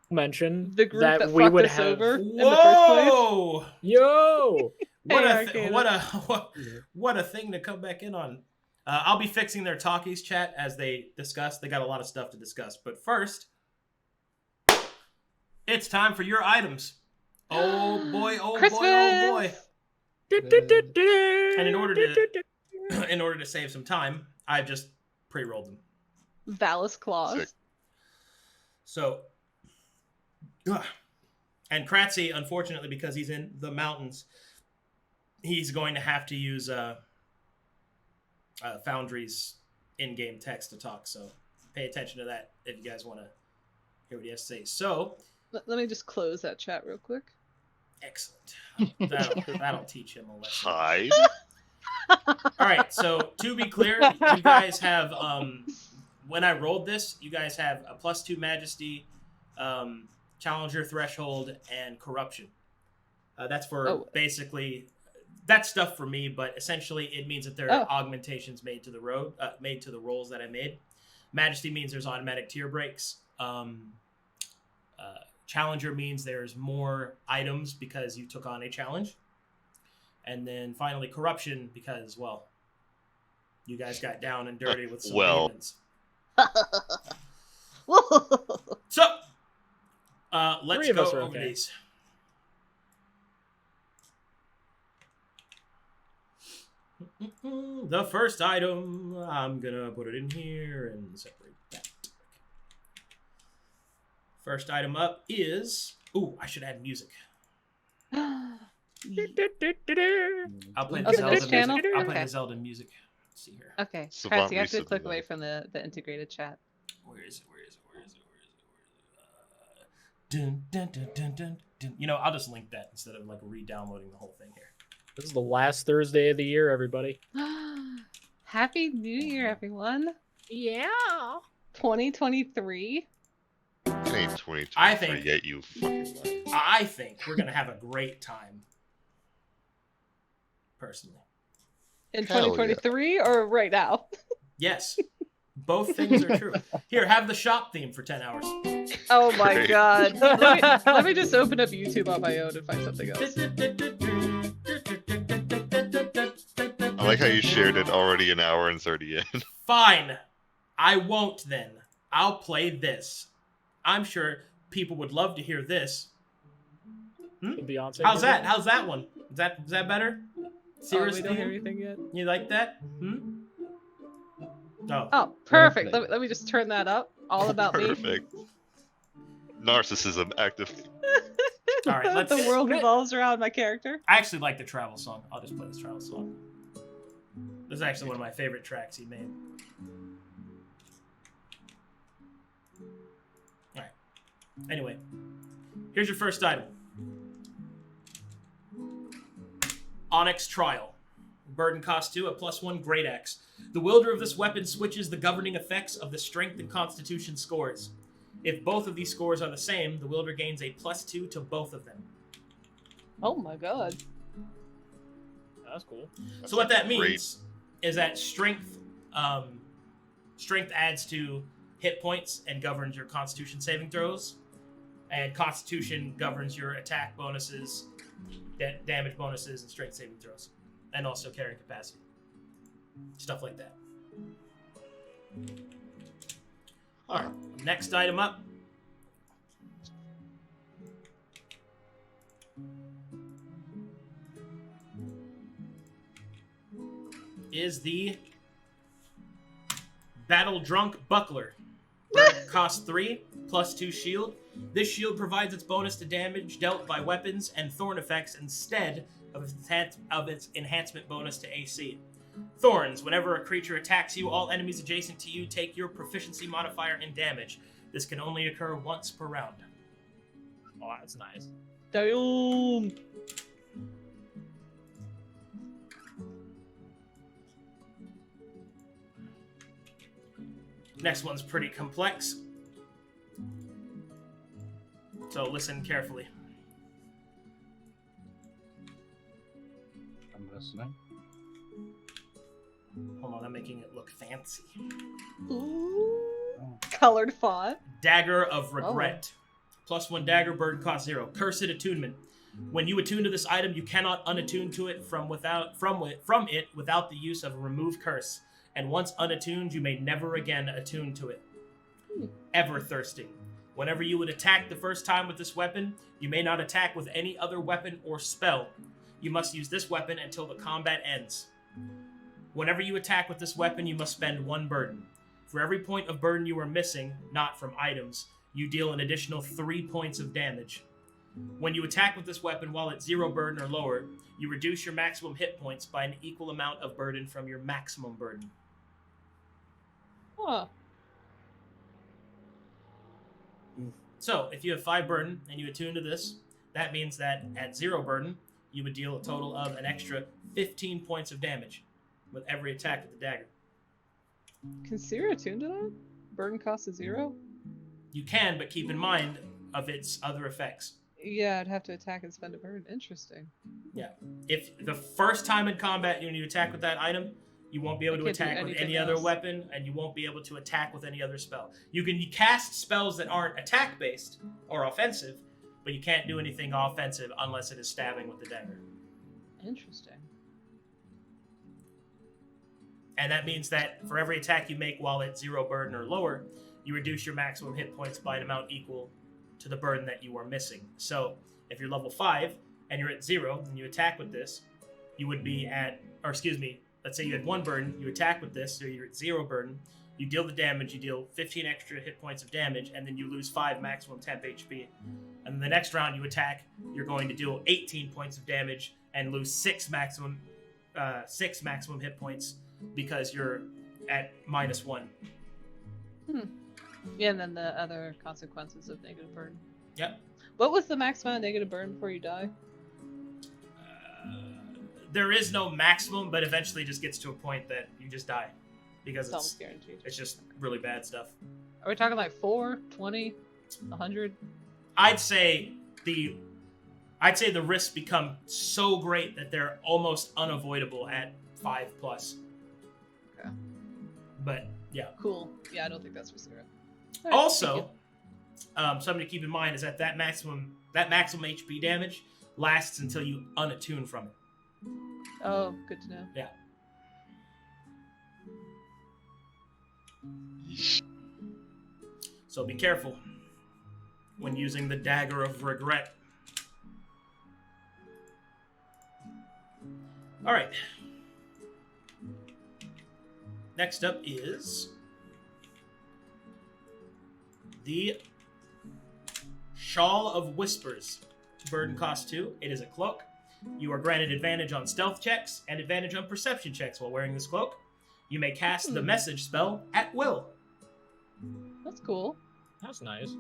mention The group that we fucked would us have. over in the first place. Whoa! Yo! What a thing to come back in on. I'll be fixing their talkies chat as they discuss. They got a lot of stuff to discuss. But first, it's time for your items. Oh boy, oh Christmas! boy, oh boy. And in order to save some time, I've just pre-rolled them. Valis claws. Sick. So, and Cratzzy, unfortunately, because he's in the mountains, he's going to have to use Foundry's in-game text to talk. So, pay attention to that if you guys want to hear what he has to say. So, Let me just close that chat real quick. excellent. That'll teach him a lesson. Hide. All right. So, to be clear, you guys have when I rolled this, you guys have a +2 Majesty, Challenger Threshold, and Corruption. That's for basically that's stuff for me, but essentially it means that there are augmentations made to the rolls that I made. Majesty means there's automatic tier breaks. Challenger means there's more items because you took on a challenge. And then finally Corruption because, well, you guys got down and dirty with some demons. So, let's go over these. The first item, I'm gonna put it in here and separate that. First item up is... Ooh, I should add music. I'll play the Zelda music. I'll play the Zelda music. Let's see here. Okay, Savant Cratzzy, you have to click recently. away from the integrated chat. Where is it? Dun, dun, dun, dun, dun, dun. You know, I'll just link that instead of like re-downloading the whole thing here. This is the last Thursday of the year, everybody. Happy New Year, everyone. Yeah. 2023. It ain't 2023 I think- yet, you fucking lie. I think we're gonna have a great time. Personally. In Hell 2023 or right now? Yes. Both things are true. Here, have the shop theme for 10 hours. Oh my Great. god. Let me just open up YouTube on my own and find something else. I like how you shared it already an hour and 30 in. Fine. I won't then. I'll play this. I'm sure people would love to hear this. Beyonce. How's that? How's that one? Is that better? Seriously? We don't hear anything yet. You like that? Oh. Oh, perfect. Let me just turn that up. All about me. Perfect. Narcissism active. All right, let's... The world revolves around my character. I actually like the travel song. I'll just play this travel song. This is actually one of my favorite tracks he made. Alright. Anyway, here's your first item. Onyx Trial. Burden cost 2, a +1 Great Axe. The wielder of this weapon switches the governing effects of the Strength and Constitution scores. If both of these scores are the same, the wielder gains a +2 to both of them. Oh my god. That's cool. That's So what that great. means is that strength adds to hit points and governs your Constitution saving throws, and Constitution governs your attack bonuses, damage bonuses, and strength saving throws, and also carrying capacity, stuff like that. All right, next item up. Is the Battle Drunk Buckler. Cost 3, +2 shield. This shield provides its bonus to damage dealt by weapons and thorn effects instead of its enhancement bonus to AC. Thorns. Whenever a creature attacks you, all enemies adjacent to you take your proficiency modifier in damage. This can only occur once per round. Oh, that's nice. Damn. Next one's pretty complex, so listen carefully. I'm listening. Hold on, I'm making it look fancy. Ooh. Colored font. Dagger of Regret. +1 dagger, burden cost 0. Cursed attunement. When you attune to this item, you cannot unattune to it from it without the use of a remove curse. And once unattuned, you may never again attune to it. Ever thirsting. Whenever you would attack the first time with this weapon, you may not attack with any other weapon or spell. You must use this weapon until the combat ends. Whenever you attack with this weapon, you must spend 1 burden. For every point of burden you are missing, not from items, you deal an additional 3 points of damage. When you attack with this weapon while at 0 burden or lower, you reduce your maximum hit points by an equal amount of burden from your maximum burden. Huh. So, if you have 5 burden and you attune to this, that means that at 0 burden, you would deal a total of an extra 15 points of damage with every attack with the dagger. Can Sera attune to that? Burden cost is 0? You can, but keep in mind of its other effects. Yeah, I'd have to attack and spend a burden. Interesting. Yeah. If the first time in combat when you attack with that item, you won't be able to attack with any other weapon, and you won't be able to attack with any other spell. You can cast spells that aren't attack-based or offensive, but you can't do anything offensive unless it is stabbing with the dagger. Interesting. And that means that for every attack you make while at 0 burden or lower, you reduce your maximum hit points by an amount equal to the burden that you are missing. So, if you're level 5 and you're at 0 and you attack with this, you would be at, or excuse me, let's say you had 1 burden, you attack with this, so you're at 0 burden, you deal the damage, you deal 15 extra hit points of damage, and then you lose 5 maximum temp HP. And then the next round you attack, you're going to deal 18 points of damage and lose 6 maximum hit points because you're at -1. Yeah, and then the other consequences of negative burden. Yep. What was the max amount of negative burden before you die? There is no maximum, but eventually it just gets to a point that you just die. Because It's almost guaranteed. it's just really bad stuff. Are we talking like 4, 20, 100? I'd say the risks become so great that they're almost unavoidable at 5+. Okay. But yeah. Cool. Yeah, I don't think that's for Sera. Also, something to keep in mind is that maximum HP damage lasts until you unattune from it. Oh, good to know. Yeah. So be careful when using the Dagger of Regret. Alright. Next up is the Shawl of Whispers. Burden cost 2. It is a cloak. You are granted advantage on stealth checks and advantage on perception checks while wearing this cloak. You may cast the message spell at will. That's cool. That's nice.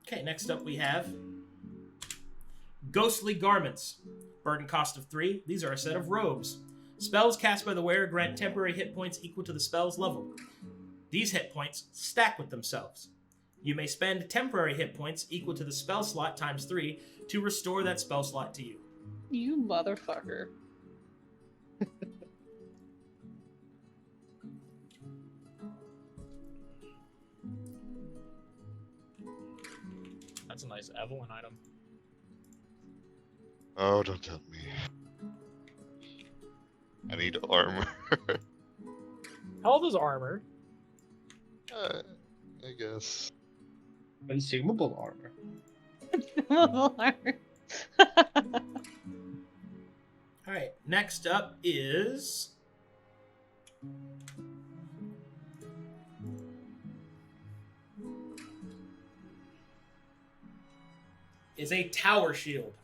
Okay, next up we have Ghostly Garments. Burden cost of 3. These are a set of robes. Spells cast by the wearer grant temporary hit points equal to the spell's level. These hit points stack with themselves. You may spend temporary hit points equal to the spell slot times 3 to restore that spell slot to you. You motherfucker. That's a nice Evelyn item. Oh, don't tell me. I need armor. How old is armor? I guess. Consumable armor. Alright, next up is a tower shield.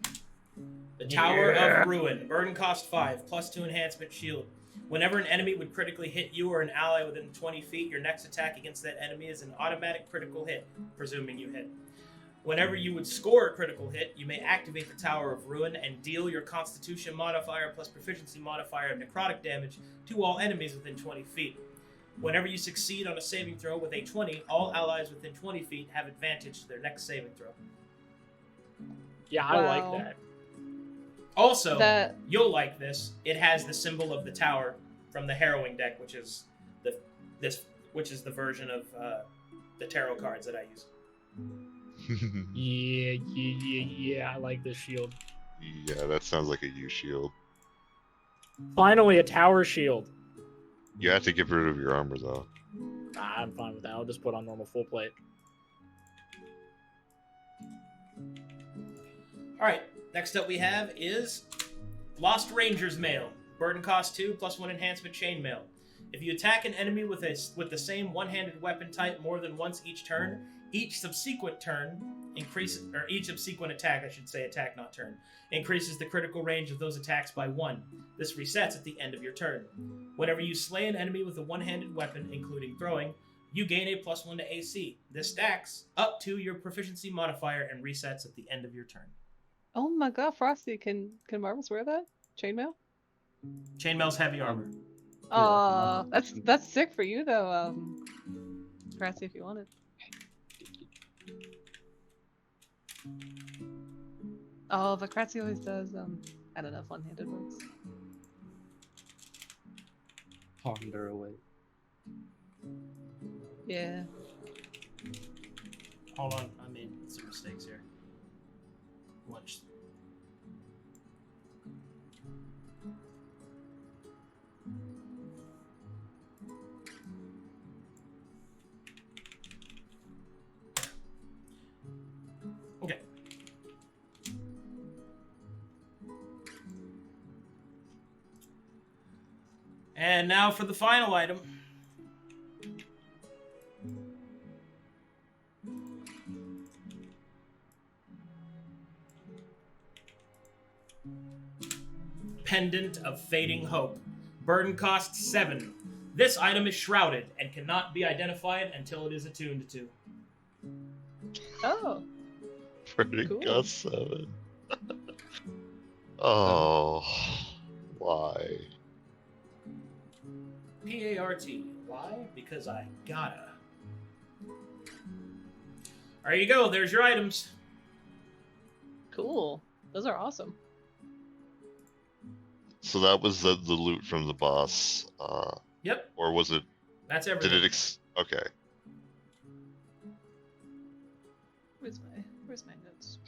The Tower of Ruin. Burden cost 5, +2 enhancement shield. Whenever an enemy would critically hit you or an ally within 20 feet, your next attack against that enemy is an automatic critical hit, presuming you hit. Whenever you would score a critical hit, you may activate the Tower of Ruin and deal your Constitution modifier plus Proficiency modifier of necrotic damage to all enemies within 20 feet. Whenever you succeed on a saving throw with a 20, all allies within 20 feet have advantage to their next saving throw. Yeah, I like Wow. that. Also, That- you'll like this. It has the symbol of the tower from the Harrowing deck, which is the version of the tarot cards that I use. Yeah. I like this shield. Yeah, that sounds like a U shield. Finally, a tower shield. You have to get rid of your armor though. Nah, I'm fine with that. I'll just put on normal full plate. All right. Next up, we have is Lost Ranger's Mail. Burden cost 2 +1 enhancement chainmail. If you attack an enemy with the same one-handed weapon type more than once each turn, each subsequent attack, I should say attack, not turn, increases the critical range of those attacks by 1. This resets at the end of your turn. Whenever you slay an enemy with a one-handed weapon, including throwing, you gain a +1 to AC. This stacks up to your proficiency modifier and resets at the end of your turn. Oh my god, Frosty, can Marvus wear that? Chainmail? Chainmail's heavy armor. That's sick for you though, Cratzzy, if you want it. Oh, but Cratzzy always does, I don't know if one-handed works. Ponder away. Yeah. Hold on, I made some mistakes here. Watch. Okay. And now for the final item. Pendant of Fading Hope. Burden costs 7. This item is shrouded and cannot be identified until it is attuned to. Oh. Burning Cool. cost 7. Oh, why? P-A-R-T. Why? Because I gotta. There you go. There's your items. Cool. Those are awesome. So that was the loot from the boss. Yep. Or was it? That's everything. Did it? Okay. Where's my notes?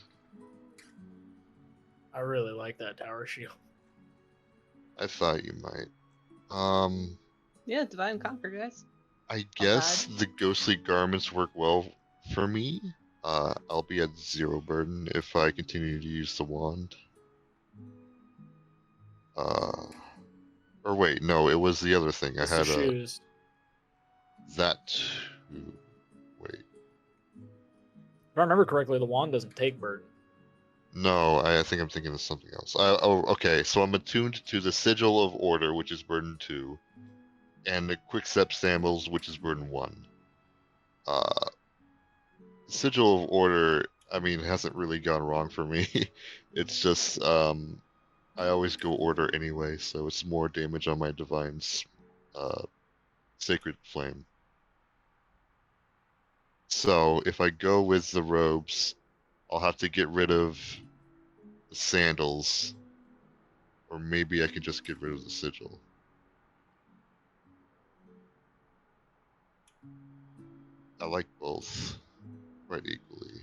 I really like that tower shield. I thought you might. Yeah, divide and conquer, guys. I guess the ghostly garments work well for me. I'll be at 0 burden if I continue to use the wand. Or wait, no, it was the other thing. It's I had the shoes. that too. Wait, If I remember correctly, the wand doesn't take burden. no, I think I'm thinking of something else. Okay, so I'm attuned to the Sigil of Order, which is burden 2, and the Quickstep Sandals, which is burden 1. Sigil of Order, I mean, hasn't really gone wrong for me. It's just, I always go order anyway, so it's more damage on my Divine's Sacred Flame. So if I go with the robes, I'll have to get rid of the sandals, or maybe I can just get rid of the sigil. I like both quite equally.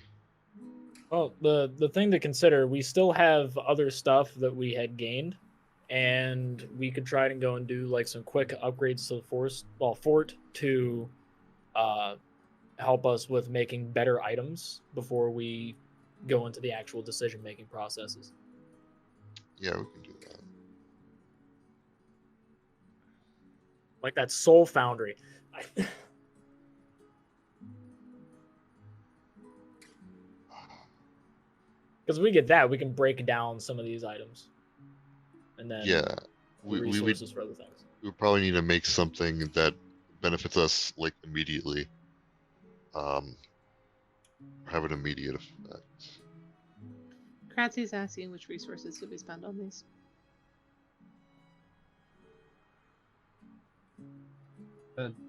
Well, the thing to consider, we still have other stuff that we had gained, and we could try and go and do like some quick upgrades to the fort to help us with making better items before we go into the actual decision-making processes. Yeah, we can do that. Like that soul foundry. Because we get that, we can break down some of these items, and then Yeah, we resources for other things. we probably need to make something that benefits us like immediately. Have an immediate effect. Cratzy's asking which resources did we spend on these.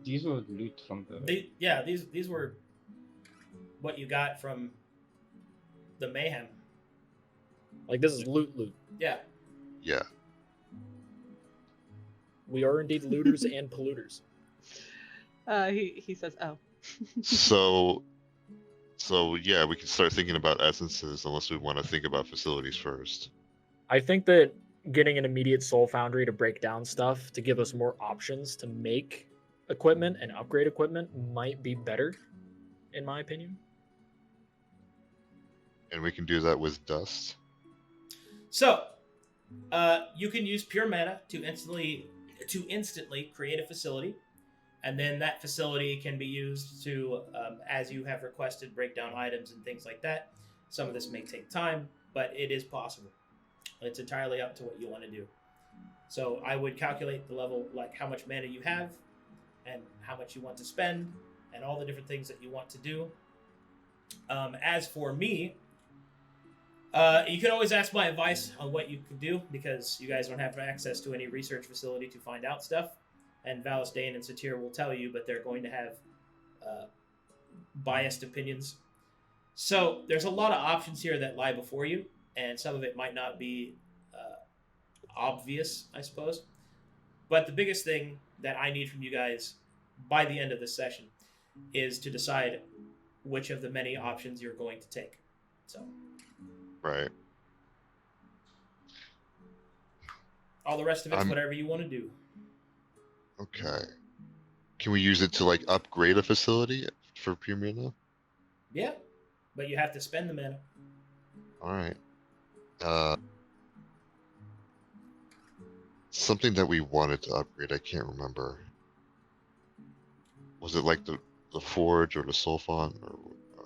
These were loot from the. These were what you got from the mayhem. Like this is loot. Yeah. Yeah. We are indeed looters and polluters. He says, oh. So yeah, we can start thinking about essences unless we want to think about facilities first. I think that getting an immediate soul foundry to break down stuff to give us more options to make equipment and upgrade equipment might be better, in my opinion. And we can do that with dust. So, you can use pure mana to instantly create a facility, and then that facility can be used to, as you have requested, break down items and things like that. Some of this may take time, but it is possible. It's entirely up to what you want to do. So I would calculate the level, like how much mana you have, and how much you want to spend, and all the different things that you want to do. As for me, you can always ask my advice on what you could do, because you guys don't have access to any research facility to find out stuff. And Valistane and Satir will tell you, but they're going to have biased opinions. So there's a lot of options here that lie before you, and some of it might not be obvious, I suppose. But the biggest thing that I need from you guys by the end of this session is to decide which of the many options you're going to take. So, Right. all the rest of it's whatever you want to do. Okay. Can we use it to like upgrade a facility for pure mana? Yeah, but you have to spend the mana. All right. Something that we wanted to upgrade, I can't remember. Was it like the forge or the soul font, or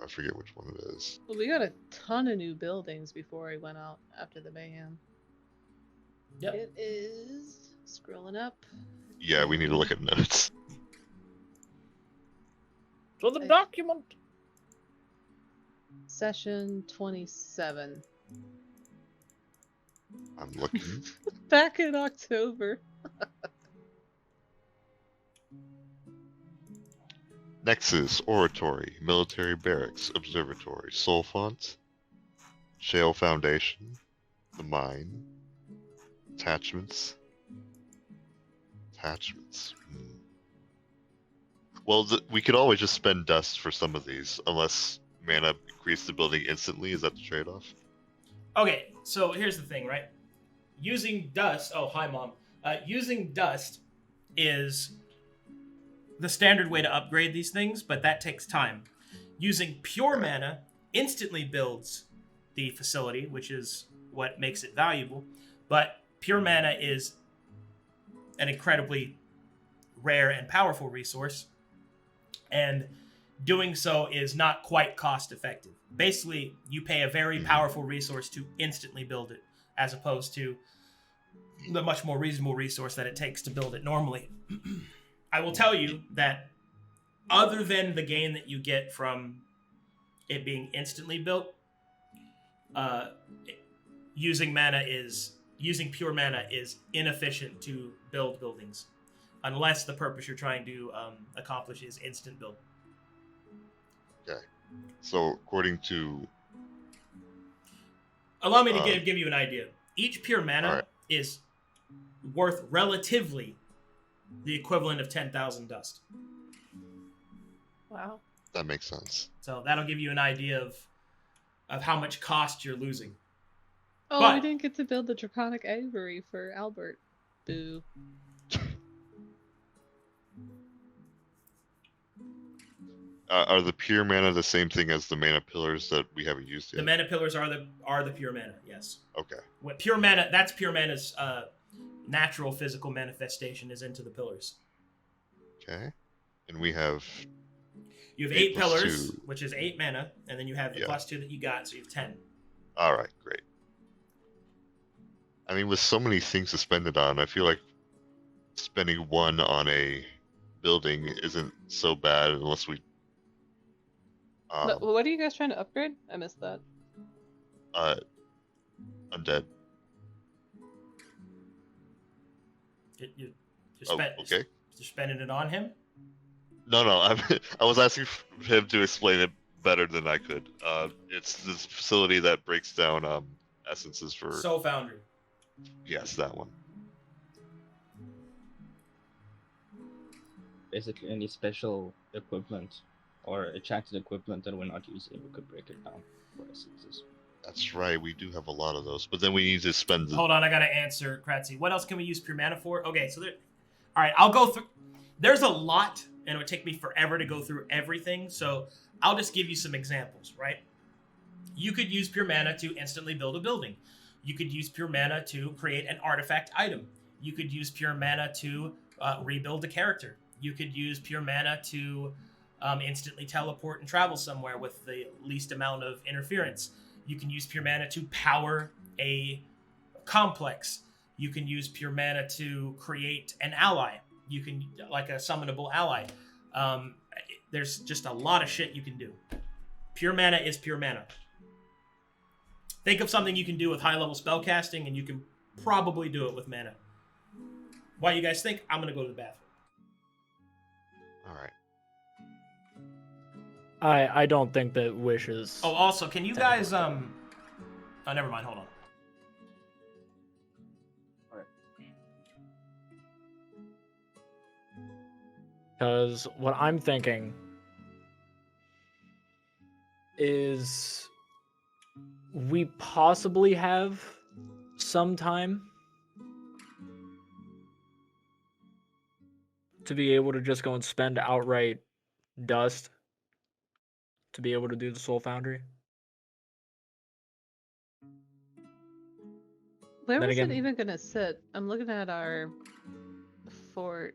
I forget which one it is. Well, we got a ton of new buildings before I went out after the mayhem. Yep. It is scrolling up. Yeah, we need to look at notes. So the document. Session 27. I'm looking. Back in October. Nexus, Oratory, Military Barracks, Observatory, Soul Font, Shale Foundation, the Mine, Attachments. Well, we could always just spend dust for some of these, unless mana increases the building instantly. Is that the trade-off? Okay, so here's the thing, right? Using dust... Oh, hi, Mom. Using dust is the standard way to upgrade these things, but that takes time. Using pure mana instantly builds the facility, which is what makes it valuable, but pure mana is an incredibly rare and powerful resource, and doing so is not quite cost effective. Basically, you pay a very powerful resource to instantly build it, as opposed to the much more reasonable resource that it takes to build it normally. I will tell you that other than the gain that you get from it being instantly built, using pure mana is inefficient to build buildings, unless the purpose you're trying to accomplish is instant build. Okay. So according to... Allow me to give you an idea. Each pure mana right. is worth relatively the equivalent of 10,000 dust. Wow. That makes sense. So that'll give you an idea of how much cost you're losing. Oh, But- we didn't get to build the Draconic Aviary for Albert. Boo. Uh, Are the pure mana the same thing as the mana pillars that we haven't used The yet? mana pillars are the pure mana, yes. Okay. What pure mana, that's pure mana's natural physical manifestation is into the pillars. Okay. And we have... You have 8 8 plus pillars, 2. which is 8 mana, and then you have the Yeah. +2 that you got, so you have 10. All right, great. I mean, with so many things to spend it on, I feel like spending 1 on a building isn't so bad unless we... What are you guys trying to upgrade? I missed that. Undead. You're Okay. spending it on him? No, I was asking him to explain it better than I could. It's this facility that breaks down essences for. Soul Foundry. Yes, that one. Basically, any special equipment or enchanted equipment that we're not using, we could break it down for essences. That's right. We do have a lot of those, but then we need to spend. Hold on, I gotta answer, Cratzzy. What else can we use pure mana for? Okay, so there. All right, I'll go through. There's a lot, and it would take me forever to go through everything. So I'll just give you some examples, right? You could use pure mana to instantly build a building. You could use pure mana to create an artifact item. You could use pure mana to rebuild a character. You could use pure mana to instantly teleport and travel somewhere with the least amount of interference. You can use pure mana to power a complex. You can use pure mana to create an ally. You can, like a summonable ally. There's just a lot of shit you can do. Pure mana is pure mana. Think of something you can do with high-level spellcasting, and you can probably do it with mana. While you guys think, I'm going to go to the bathroom. All right. I don't think that Wish is. Oh, also, can you guys Oh, never mind. Hold on. Because what I'm thinking is we possibly have some time to be able to just go and spend outright dust to be able to do the Soul Foundry. Where Then was again- it even gonna sit? I'm looking at our fort.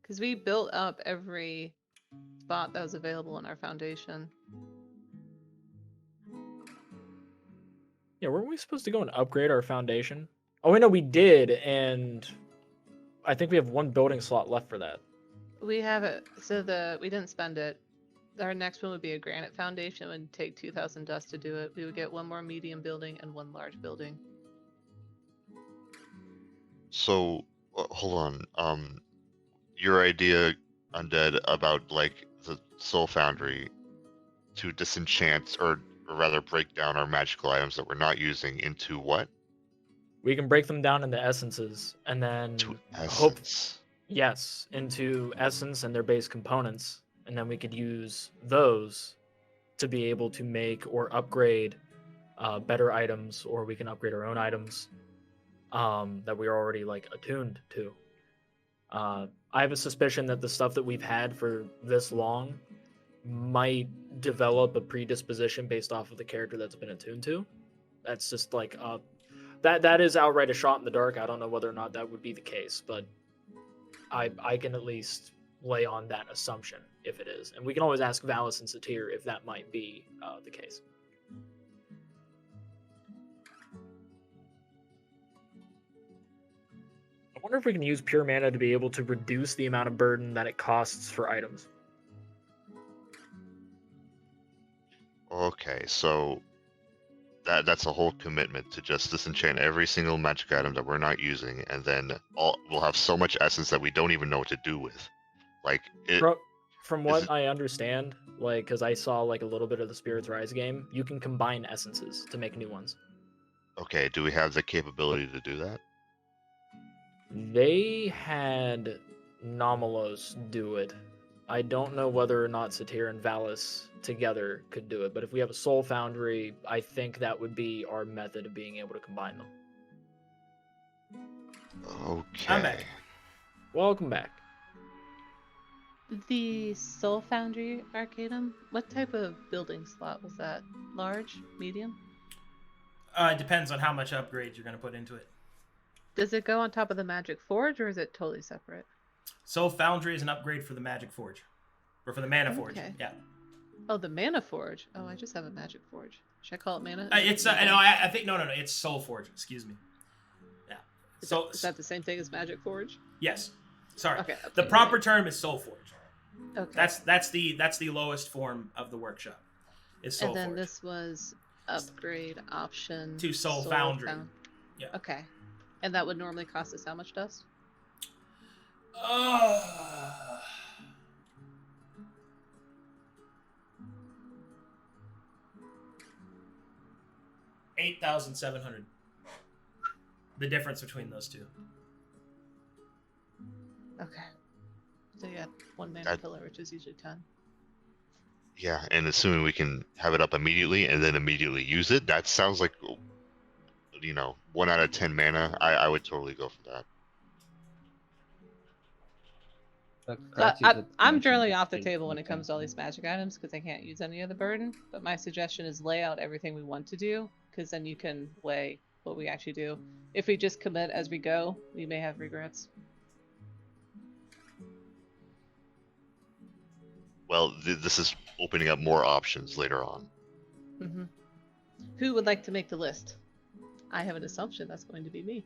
Because we built up every spot that was available in our foundation. Yeah, weren't we supposed to go and upgrade our foundation? Oh, wait, no, we did, and I think we have one building slot left for that. We have it, so we didn't spend it. Our next one would be a granite foundation. It would take 2,000 dust to do it. We would get one more medium building and one large building. So hold on. Your idea, Undead, about like the Soul Foundry to disenchant or rather break down our magical items that we're not using into what? We can break them down into essences, and then To hope essence. yes, into essence and their base components, and then we could use those to be able to make or upgrade better items, or we can upgrade our own items that we are already like attuned to. I have a suspicion that the stuff that we've had for this long might develop a predisposition based off of the character that's been attuned to. That's just like that is outright a shot in the dark. I don't know whether or not that would be the case, but I can at least lay on that assumption if it is, and we can always ask Valis and Satir if that might be the case. I wonder if we can use pure mana to be able to reduce the amount of burden that it costs for items. Okay, so that's a whole commitment to just disenchant every single magic item that we're not using, and then we'll have so much essence that we don't even know what to do with. Like it. From what I understand, like, because I saw like a little bit of the Spirits Rise game, you can combine essences to make new ones. Okay, do we have the capability to do that? They had Nomalos do it. I don't know whether or not Satir and Valis together could do it, but if we have a Soul Foundry, I think that would be our method of being able to combine them. Okay. I'm back. Welcome back. The Soul Foundry Arcadum, what type of building slot was that? Large? Medium? It depends on how much upgrade you're going to put into it. Does it go on top of the Magic Forge, or is it totally separate? Soul Foundry is an upgrade for the Magic Forge. Or for the Mana Forge. Okay. Yeah. Oh, the Mana Forge. Oh, I just have a Magic Forge. Should I call it Mana? It's no, I think no, it's Soul Forge. Excuse me. Yeah. Is that the same thing as Magic Forge? Yes. Sorry. Okay. The proper term is Soul Forge. Okay. That's the lowest form of the workshop. Is Soul and then Forge. this was upgrade option To Soul Foundry. Yeah. Okay. And that would normally cost us how much dust? 8,700. The difference between those two. Okay. So you have 1 mana That- pillar, which is usually 10. Yeah, and assuming we can have it up immediately and then immediately use it, that sounds like, 1 out of 10 mana. I would totally go for that. But So Cratzzy did I'm mention generally that off the they- table when it okay. comes to all these magic items because I can't use any of the burden. But my suggestion is lay out everything we want to do because then you can weigh what we actually do. If we just commit as we go, we may have regrets. Well, this is opening up more options later on. Mm-hmm. Who would like to make the list? I have an assumption that's going to be me.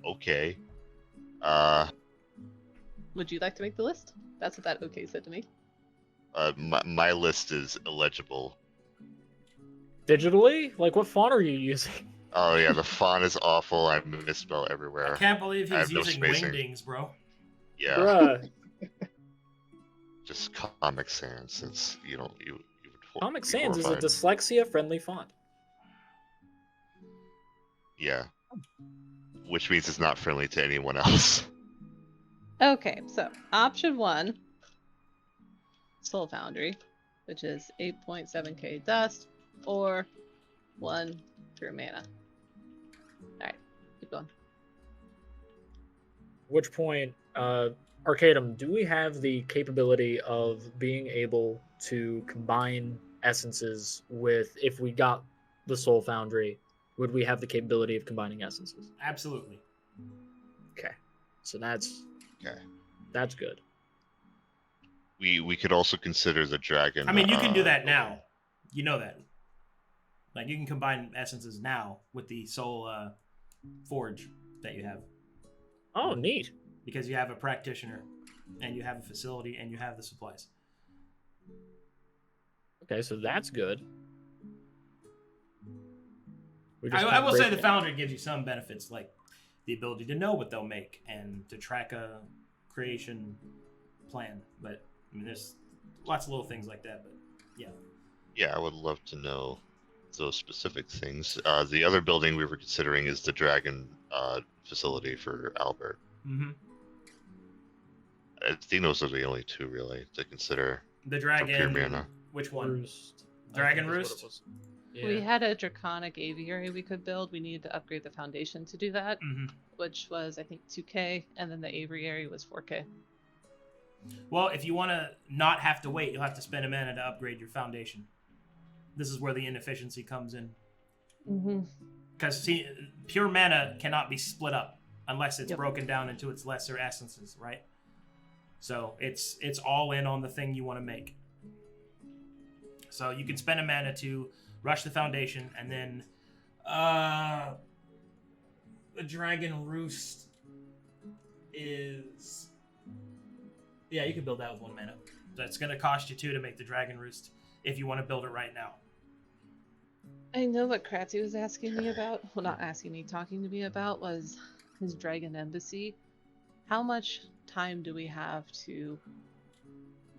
Okay. Would you like to make the list? That's what that okay said to me. My list is illegible. Digitally? Like, what font are you using? Oh yeah, the font is awful. I misspell I everywhere. can't believe I he's have no using spacing. wingdings, bro. Yeah, Bruh. just Comic Sans. Since you would. Comic be Sans is a horrified. dyslexia-friendly font. Yeah. Which means it's not friendly to anyone else. Okay, so option 1, Soul Foundry, which is 8.7k dust or 1 pure mana. Alright, keep going. Which point, Arcadum, do we have the capability of being able to combine essences with, if we got the Soul Foundry, would we have the capability of combining essences? Absolutely. Okay. So that's Okay. good. We could also consider the dragon. I mean, you can do that now. You know that. Like, you can combine essences now with the soul forge that you have. Oh, neat. Because you have a practitioner, and you have a facility, and you have the supplies. Okay, so that's good. We I can't will say break the it. Foundry gives you some benefits, like the ability to know what they'll make and to track a creation plan. But I mean, there's lots of little things like that. But yeah, Yeah, I would love to know those specific things. The other building we were considering is the dragon facility for Albert. mm-hmm. I think those are the only two really to consider. The pure dragon. mana. Which one? Roost. I Dragon think is what it Roost? was. Yeah. We had a draconic aviary we could build. We needed to upgrade the foundation to do that, Mm-hmm. which was I think 2k, and then the aviary was 4k. Well, if you want to not have to wait, you'll have to spend a mana to upgrade your foundation. This is where the inefficiency comes in. Mm-hmm. Because see, pure mana cannot be split up unless it's Yep. broken down into its lesser essences, right? So it's all in on the thing you want to make. So you can spend a mana to rush the foundation, and then the Dragon Roost is, yeah, you can build that with 1 mana. That's going to cost you 2 to make the Dragon Roost if you want to build it right now. I know what Cratzzy was asking me about. Well, not asking me, talking to me about was his Dragon Embassy. How much time do we have to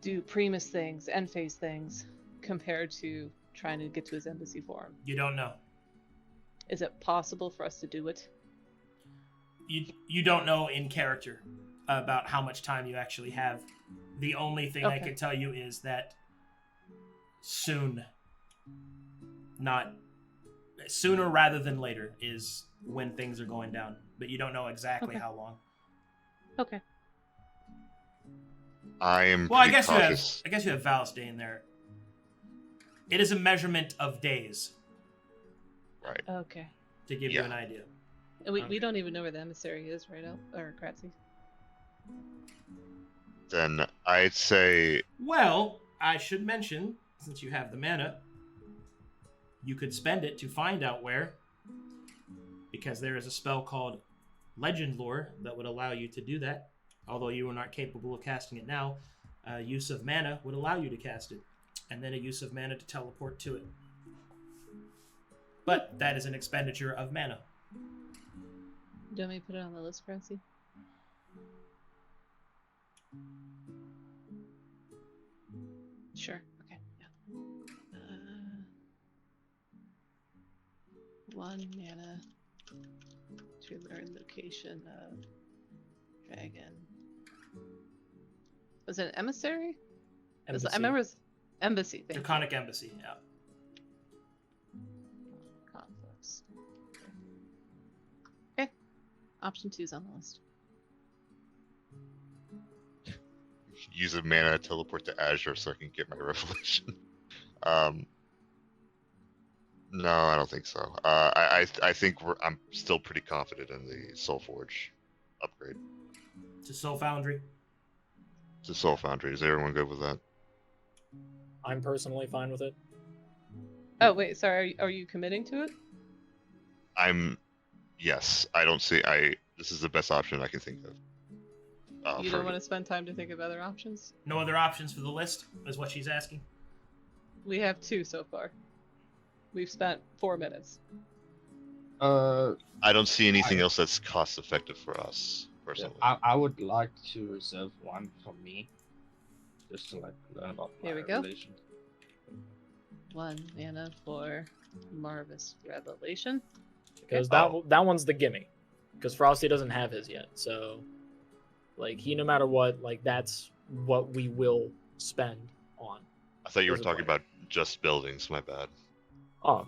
do Primus things, end phase things, compared to trying to get to his embassy for him? You don't know. Is it possible for us to do it? You don't know in character about how much time you actually have. The only thing I Okay. can tell you is that soon, not sooner rather than later, is when things are going down. But you don't know exactly Okay. how long. Okay. I am Well, I pretty guess cautious. you have Valstain there. It is a measurement of days Right. Okay. to give you Yeah. an idea. And we Okay. don't even know where the emissary is, right? Or Cratzzy? Then I'd say Well, I should mention, since you have the mana, you could spend it to find out where, because there is a spell called Legend Lore that would allow you to do that. Although you are not capable of casting it now, use of mana would allow you to cast it, and then a use of mana to teleport to it. But that is an expenditure of mana. Do you want me to put it on the list, Cratzzy? Sure. Okay. Yeah. 1 mana to learn location of dragon. Was it an emissary? I remember it was embassy. Thank you. Draconic Embassy, yeah. Conflux. Okay. Option 2 is on the list. Use a mana teleport to Azure so I can get my revelation. No, I don't think so. I think I'm still pretty confident in the Soulforge upgrade To Soul Foundry. to Soul Foundry. Is everyone good with that? I'm personally fine with it. Oh wait, sorry. Are you committing to it? Yes. I don't see. This is the best option I can think of. You don't want to spend time to think of other options? No other options for the list, is what she's asking. We have 2 so far. We've spent 4 minutes. I don't see anything else that's cost effective for us personally. I would like to reserve one for me, just to like learn about my Here we go. revelation. 1 mana for Marvus Revelation. Because that one's the gimme. Because Frosty doesn't have his yet, so like he no matter what, like that's what we will spend on. I thought you were as a talking player. about just buildings. My bad. Oh,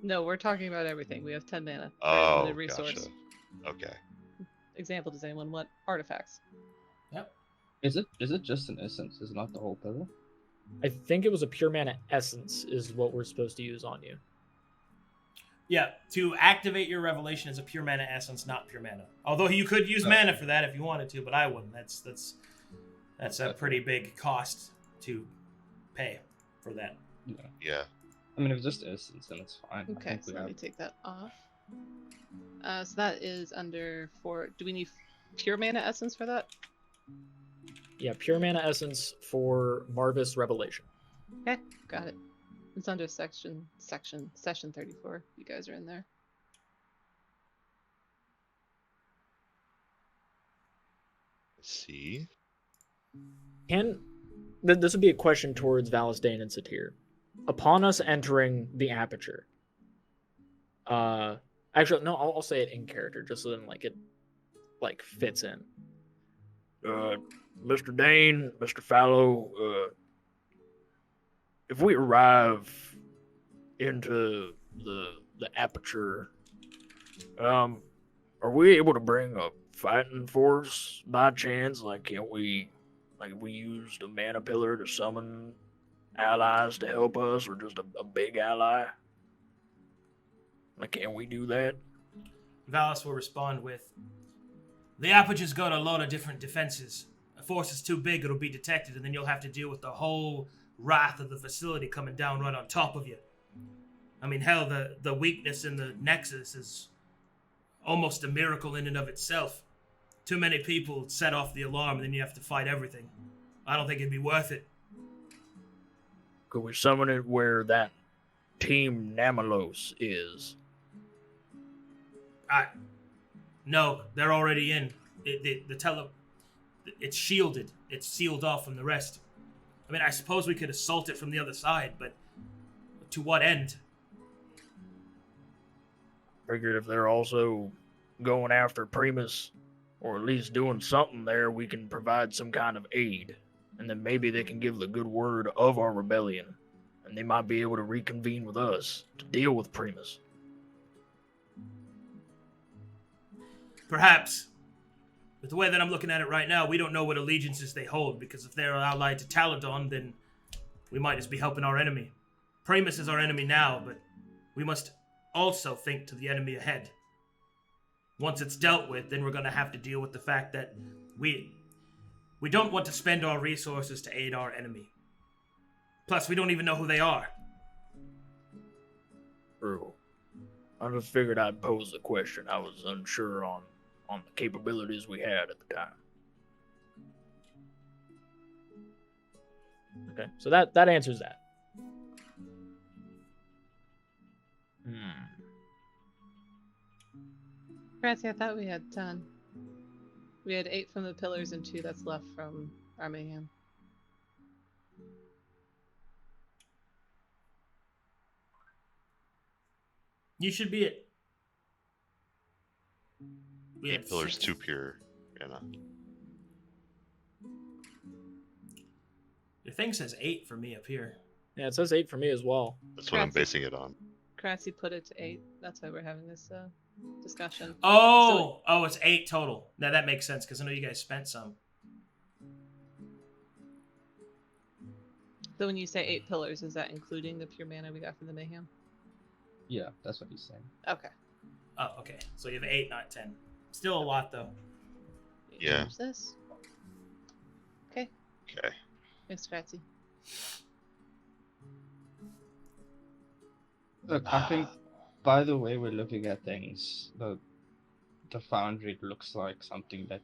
No, we're talking about everything. We have 10 mana. Oh, Limited resource. gotcha. Okay. Example, does anyone want artifacts? Yep. Is it just an essence? Is it not the whole pillar? I think it was a pure mana essence is what we're supposed to use on you. Yeah, to activate your revelation is a pure mana essence, not pure mana. Although you could use mana for that if you wanted to, but I wouldn't. That's a pretty big cost to pay for that. Yeah. I mean, if it's just essence, then it's fine. I Okay, think so we let have- me take that off. So that is under 4. Do we need pure mana essence for that? Yeah, pure mana essence for Marvus Revelation. Okay, got it. It's under session 34. You guys are in there. Let's see. This would be a question towards Valisdane and Satir. Upon us entering the aperture, actually no, I'll say it in character just so then it fits in. Mr. Dane, Mr. Fallow, if we arrive into the aperture, are we able to bring a fighting force by chance? Like, can't we, like, if we used a mana pillar to summon allies to help us, or just a big ally? Like, can we do that? Valis will respond with, the Aperture's got a lot of different defenses. A force is too big, it'll be detected, and then you'll have to deal with the whole wrath of the facility coming down right on top of you. I mean, hell, the weakness in the Nexus is almost a miracle in and of itself. Too many people set off the alarm, and then you have to fight everything. I don't think it'd be worth it. Could we summon it where that Team Namalos is? No, they're already in. It's shielded. It's sealed off from the rest. I mean, I suppose we could assault it from the other side, but to what end? Figured if they're also going after Primus, or at least doing something there, we can provide some kind of aid. And then maybe they can give the good word of our rebellion. And they might be able to reconvene with us to deal with Primus. Perhaps. But the way that I'm looking at it right now, we don't know what allegiances they hold, because if they're allied to Taladon, then we might just be helping our enemy. Primus is our enemy now, but we must also think to the enemy ahead. Once it's dealt with, then we're going to have to deal with the fact that we don't want to spend our resources to aid our enemy. Plus, we don't even know who they are. True. I just figured I'd pose the question. I was unsure on the capabilities we had at the time. Okay, so that answers that. Cratzzy, I thought we had 10. We had 8 from the pillars and 2 that's left from our mayhem. You should be at. We 8 had pillars, 6. 2 pure mana. Your thing says 8 for me up here. Yeah, it says 8 for me as well. That's what I'm Cratzzy. basing it on. Cratzzy put it to 8. That's why we're having this discussion. Oh, it's 8 total. Now that makes sense because I know you guys spent some. So when you say 8 pillars, is that including the pure mana we got from the Mayhem? Yeah, that's what he's saying. Okay. Oh, okay. So you have 8, not 10. Still a lot though. Yeah. Use this. Okay. Okay. Thanks, Cratzzy. Look, I think by the way we're looking at things, the foundry looks like something that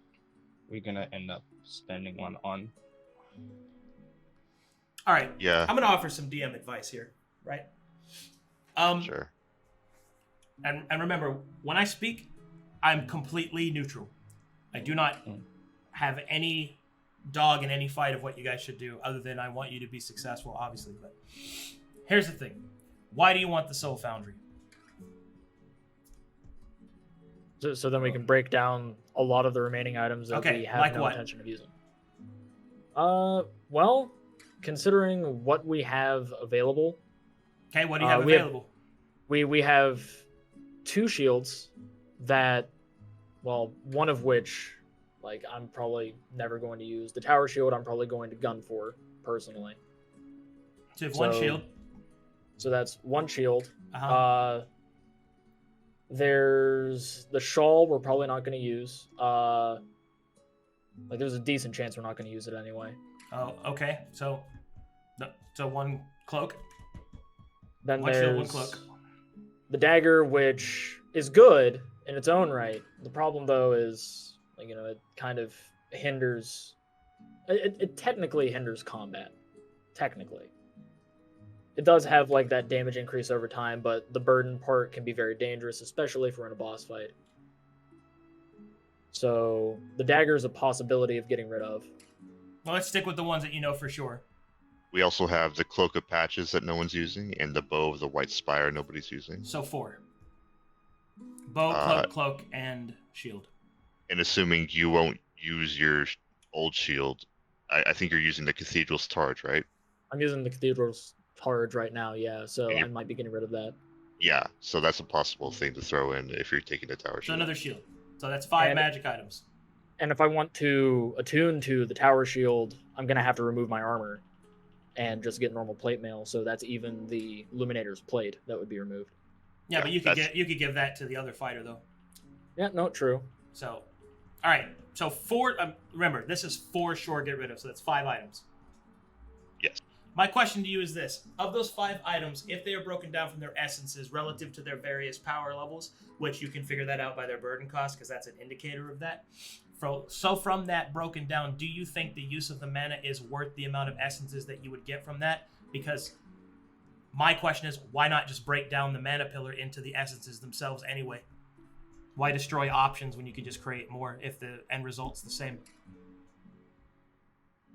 we're gonna end up spending one on. All right. Yeah. I'm gonna offer some DM advice here, right? Sure. And remember, when I speak, I'm completely neutral. I do not have any dog in any fight of what you guys should do, other than I want you to be successful, obviously. But here's the thing: why do you want the Soul Foundry? So then we can break down a lot of the remaining items that Okay, we have like no what? intention of using. Well, considering what we have available, Okay, what do you have we have- available? we have 2 shields that, well, one of which, like, I'm probably never going to use. The tower shield I'm probably going to gun for, personally. So you have one so- shield. So that's 1 shield. Uh-huh. There's the shawl we're probably not going to use. Like, there's a decent chance we're not going to use it anyway. Oh, okay. So 1 cloak. Then 1 there's shield, 1 cloak. the dagger, which is good in its own right. The problem, though, is, like, it kind of hinders. It technically hinders combat. Technically. It does have, like, that damage increase over time, but the burden part can be very dangerous, especially if we're in a boss fight. So the dagger is a possibility of getting rid of. Well, let's stick with the ones that you know for sure. We also have the Cloak of Patches that no one's using, and the Bow of the White Spire nobody's using. So 4. Bow, cloak, and shield. And assuming you won't use your old shield, I think you're using the Cathedral's Targe, right? I'm using the Cathedral's Targe right now, yeah, so And I might be getting rid of that. Yeah, so that's a possible thing to throw in if you're taking the tower So shield. another shield. So that's 5 And- magic items. And if I want to attune to the tower shield, I'm going to have to remove my armor and just get normal plate mail, so that's even the Illuminator's plate that would be removed. Yeah, Yeah, but you that's- could give that to the other fighter though. Yeah, no, true. So, all right. So 4. Remember, this is 4 sure get rid of. So that's 5 items. Yes. My question to you is this: of those 5 items, if they are broken down from their essences relative to their various power levels, which you can figure that out by their burden cost, because that's an indicator of that. So from that broken down, do you think the use of the mana is worth the amount of essences that you would get from that? Because my question is, why not just break down the mana pillar into the essences themselves anyway? Why destroy options when you could just create more if the end result's the same?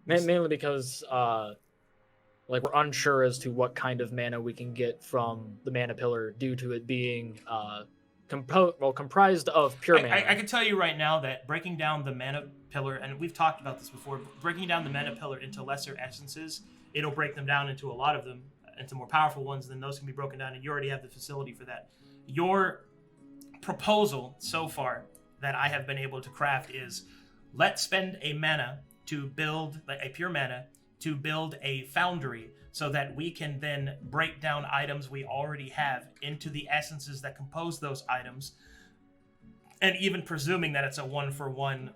Mainly because, like, we're unsure as to what kind of mana we can get from the mana pillar due to it being comprised of pure mana. I can tell you right now that breaking down the mana pillar, and we've talked about this before, breaking down the mana pillar into lesser essences, it'll break them down into a lot of them, into more powerful ones, then those can be broken down, and you already have the facility for that. Your proposal so far that I have been able to craft is, let's spend a mana to build, like a pure mana, to build a foundry so that we can then break down items we already have into the essences that compose those items. And even presuming that it's a 1-for-1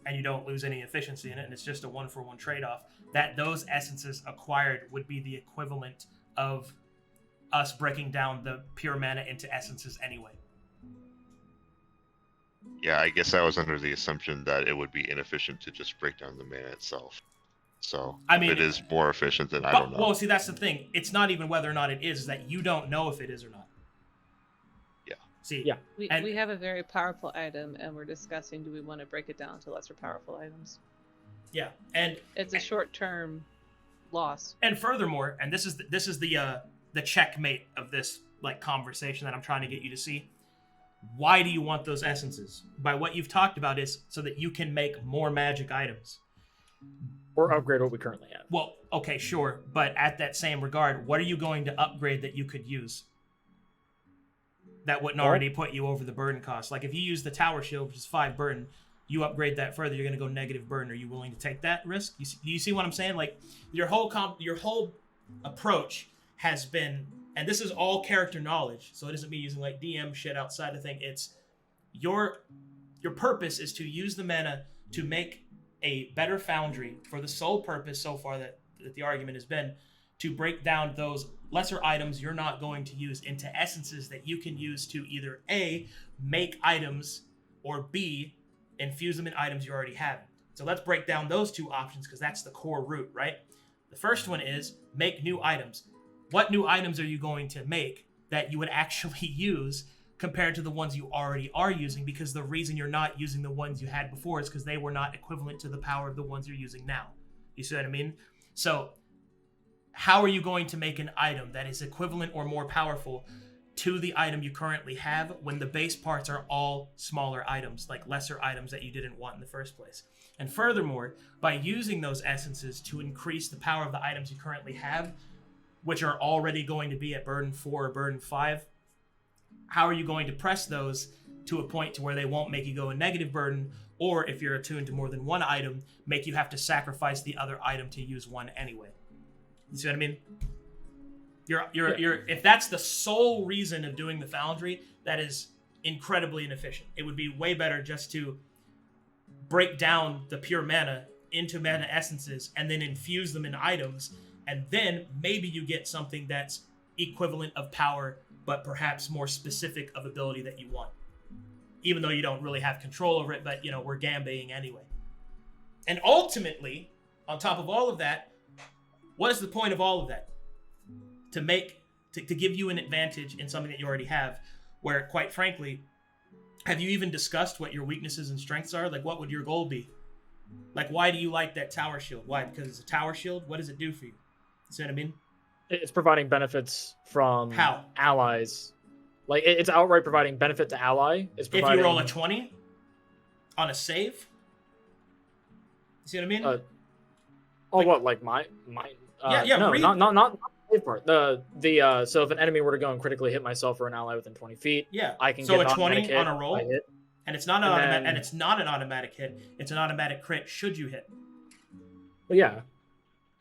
and you don't lose any efficiency in it and it's just a 1-for-1 trade-off, that those essences acquired would be the equivalent of us breaking down the pure mana into essences anyway. Yeah, I guess I was under the assumption that it would be inefficient to just break down the mana itself. So, I mean, if it is more efficient, then I don't know. Well, see, that's the thing. It's not even whether or not it is that you don't know if it is or not. Yeah. See, Yeah. We have a very powerful item, and we're discussing, do we want to break it down to lesser powerful items? yeah, and It's a short-term loss. furthermore, and this is the the checkmate of this like conversation that I'm trying to get you to see. Why do you want those essences? By what you've talked about is so that you can make more magic items. Or upgrade what we currently have. Well, okay, sure. But at that same regard, what are you going to upgrade that you could use? That wouldn't already put you over the burden cost. Like if you use the tower shield, which is 5 burden, you upgrade that further, you're going to go negative burden. Are you willing to take that risk? You see what I'm saying? Like your whole approach has been, and this is all character knowledge, so it isn't me using like DM shit outside the thing. It's your purpose is to use the mana to make a better foundry for the sole purpose so far that the argument has been to break down those lesser items you're not going to use into essences that you can use to either A, make items, or B, infuse them in items you already have. So let's break down those two options because that's the core root, right? The first one is make new items. What new items are you going to make that you would actually use compared to the ones you already are using? Because the reason you're not using the ones you had before is because they were not equivalent to the power of the ones you're using now. You see what I mean? So how are you going to make an item that is equivalent or more powerful to the item you currently have when the base parts are all smaller items, like lesser items that you didn't want in the first place? And furthermore, by using those essences to increase the power of the items you currently have, which are already going to be at burden 4 or burden 5, how are you going to press those to a point to where they won't make you go a negative burden, or if you're attuned to more than one item, make you have to sacrifice the other item to use one anyway? You see what I mean? You're if that's the sole reason of doing the foundry, that is incredibly inefficient. It would be way better just to break down the pure mana into mana essences and then infuse them in items, and then maybe you get something that's equivalent of power but perhaps more specific of ability that you want, even though you don't really have control over it. But we're gambaying anyway. And ultimately, on top of all of that, what is the point of all of that? To give you an advantage in something that you already have, where, quite frankly, have you even discussed what your weaknesses and strengths are? Like, what would your goal be? Like, why do you like that tower shield? Why? Because it's a tower shield? What does it do for you? You see what I mean? It's providing benefits from How? allies. Like, it's outright providing benefit to ally. It's providing... If you roll a 20 on a save? You see what I mean? What, like my no, read. not the save part. So if an enemy were to go and critically hit myself or an ally within 20 feet, Yeah. I can so get a an 20 automatic hit on a roll, if I hit. and it's not an And automatic, then- and it's not an automatic hit. It's an automatic crit should you hit. But yeah,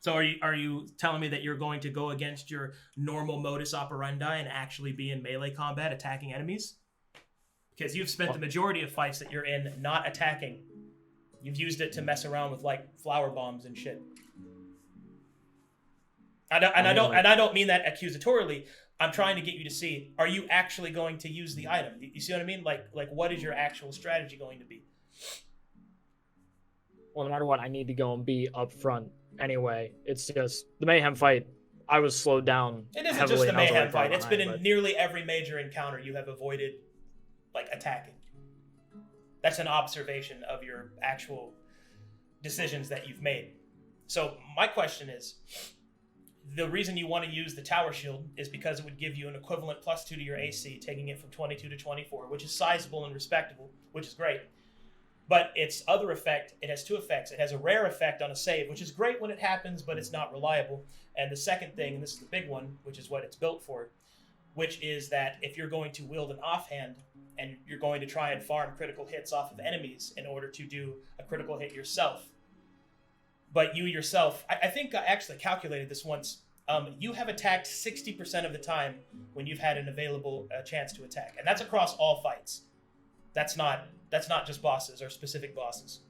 So are you telling me that you're going to go against your normal modus operandi and actually be in melee combat attacking enemies? Because you've spent the majority of fights that you're in not attacking. You've used it to mess around with like flower bombs and shit. I don't mean that accusatorily. I'm trying to get you to see, are you actually going to use the item? You see what I mean? Like what is your actual strategy going to be? well, no matter what, I need to go and be up front anyway. It's just the mayhem fight. I was slowed down. It isn't heavily, just the and I was mayhem already far fight. It's been behind, in nearly every major encounter you have avoided, like, attacking. That's an observation of your actual decisions that you've made. So my question is, the reason you want to use the tower shield is because it would give you an equivalent +2 to your AC, taking it from 22 to 24, which is sizable and respectable, which is great. But its other effect, it has 2 effects. It has a rare effect on a save, which is great when it happens, but it's not reliable. And the second thing, and this is the big one, which is what it's built for, which is that if you're going to wield an offhand and you're going to try and farm critical hits off of enemies in order to do a critical hit yourself, but you yourself, I think I actually calculated this once, you have attacked 60% of the time when you've had an available chance to attack. And that's across all fights. That's not just bosses or specific bosses.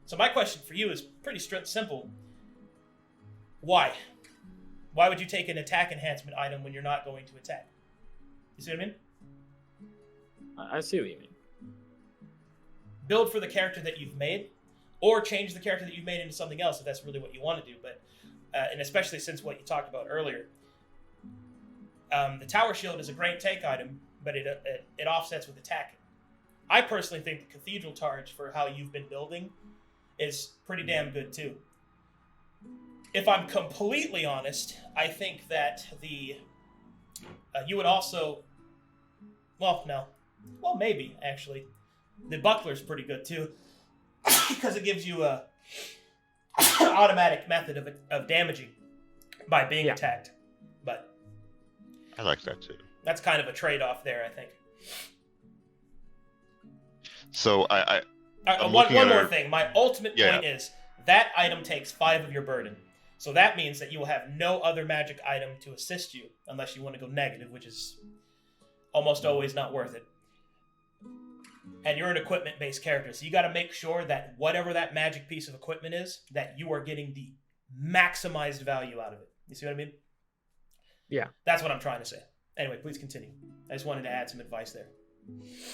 So my question for you is pretty simple. Why? Why would you take an attack enhancement item when you're not going to attack? You see what I mean? I see what you mean. Build for the character that you've made, or change the character that you've made into something else if that's really what you want to do. But and especially since what you talked about earlier, the tower shield is a great take item, but it offsets with attacking. I personally think the cathedral charge for how you've been building is pretty damn good too. If I'm completely honest, I think that the You would also, well, no, well, maybe actually, the buckler's pretty good too, because it gives you a automatic method of damaging by being attacked. But I like that too. That's kind of a trade-off there, I think. So one more thing. My ultimate point is that item takes 5 of your burden. So that means that you will have no other magic item to assist you unless you want to go negative, which is almost always not worth it. And you're an equipment-based character, so you got to make sure that whatever that magic piece of equipment is, that you are getting the maximized value out of it. You see what I mean? Yeah. That's what I'm trying to say. Anyway, please continue. I just wanted to add some advice there.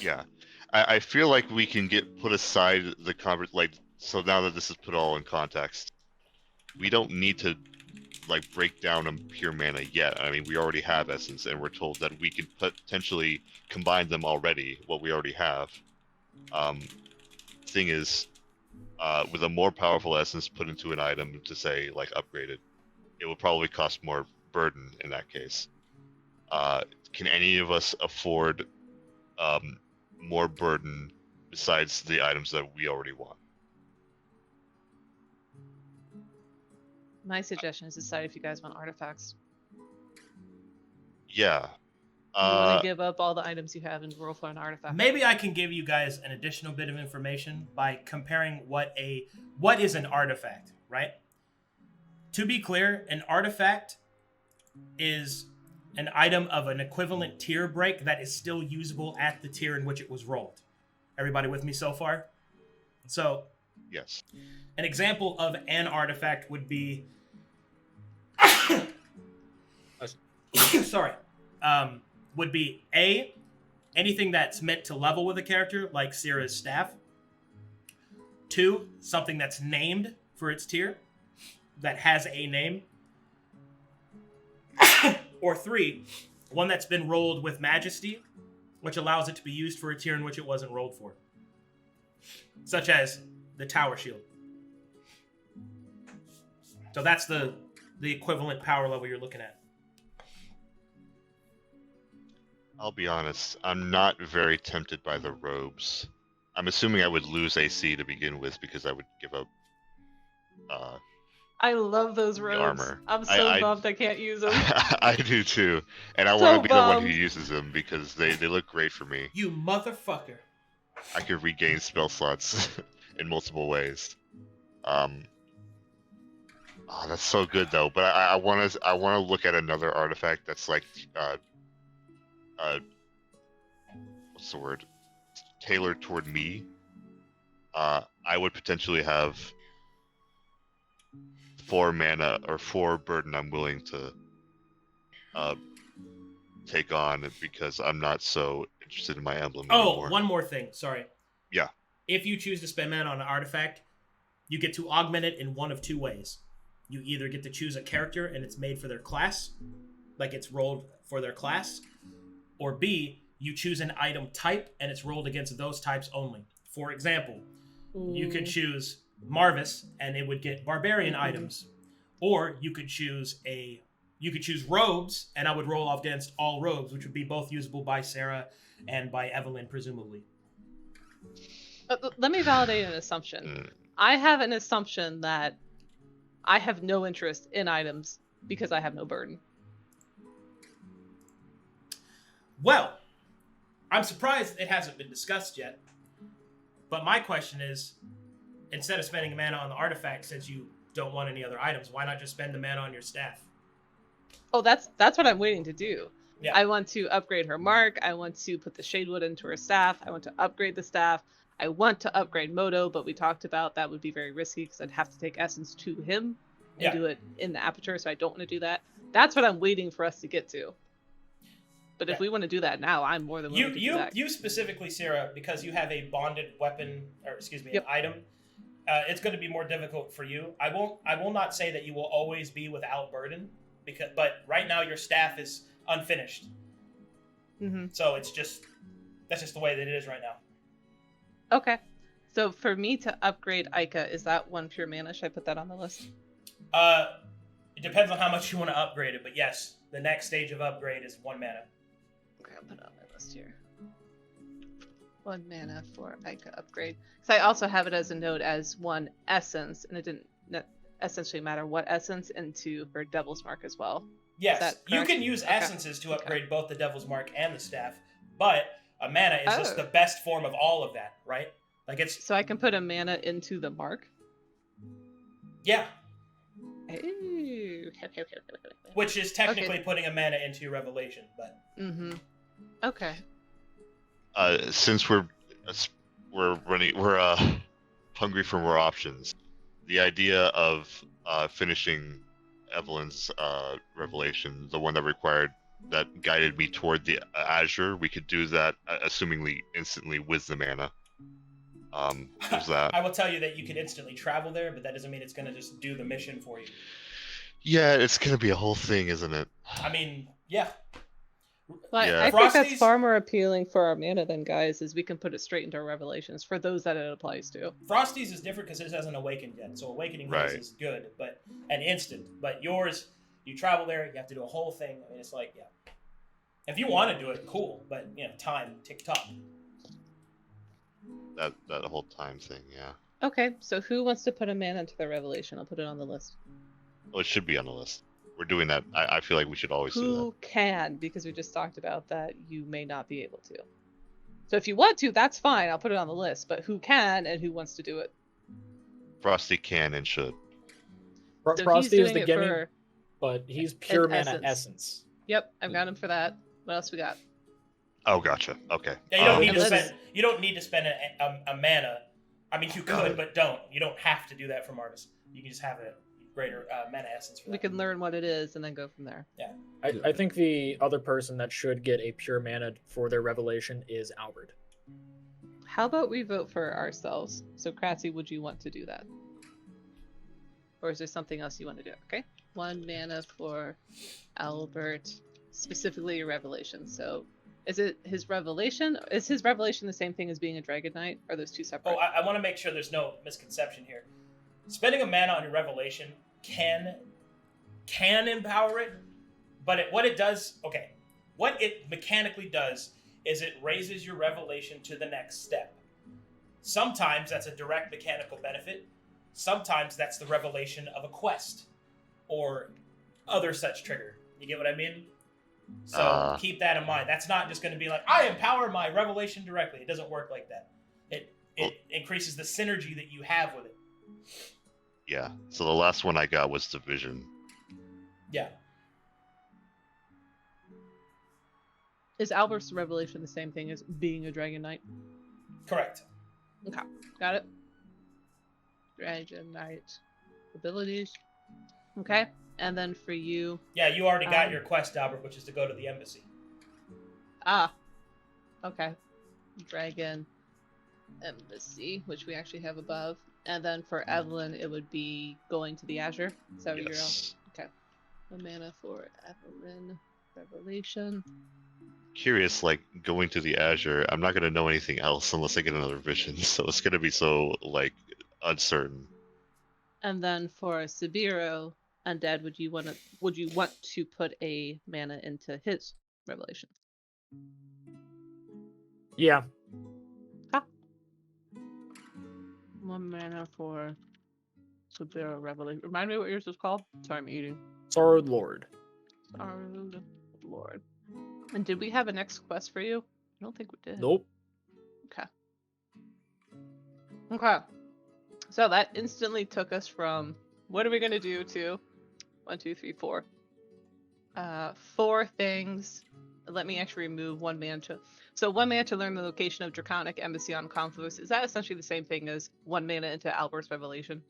Yeah. I feel like we can put aside the so now that this is put all in context, we don't need to break down a pure mana yet. I mean, we already have essence, and we're told that we can potentially combine them already, what we already have. Thing is, with a more powerful essence put into an item to say upgraded, it will probably cost more burden in that case. Can any of us afford more burden besides the items that we already want? My suggestion is decide if you guys want artifacts. Yeah. You want to give up all the items you have and roll for an artifact. Maybe I can give you guys an additional bit of information by comparing what is an artifact, right? To be clear, an artifact is an item of an equivalent tier break that is still usable at the tier in which it was rolled. Everybody with me so far? So, yes. An example of an artifact would be would be anything that's meant to level with a character, like Sera's staff. 2, something that's named for its tier, that has a name. Or 3, one that's been rolled with Majesty, which allows it to be used for a tier in which it wasn't rolled for. Such as the Tower Shield. So that's the equivalent power level you're looking at. I'll be honest, I'm not very tempted by the robes. I'm assuming I would lose AC to begin with because I would give up I love those robes. Armor. I'm so bummed I can't use them. I do too. And I So want to be the one who bummed. uses them because they look great for me. You motherfucker. I could regain spell slots in multiple ways. Oh, that's so good though. But I want to look at another artifact that's what's the word? Tailored toward me. I would potentially have 4 mana or 4 burden I'm willing to take on because I'm not so interested in my emblem anymore. One more thing. Sorry. Yeah. If you choose to spend mana on an artifact, you get to augment it in one of 2 ways. You either get to choose a character and it's made for their class, like it's rolled for their class, or B, you choose an item type and it's rolled against those types only. For example, you could choose Marvus and it would get barbarian items, or you could choose robes and I would roll off against all robes, which would be both usable by Sera and by Evelyn presumably. Let me validate an assumption. I have an assumption that I have no interest in items because I have no burden. Well, I'm surprised it hasn't been discussed yet. But my question is, instead of spending mana on the artifact, since you don't want any other items, why not just spend the mana on your staff? Oh, that's what I'm waiting to do. Yeah. I want to upgrade her mark. I want to put the Shadewood into her staff. I want to upgrade the staff. I want to upgrade Moto, but we talked about that would be very risky because I'd have to take Essence to him and do it in the Aperture, so I don't want to do that. That's what I'm waiting for us to get to. But if we want to do that now, I'm more than willing to do that. You specifically, Sera, because you have a bonded weapon, or excuse me, an item, it's going to be more difficult for you. I will not say that you will always be without burden, but right now your staff is unfinished. Mm-hmm. So that's just the way that it is right now. Okay. So for me to upgrade Ica, is that 1 pure mana? Should I put that on the list? It depends on how much you want to upgrade it, but yes, the next stage of upgrade is 1 mana. Okay, I'll put it on my list here. 1 mana for Ica upgrade. Because I also have it as a note as 1 essence, and it didn't essentially matter what essence into for Devil's Mark as well. Yes, you can use essences to upgrade both the Devil's Mark and the staff, but a mana is just the best form of all of that, right? Like it's. So I can put a mana into the mark. Yeah. Ooh. Which is technically putting a mana into your revelation, but. Mm-hmm. Okay. Since we're hungry for more options, the idea of finishing Evelyn's revelation, the one that guided me toward the Azure, we could do that assumingly instantly with the mana. There's that. I will tell you that you can instantly travel there, but that doesn't mean it's going to just do the mission for you. Yeah, it's going to be a whole thing, isn't it? I mean, yeah. Well, Yeah. I think that's Frosty's- far more appealing for our mana than guys, is we can put it straight into our revelations for those that it applies to. Frosty's is different because it hasn't awakened yet, so awakening his is good, but an instant. But yours, you travel there, you have to do a whole thing. I mean, it's like, yeah. If you want to do it, cool, but time, tick-tock. That whole time thing, yeah. Okay, so who wants to put a mana into their revelation? I'll put it on the list. Well, it should be on the list. We're doing that. I feel like we should always do that. Who can? Because we just talked about that you may not be able to. So if you want to, that's fine. I'll put it on the list. But who can and who wants to do it? Frosty can and should. So Frosty he's is the doing it gimme, for but he's pure an mana essence. Yep, I've got him for that. What else we got? Oh, gotcha. Okay. Yeah, you don't need and to let's- spend. You don't need to spend a mana. I mean, you Got could, it. but don't. You don't have to do that for Marvus. You can just have a greater mana essence for that. We can learn what it is and then go from there. I think the other person that should get a pure mana for their revelation is Albert. How about we vote for ourselves? So Cratzzy, would you want to do that? Or is there something else you want to do? Okay. 1 mana for Albert, specifically your revelation. So is it his revelation? Is his revelation the same thing as being a Dragon Knight? Or are those two separate? Oh, I want to make sure there's no misconception here. Spending a mana on your revelation can empower it, but what it mechanically does is it raises your revelation to the next step. Sometimes that's a direct mechanical benefit. Sometimes that's the revelation of a quest or other such trigger. You get what I mean? So keep that in mind. That's not just going to be like, I empower my revelation directly. It doesn't work like that. It increases the synergy that you have with it. Yeah. So the last one I got was Division. Yeah. Is Albert's revelation the same thing as being a Dragon Knight? Correct. Okay, got it. Dragon Knight abilities. Okay, and then for you. Yeah, you already got your quest, Albert, which is to go to the embassy. Okay. Dragon Embassy, which we actually have above. And then for Evelyn, it would be going to the Azure. Is that what you're on? Okay. 1 mana for Evelyn Revelation. Curious, like going to the Azure, I'm not gonna know anything else unless I get another vision, so it's gonna be so like uncertain. And then for Sabeiro Undead, would you want to put a mana into his revelation? Yeah. 1 mana for Sabeiro Revelation. Remind me what yours is called? Sorry, I'm eating. Sorrowed Lord. Sorrowed Lord. And did we have a next quest for you? I don't think we did. Nope. Okay. Okay. So that instantly took us from what are we gonna do to 1, 2, 3, 4. 4 things. Let me actually remove 1 mana to. So 1 mana to learn the location of Draconic Embassy on Conflux. Is that essentially the same thing as 1 mana into Albert's Revelation?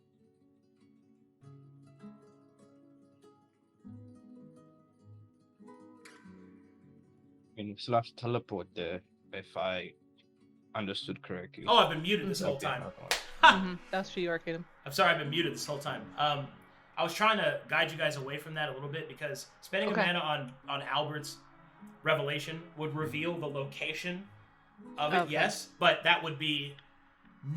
I mean, you still have to teleport there, if I understood correctly. Oh, I've been muted this whole Okay, time. Mm-hmm. That's for you, Arcadum. I'm sorry, I've been muted this whole time. I was trying to guide you guys away from that a little bit because spending a mana on Albert's revelation would reveal the location of it, yes, but that would be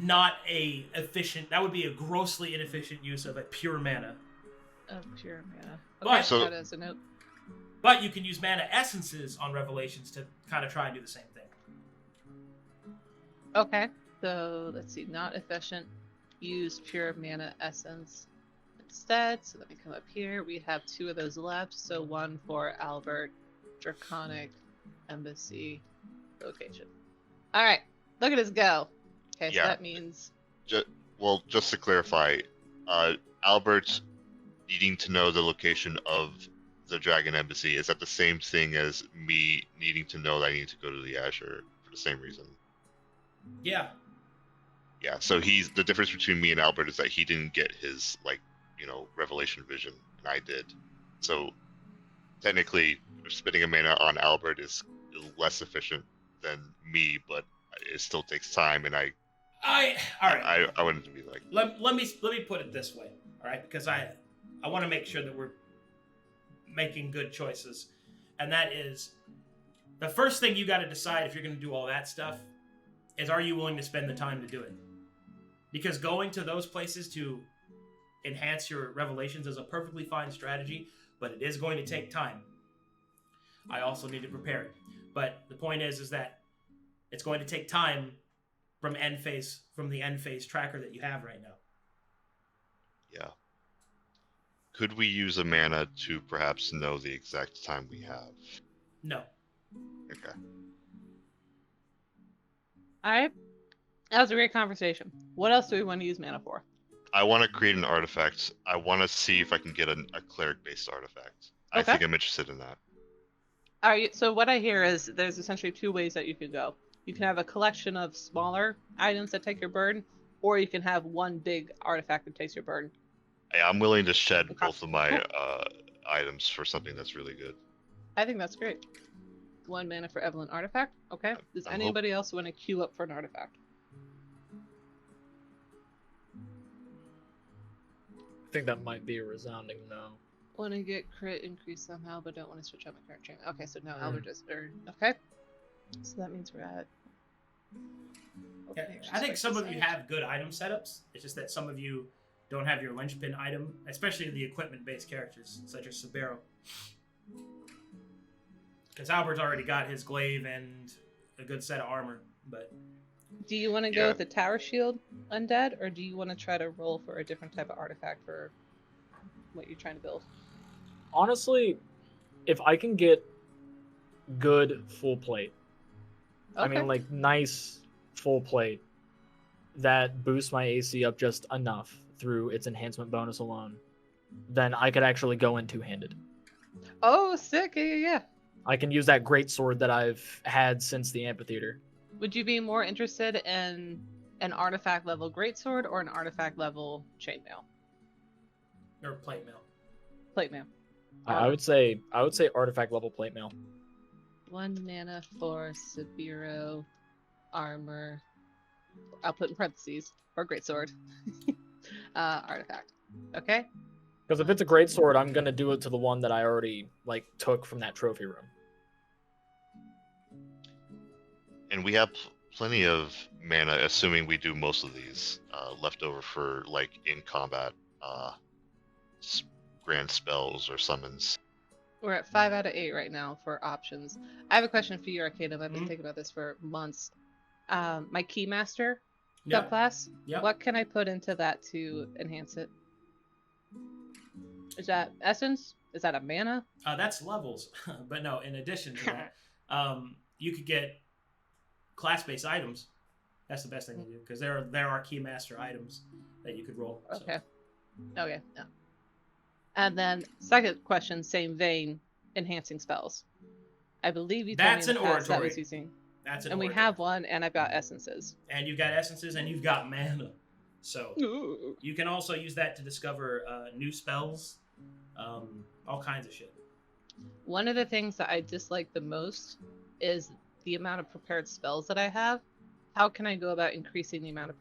not a efficient. That would be a grossly inefficient use of a pure mana. of pure mana. But- Okay, So- that is a note. But you can use mana essences on revelations to kind of try and do the same thing. Okay, so let's see. Not efficient. Use pure mana essence instead. So let me come up here. We have 2 of those left. So 1 for Albert, Draconic Embassy location. All right, look at us go. Okay, so Yeah. that means Well, just to clarify, Albert needing to know the location of the Dragon Embassy, is that the same thing as me needing to know that I need to go to the Azure for the same reason? Yeah. Yeah, so the difference between me and Albert is that he didn't get his, revelation vision, and I did. So, technically, spending a mana on Albert is less efficient than me, but it still takes time, and All right. I wouldn't be like... Let me put it this way, all right? Because I want to make sure that we're making good choices, and that is the first thing you got to decide if you're going to do all that stuff is, are you willing to spend the time to do it? Because going to those places to enhance your revelations is a perfectly fine strategy, but it is going to take time. I also need to prepare it, but the point is that it's going to take time from the end phase tracker that you have right now. Yeah. Could we use a mana to perhaps know the exact time we have? No. Okay. all right. That was a great conversation. What else do we want to use mana for? I want to create an artifact. I want to see if I can get a cleric-based artifact. I Okay. think I'm interested in that. All right. So what I hear is there's essentially 2 ways that you can go. You can have a collection of smaller items that take your burden, or you can have one big artifact that takes your burden. I'm willing to shed Okay. both of my Cool. items for something that's really good. I think that's great. 1 mana for Evelyn artifact. Okay. Does I'm anybody else want to queue up for an artifact? I think that might be a resounding no. Want to get crit increase somehow, but don't want to switch out my current chain. Okay, so no, Mm. Albert just okay. So that means we're at. Yeah, Okay, I think some of you have. have good item setups. It's just that some of you don't have your linchpin item, especially the equipment-based characters, such as Sabeiro. Because Albert's already got his glaive and a good set of armor, but Do you want to go Yeah. with the tower shield undead, or do you want to try to roll for a different type of artifact for what you're trying to build? Honestly, if I can get good full plate, I Okay. mean, like nice full plate that boosts my AC up just enough through its enhancement bonus alone, then I could actually go in 2-handed. Oh, sick! Yeah. I can use that great sword that I've had since the amphitheater. Would you be more interested in an artifact level greatsword or an artifact level chainmail? or plate mail. Plate mail. I would say artifact level plate mail. 1 mana for Sabeiro armor. I'll put in parentheses or greatsword. Artifact. Okay. Because if it's a great sword, I'm gonna do it to the one that I already took from that trophy room. And we have plenty of mana, assuming we do most of these, left over for in combat grand spells or summons. We're at 5 out of 8 right now for options. I have a question for you, Arcadum. I've been Mhm. thinking about this for months. My Keymaster Yep. subclass. Yep. What can I put into that to enhance it? Is that essence? Is that a mana? That's levels, but no. In addition to that, you could get class-based items. That's the best thing to do because there are keymaster items that you could roll. so. Okay. Okay. No. And then second question, same vein, enhancing spells. I believe you told That's me in an the past that oratory. was using, That's an and we oratory. have one, and I've got essences. And you've got essences and you've got mana. So Ooh. you can also use that to discover new spells, all kinds of shit. One of the things that I dislike the most is the amount of prepared spells that I have. How can I go about increasing the amount of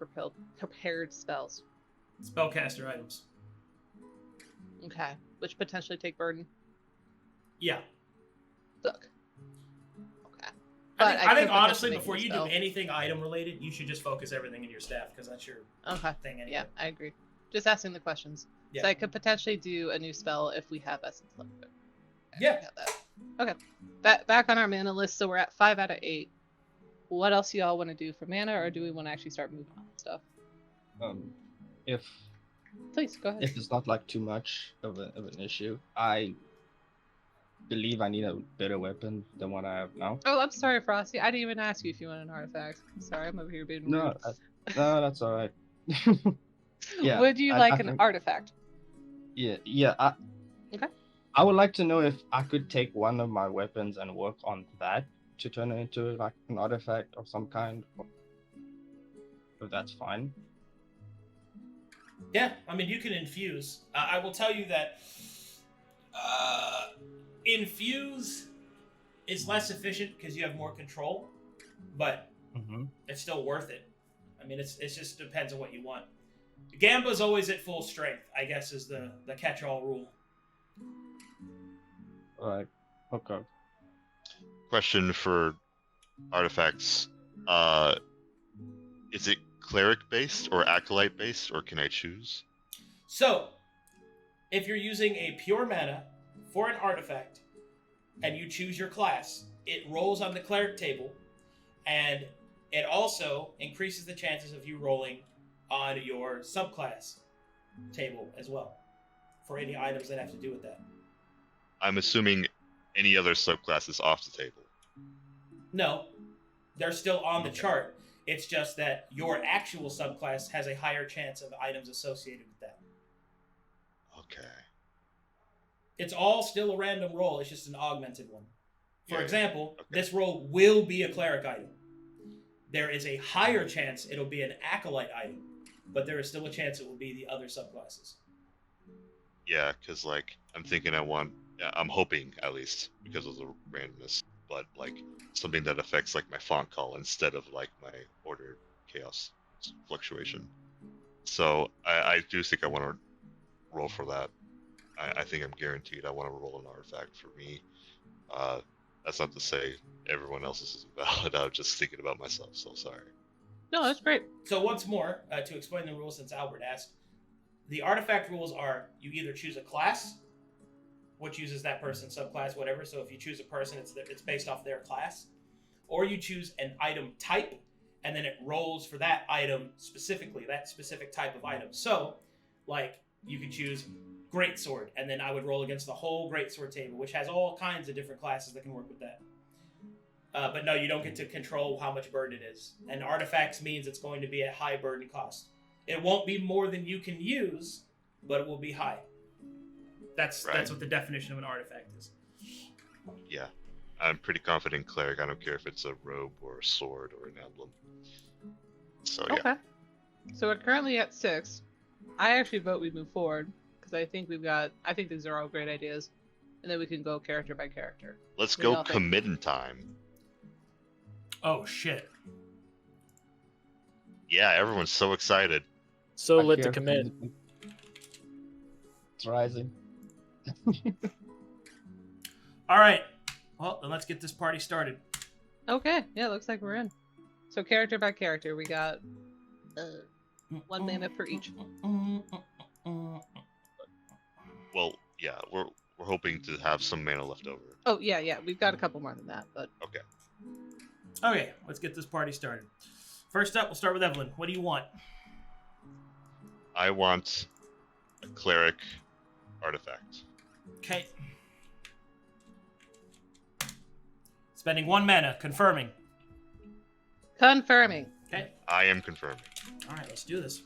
prepared spells? Spellcaster items. Okay, which potentially take burden. Yeah. Look. Okay. I But think, I think could honestly, potentially make before new you spell. do anything item related, you should just focus everything in your staff because that's your Okay. thing anyway. Yeah, I agree. Just asking the questions. Yeah. So I could potentially do a new spell if we have essence left. Yeah. Have that. Okay. Back on our mana list, so we're at 5 out of 8. What else do y'all want to do for mana, or do we want to actually start moving on stuff? If Please go ahead. if it's not like too much of an issue, I believe I need a better weapon than what I have now. Oh, I'm sorry, Frosty. I didn't even ask you if you want an artifact. I'm sorry, I'm over here being rude. No, that's all right. Yeah. Would you like an artifact? Yeah. Okay. I would like to know if I could take one of my weapons and work on that to turn it into like an artifact of some kind. If that's fine. Yeah, I mean, you can infuse. I will tell you that infuse is less efficient because you have more control, but it's still worth it. I mean, it just depends on what you want. Gamba's always at full strength, I guess, is the catch-all rule. Right. Okay. Question for artifacts. Is it cleric based or acolyte based, or can I choose? So, if you're using a pure mana for an artifact and you choose your class, it rolls on the cleric table, and it also increases the chances of you rolling on your subclass table as well for any items that have to do with that. I'm assuming any other subclass is off the table. No, they're still on the chart. It's just that your actual subclass has a higher chance of items associated with that. Okay. It's all still a random roll. It's just an augmented one. For Yeah. example, Okay. this roll will be a cleric item. There is a higher chance it'll be an acolyte item, but there is still a chance it will be the other subclasses. Yeah, because like I'm hoping at least because of the randomness, but like something that affects like my font call instead of like my order chaos fluctuation. So I do think I want to roll for that. I think I'm guaranteed I want to roll an artifact for me. That's not to say everyone else's is valid. I'm just thinking about myself, so sorry. No, that's great. So once more, to explain the rules since Albert asked, the artifact rules are you either choose a class, which uses that person's subclass, whatever. So if you choose a person, it's based off their class. Or you choose an item type, and then it rolls for that item specifically, that specific type of item. So, like, you could choose Greatsword, and then I would roll against the whole Greatsword table, which has all kinds of different classes that can work with that. But no, you don't get to control how much burden it is. And artifacts means it's going to be a high burden cost. It won't be more than you can use, but it will be high. That's what the definition of an artifact is. Yeah, I'm pretty confident cleric. I don't care if it's a robe or a sword or an emblem. So yeah. Okay. So we're currently at 6. I actually vote we move forward because I think these are all great ideas, and then we can go character by character. Let's What do go y'all think? committing time. Oh, shit. Yeah, everyone's so excited. So I lit to fear commit. It's rising. All right. Well, then let's get this party started. Okay, yeah, looks like we're in. So character by character, we got 1 mana per each. Well, yeah, we're hoping to have some mana left over. Oh yeah, we've got a couple more than that, but Okay. Okay, let's get this party started. First up, we'll start with Evelyn. What do you want? I want a cleric artifact. Okay. Spending 1 mana, confirming. confirming. Okay. I am confirming. All right, let's do this.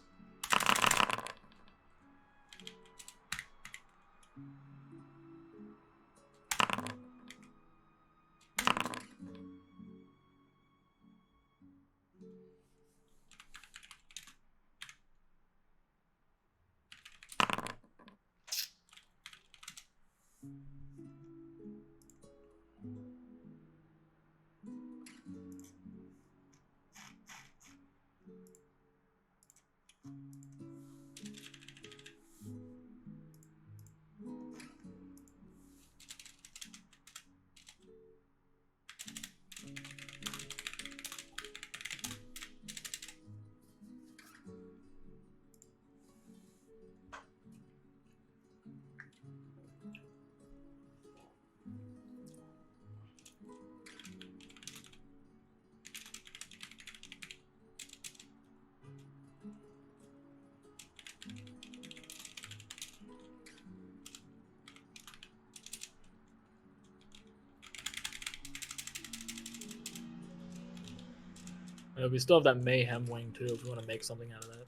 We still have that mayhem wing too, if we want to make something out of that.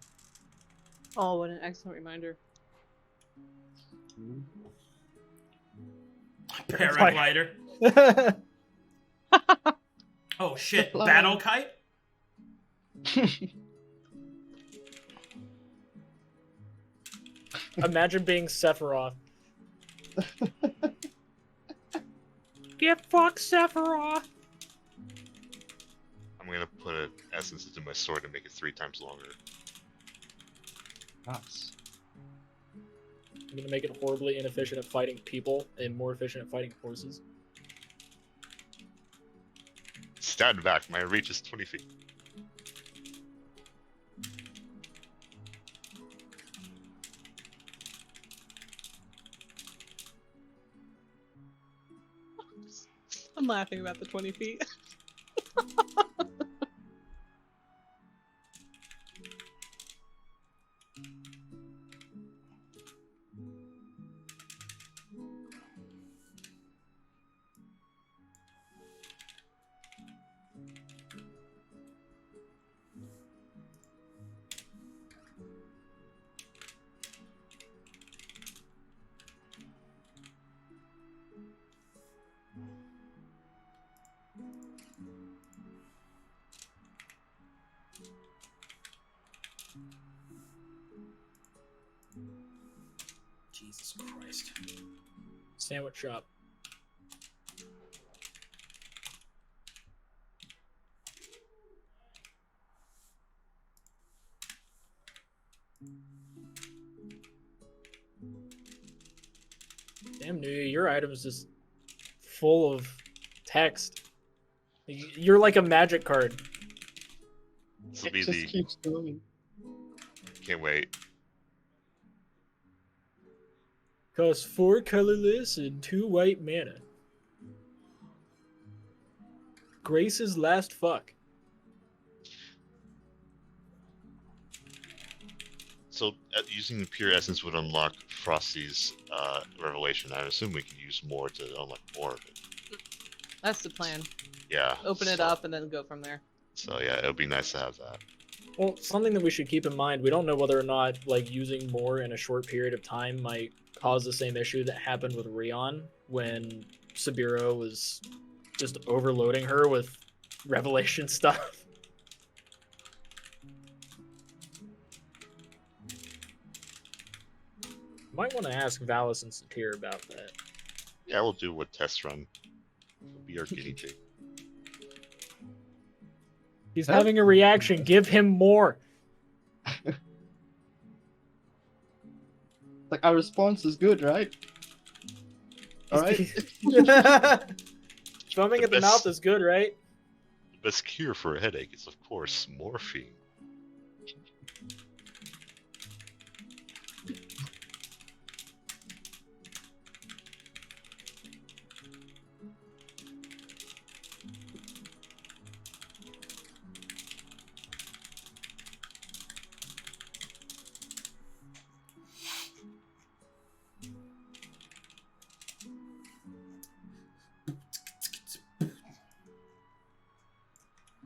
Oh, what an excellent reminder. Paraglider. Oh shit! Flying. Battle kite. Imagine being Sephiroth. Get fucked, Sephiroth! I'm gonna put an essence into my sword and make it 3 times longer. Nice. I'm gonna make it horribly inefficient at fighting people and more efficient at fighting horses. Stand back, my reach is 20 feet. I'm laughing about the 20 feet. Jesus Christ. Sandwich shop. Damn, Nooya, your item is just full of text. You're like a magic card. This will It be just the. keeps going. Can't wait. Costs 4 colorless and 2 white mana. Grace's last fuck. So, using pure essence would unlock Frosty's revelation. I assume we can use more to unlock more of it. That's the plan. Yeah. Open it so- up and then go from there. So yeah, it would be nice to have that. Well, something that we should keep in mind, we don't know whether or not like using more in a short period of time might cause the same issue that happened with Rion when Sabeiro was just overloading her with revelation stuff. Might want to ask Valis and Satir about that. Yeah, we'll do what test run. We'll be our guinea pig. He's having a reaction. Give him more. Like, our response is good, right? Alright. Foaming The at the best- mouth is good, right? The best cure for a headache is, of course, morphine.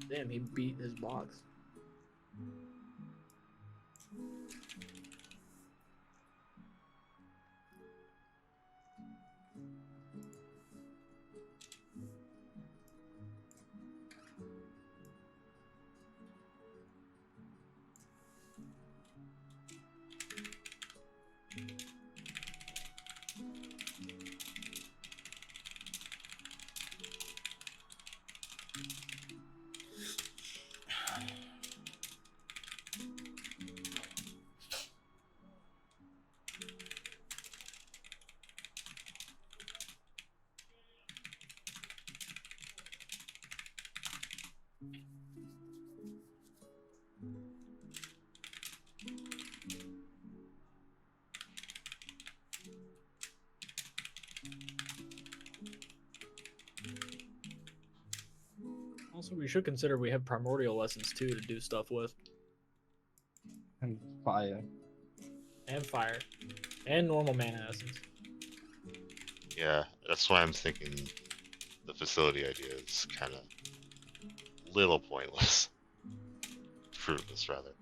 Damn, he beat his box. Also, we should consider we have primordial lessons too to do stuff with. And fire. And fire. And normal mana essence. Yeah, that's why I'm thinking the facility idea is kind of little pointless. for this rather.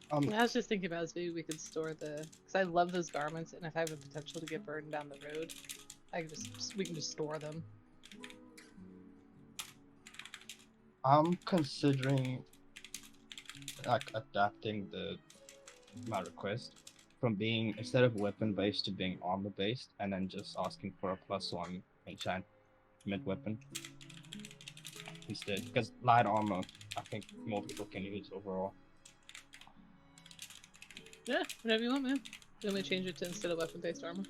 I was just thinking about is maybe we could store because I love those garments, and if I have a potential to get burned down the road, we can just store them. I'm considering like adapting my request from being instead of weapon based to being armor based, and then just asking for a +1 enchantment weapon instead. Because light armor, I think more people can use overall. Yeah, whatever you want, man. You want me to change it to instead of weapon-based armor?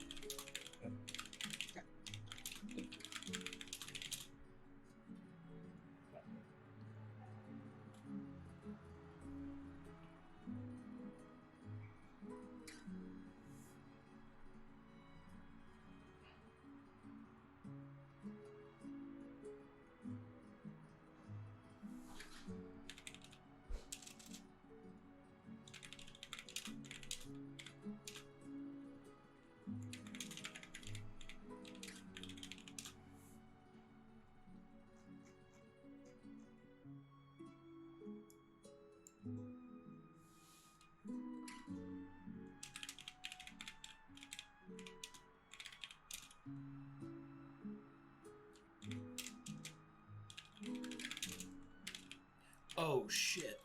Oh shit.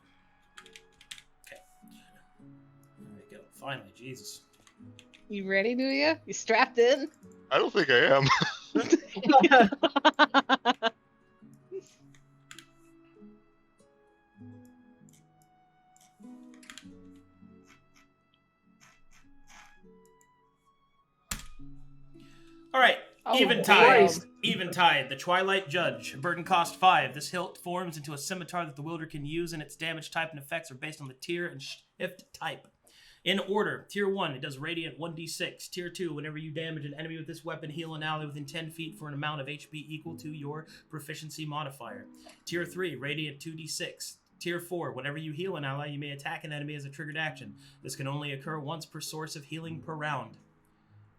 Okay. There we go. Finally, Jesus. You ready, Nooya? You strapped in? I don't think I am. All right. Oh, Eventide. Christ. Eventide. The Twilight Judge. Burden cost 5. This hilt forms into a scimitar that the wielder can use, and its damage type and effects are based on the tier and shift type. In order, Tier 1, it does Radiant 1d6. Tier 2, whenever you damage an enemy with this weapon, heal an ally within 10 feet for an amount of HP equal to your proficiency modifier. Tier 3, Radiant 2d6. Tier 4, whenever you heal an ally, you may attack an enemy as a triggered action. This can only occur once per source of healing per round.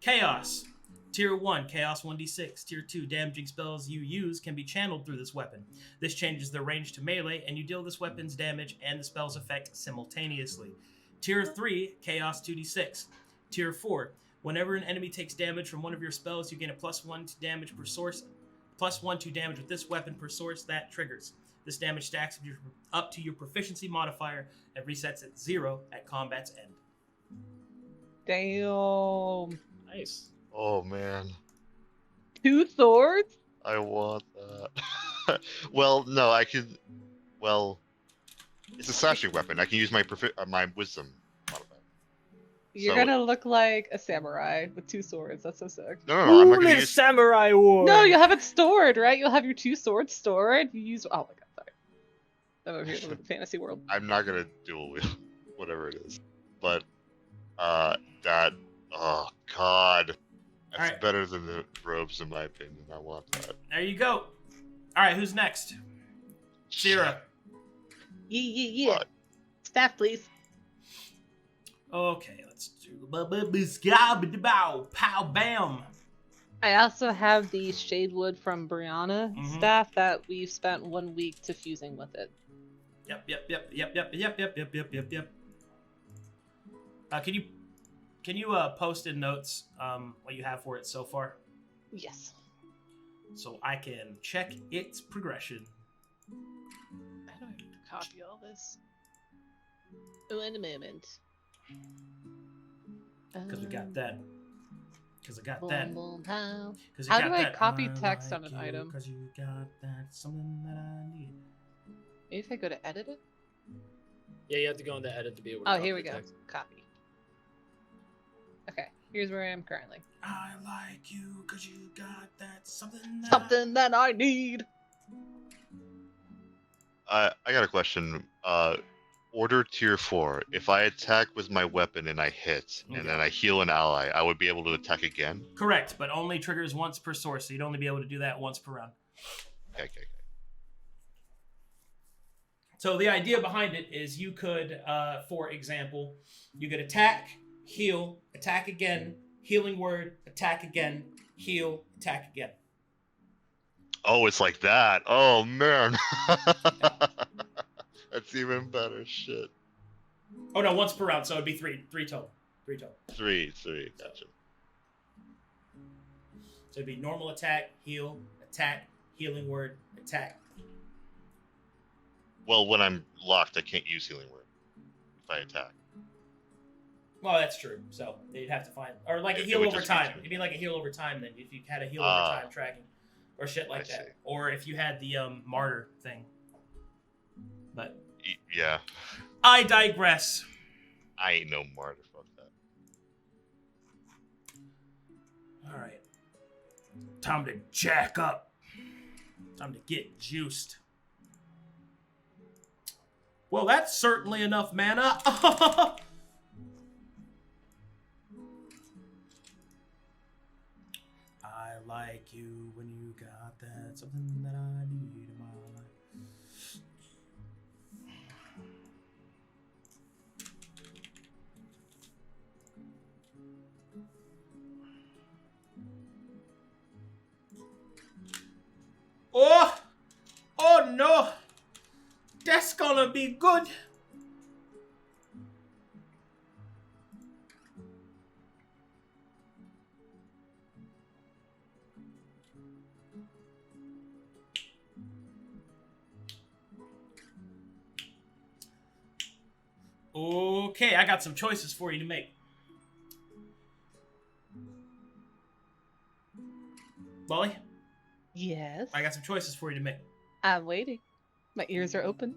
Chaos. Tier 1, Chaos 1d6. Tier 2, damaging spells you use can be channeled through this weapon. This changes their range to melee, and you deal this weapon's damage and the spell's effect simultaneously. Tier 3, Chaos 2d6. Tier 4, whenever an enemy takes damage from one of your spells, you gain a +1 to damage per source, +1 to damage with this weapon per source that triggers. This damage stacks up to your proficiency modifier and resets at 0 at combat's end. Damn. Nice. Oh man, 2 swords? I want that. Well, no, I could. Well, it's a slashing weapon. I can use my my wisdom modifier. You're So- gonna look like a samurai with 2 swords. That's so sick. No, I'm not Ooh, gonna the use. samurai war. No, you'll have it stored, right? You'll have your 2 swords stored. You use. Oh my god, sorry. I'm over here living in the fantasy world. I'm not gonna dual wield, whatever it is. But that. Oh god, that's Alright. better than the robes in my opinion. I want that. There you go. All right, who's next? Sera. Yeah. What? Staff, please. Okay, let's do pow bam. I also have the Shadewood from Brianna Mhm. staff that we've spent 1 week to fusing with it. Yep. Can you post in notes what you have for it so far, Yes. so I can check its progression? I don't have to copy all this. Oh, in a moment. Because we got that. Because I got Boom, that. boom, pow. Because How do I copy text on an item? Because you got that. Something that I need. Maybe if I go to edit it? Yeah, you have to go into edit to be able to Oh, copy here we the go. text. Copy. Okay, here's where I am currently. I like you because you got that. Something That I need! I got a question. Order tier 4. If I attack with my weapon and I hit, and then I heal an ally, I would be able to attack again. Correct, but only triggers once per source, so you'd only be able to do that once per round. Okay. So the idea behind it is you could, for example, you could attack, heal, attack again, healing word, attack again, heal, attack again. Oh, it's like that. Oh man. That's even better. Shit. Oh no, once per round, so it'd be three total. Three. Gotcha. So it'd be normal attack, heal, attack, healing word, attack. Well, when I'm locked, I can't use healing word if I attack. Well, that's true. So they'd have to find, or like a It heal would over just be time. two. It'd be like a heal over time then, if you had a heal over time tracking, or shit like I that, see. or if you had the martyr thing. But Yeah. I digress. I ain't no martyr. Fuck that. All right, time to jack up. Time to get juiced. Well, that's certainly enough mana. I like you when you got that, something that I need in my life. Oh no! That's gonna be good. Okay, I got some choices for you to make. Molly, Yes. I got some choices for you to make. I'm waiting. My ears are open.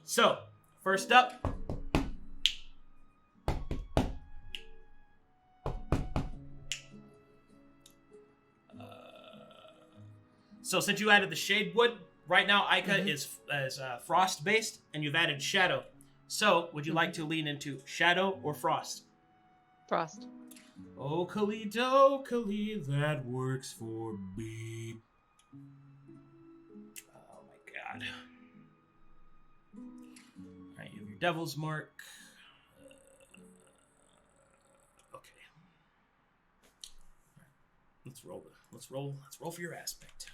So, first up, so since you added the shade wood, right now Ica is frost based, and you've added shadow. So, would you like to lean into shadow or frost? Frost. Okali, that works for me. Oh my god. Alright, you have your devil's mark. Okay. Let's roll. Let's roll for your aspect.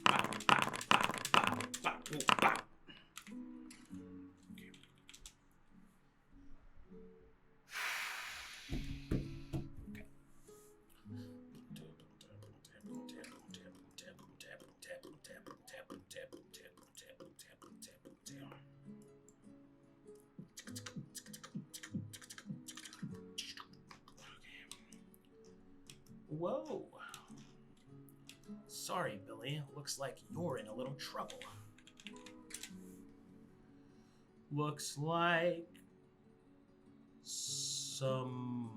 Bop, bop, bop, bop, bop, ooh, bop. Whoa. Sorry, Billy. Looks like you're in a little trouble. Looks like somebody's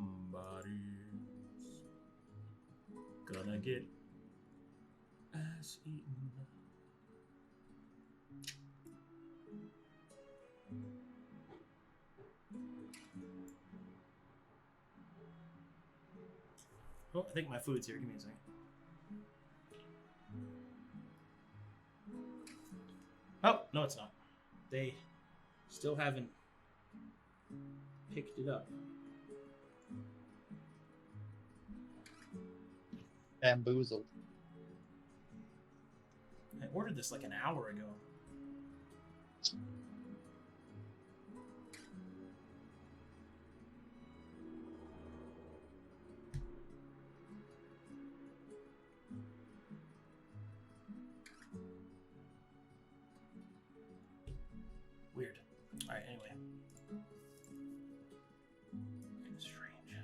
gonna get ass eaten. Oh, I think my food's here. Give me a second. Oh, no, it's not. They still haven't picked it up. Bamboozled. I ordered this like an hour ago. Weird. Alright, anyway. Strange.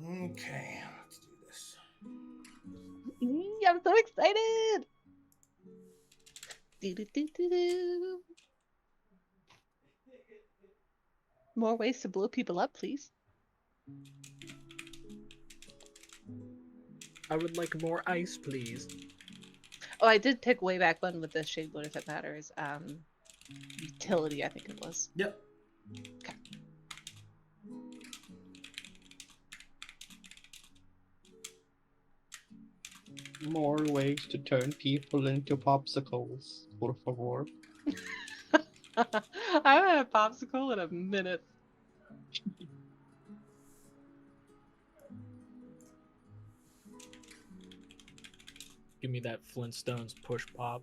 Okay, let's do this. I'm so excited! Do-do-do-do-do. More ways to blow people up, please. I would like more ice, please. Oh, I did pick way back one with the shade lord if it matters. Utility, I think it was. Yep. Okay. More ways to turn people into popsicles. Por favor. I haven't had a popsicle in a minute. Give me that Flintstones push pop.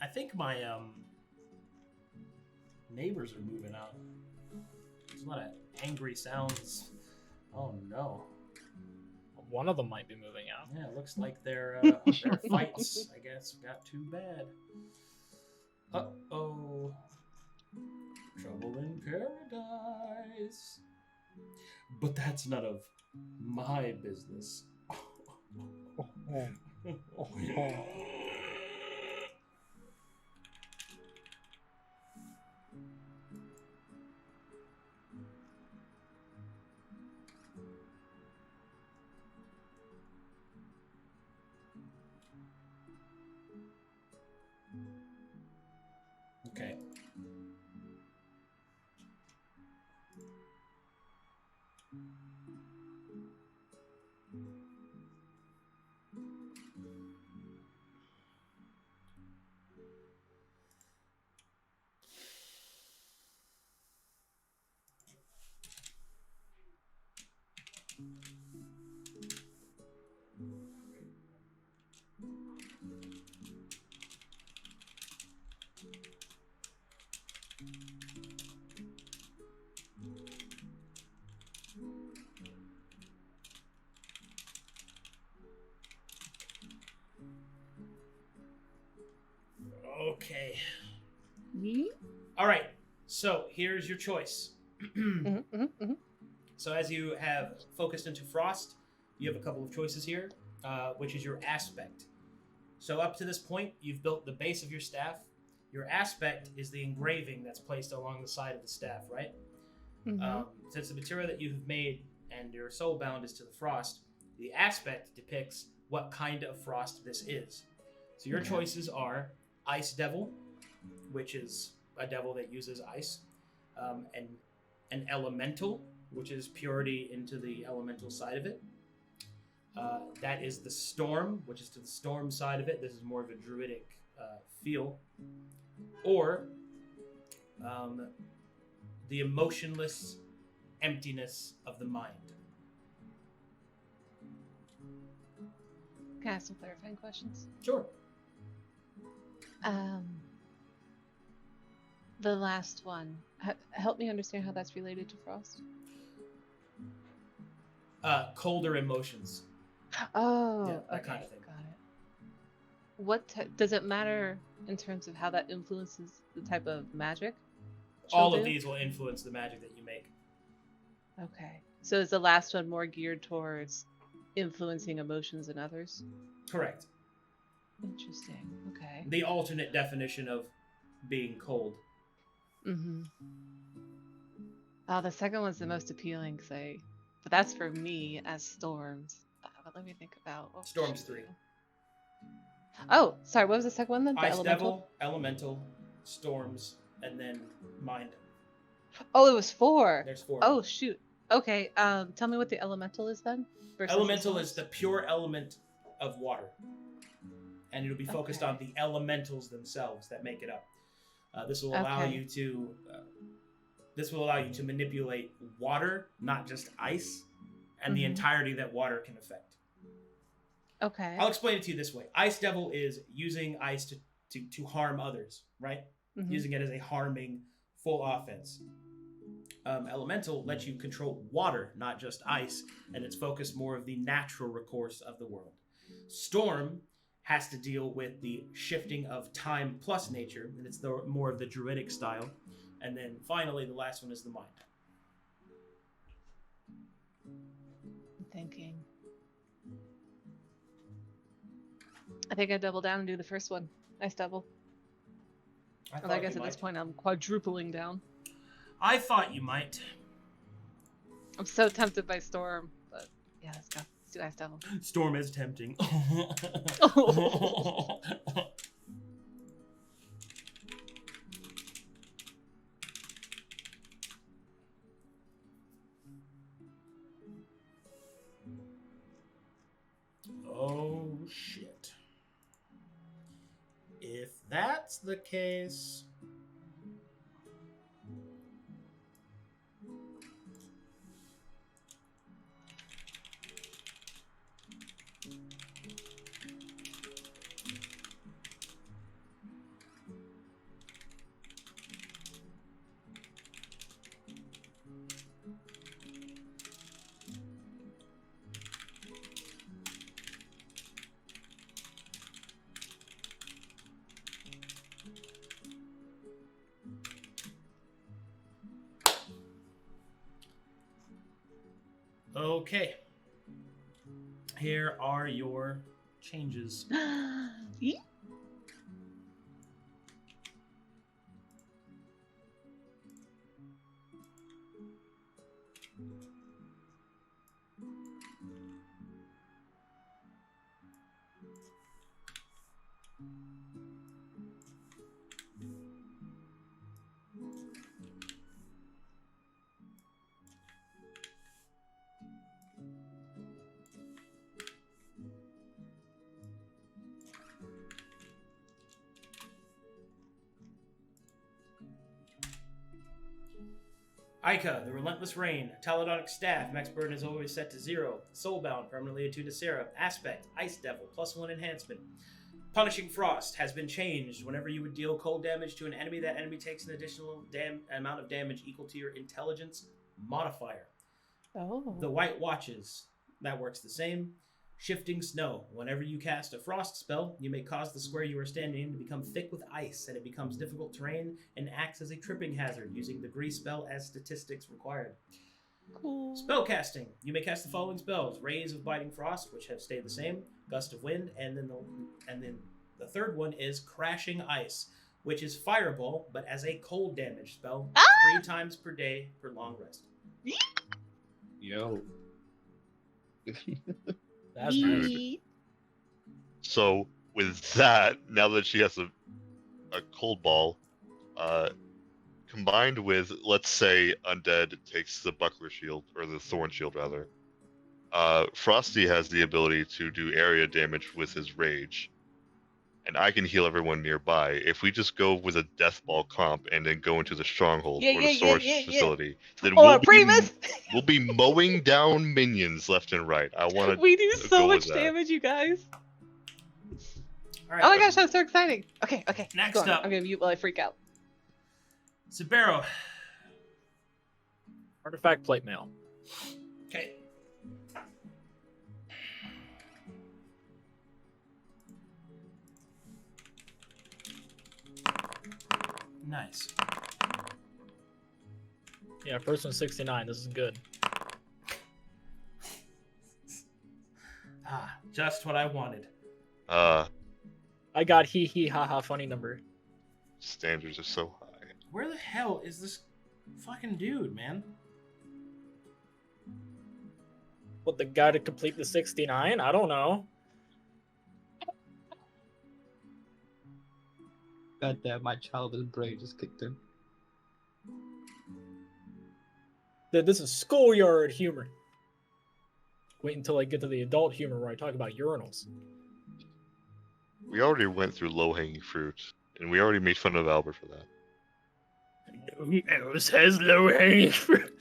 I think my neighbors are moving out. There's a lot of angry sounds. Oh no. One of them might be moving out. Yeah, it looks like their fights, I guess, got too bad. Uh-oh. Trouble in paradise. But that's none of my business. Okay. Okay. All right. So here's your choice. So as you have focused into Frost, you have a couple of choices here, which is your aspect. So up to this point, you've built the base of your staff. Your aspect is the engraving that's placed along the side of the staff, right? Since the material that you've made and your soul bound is to the frost, the aspect depicts what kind of frost this is. So your choices are Ice Devil, which is a devil that uses ice, and an Elemental, which is purity into the elemental side of it. That is the Storm, which is to the storm side of it. This is more of a druidic feel. Or the emotionless emptiness of the mind. Can I ask some clarifying questions? Sure. The last one. Help me understand how that's related to Frost. Colder emotions. Oh, Yeah, that okay, kind of thing. got it. What does it matter in terms of how that influences the type of magic? All she'll of do? these will influence the magic that you make. Okay. So is the last one more geared towards influencing emotions in others? Correct. Interesting. Okay. The alternate definition of being cold. Mm-hmm. Oh, the second one's the most appealing, but that's for me as storms. But let me think about what Storms should we 3. do? Oh, sorry. What was the second one then? The Ice elemental. Devil, Elemental, Storms, and then Mind. Oh, it was 4. There's 4. Oh shoot. Okay. Tell me what the elemental is then. Versus Elemental the is the pure element of water, and it'll be focused on Okay. the elementals themselves that make it up. This will allow Okay. you to. This will allow you to manipulate water, not just ice, and the Mhm. entirety that water can affect. Okay. I'll explain it to you this way: Ice Devil is using ice to harm others, right? Mhm. Using it as a harming full offense. Elemental lets you control water, not just ice, and it's focused more of the natural recourse of the world. Storm has to deal with the shifting of time plus nature, and it's the more of the druidic style. And then finally, the last one is the mind. I'm thinking. I think I double down and do the first one. Nice double. Well, I guess at this point I'm quadrupling down. I thought you might. I'm so tempted by Storm, but yeah, let's go. Let's do Ice Devil. Storm is tempting. Oh, shit. If that's the case... Okay. Here are your changes. Yeet. Ica, the Relentless Rain. Taladonic Staff, max burden is always set to 0. Soulbound, permanently attuned to Sera. Aspect, Ice Devil, +1 enhancement. Punishing Frost has been changed. Whenever you would deal cold damage to an enemy, that enemy takes an additional amount of damage equal to your intelligence modifier. Oh. The White Watches, that works the same. Shifting Snow. Whenever you cast a Frost spell, you may cause the square you are standing in to become thick with ice, and it becomes difficult terrain and acts as a tripping hazard, using the Grease spell as statistics required. Cool. Spellcasting. You may cast the following spells: Rays of Biting Frost, which have stayed the same, Gust of Wind, and then the third one is Crashing Ice, which is Fireball, but as a cold damage spell, 3 times per day for long rest. Yo. That's Dude. nice. So with that, now that she has a cold ball, combined with, let's say, Undead takes the Buckler Shield, or the Thorn Shield rather, Frosty has the ability to do area damage with his Rage, and I can heal everyone nearby. If we just go with a Death Ball comp and then go into the Stronghold or the Storage Facility, then we'll be mowing down minions left and right. I want to. We do so go much with that. damage, you guys. All right. Oh my gosh, that's so exciting. Okay. Next go on. up. I'm gonna mute while I freak out. Sabeiro. Artifact plate mail. Okay. Nice. Yeah, first one's 69. This is good. Ah, just what I wanted. I got hee hee ha ha funny number. Standards are so high. Where the hell is this fucking dude, man? What, the guy to complete the 69? I don't know. God damn, my childhood brain just kicked in. that this is schoolyard humor. Wait until I get to the adult humor where I talk about urinals. We already went through low-hanging fruit, and we already made fun of Albert for that. No one else has low-hanging fruit.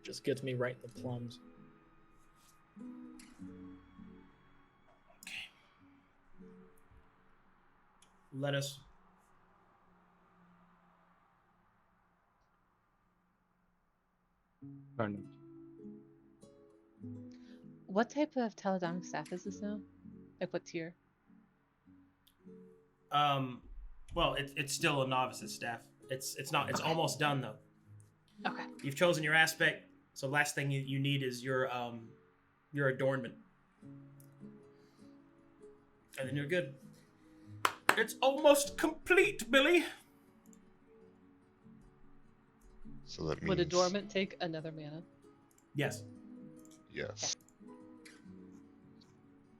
Just gets me right in the plums. Okay. Let us. Pardon. What type of Taladonic staff is this now? Like what tier? Well, it's still a novice's staff. It's not. It's almost done though. Okay. You've chosen your aspect, so last thing you need is your adornment, and then you're good. It's almost complete, Billy. So that means Would adornment take another mana? Yes. yes.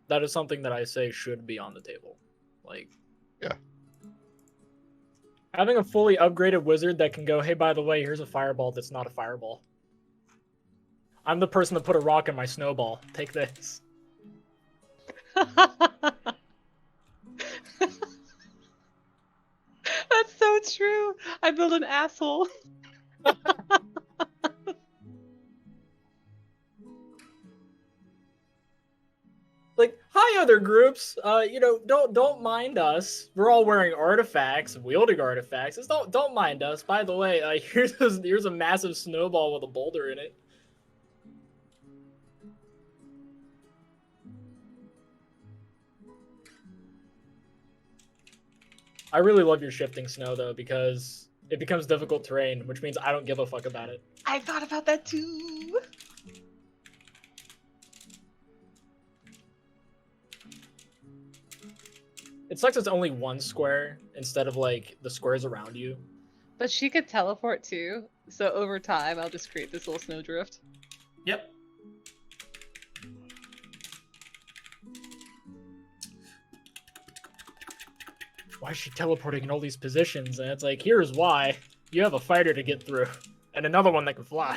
That is something that I say should be on the table. Like, Yeah. Having a fully upgraded wizard that can go, hey, by the way, here's a fireball that's not a fireball. I'm the person that put a rock in my snowball. Take this. That's so true. I built an asshole. Like, hi, other groups. Don't mind us. We're all wearing artifacts, wielding artifacts. Just don't mind us. By the way, here's a massive snowball with a boulder in it. I really love your shifting snow though, because it becomes difficult terrain, which means I don't give a fuck about it. I thought about that too. It sucks it's only one square instead of like the squares around you. But she could teleport too, so over time I'll just create this little snowdrift. Yep. Why is she teleporting in all these positions? And it's like, here's why. You have a fighter to get through, and another one that can fly.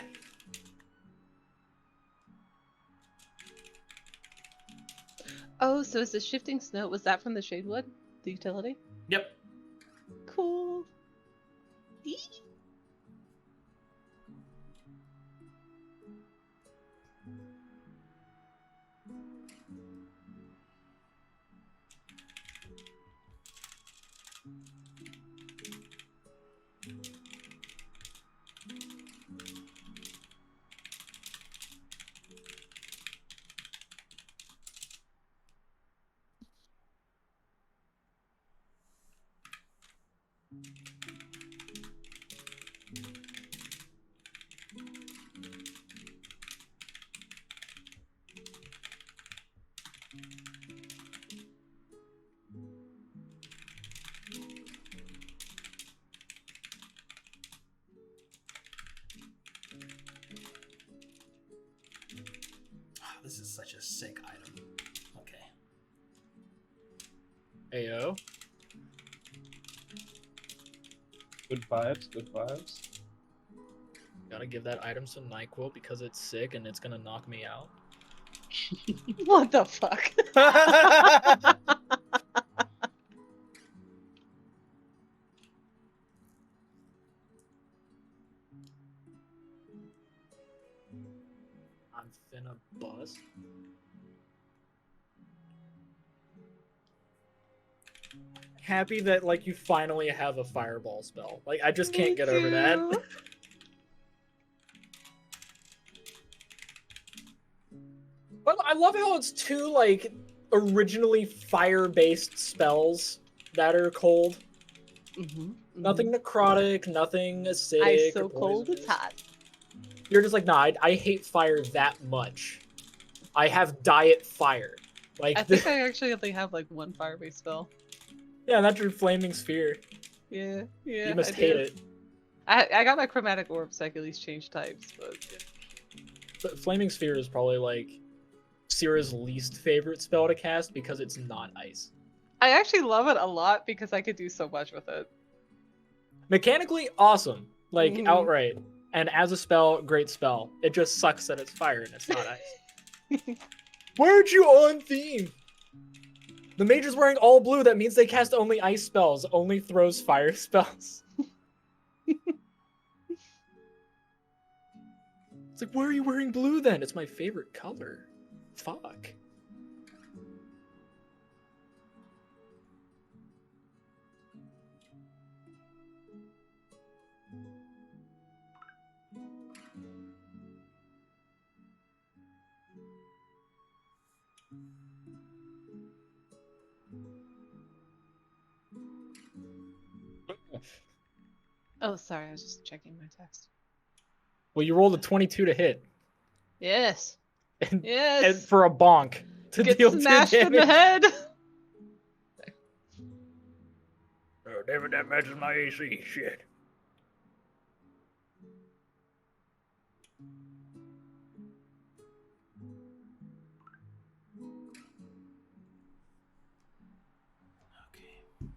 Oh, so is the shifting snow, was that from the Shadewood? The utility? Yep. Cool. Eee. This is such a sick item. Okay. Ayo. Good vibes, good vibes. Gotta give that item some NyQuil because it's sick and it's gonna knock me out. What the fuck? I'm finna bust. Happy that like you finally have a fireball spell. Like I just can't Me get over that. too. But I love how it's two like originally fire-based spells that are cold. Nothing necrotic, nothing acidic. Ice so or cold it's poisonous. hot. You're just like, nah, I hate fire that much. I have diet fire. Like, I think I actually only have like one fire-based spell. yeah, that's your flaming sphere. Yeah, yeah. You must I hate do. it. I got my chromatic orb so I can at least change types, but But Flaming Sphere is probably like Sera's least favorite spell to cast because it's not ice. I actually love it a lot because I could do so much with it. Mechanically, awesome. Like, Mhm. outright. And as a spell, great spell. It just sucks that it's fire and it's not ice. Why aren't you on theme? The mage is wearing all blue. That means they cast only ice spells, only throws fire spells. It's like, why are you wearing blue then? It's my favorite color. Fuck. Oh, sorry, I was just checking my text. Well, you rolled a 22 to hit. Yes. And, Yes. and for a bonk to Get deal 2 smashed in the damage. head. Oh, damn it, that matches my AC. Shit. Okay.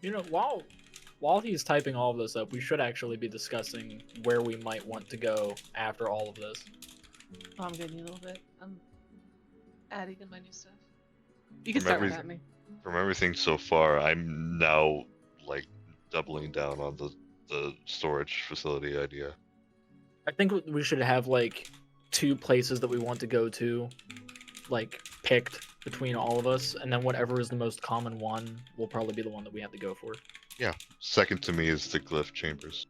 You know, while he's typing all of this up, we should actually be discussing where we might want to go after all of this. Oh, I'm getting a little bit. I'm adding in my new stuff. You can From start with everything- that, me. From everything so far, I'm now like doubling down on the storage facility idea. I think we should have like 2 places that we want to go to, like picked between all of us, and then whatever is the most common one will probably be the one that we have to go for. Second to me is the glyph chambers.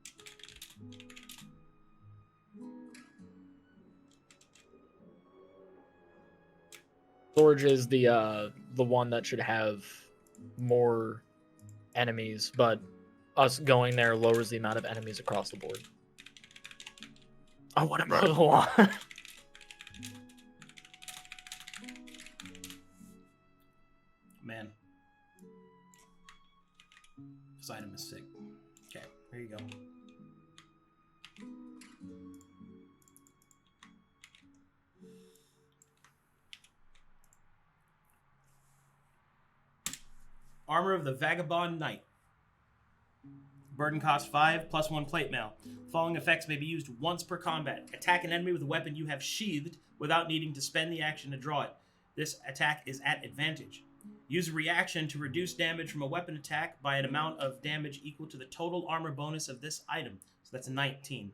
Storage is the one that should have more enemies, but us going there lowers the amount of enemies across the board. I want to mow the lawn. Man. This item is sick. Okay, here you go. Armor of the Vagabond Knight. Burden cost 5, plus 1 plate mail. Following effects may be used once per combat. Attack an enemy with a weapon you have sheathed without needing to spend the action to draw it. This attack is at advantage. Use a reaction to reduce damage from a weapon attack by an amount of damage equal to the total armor bonus of this item. So that's a 19.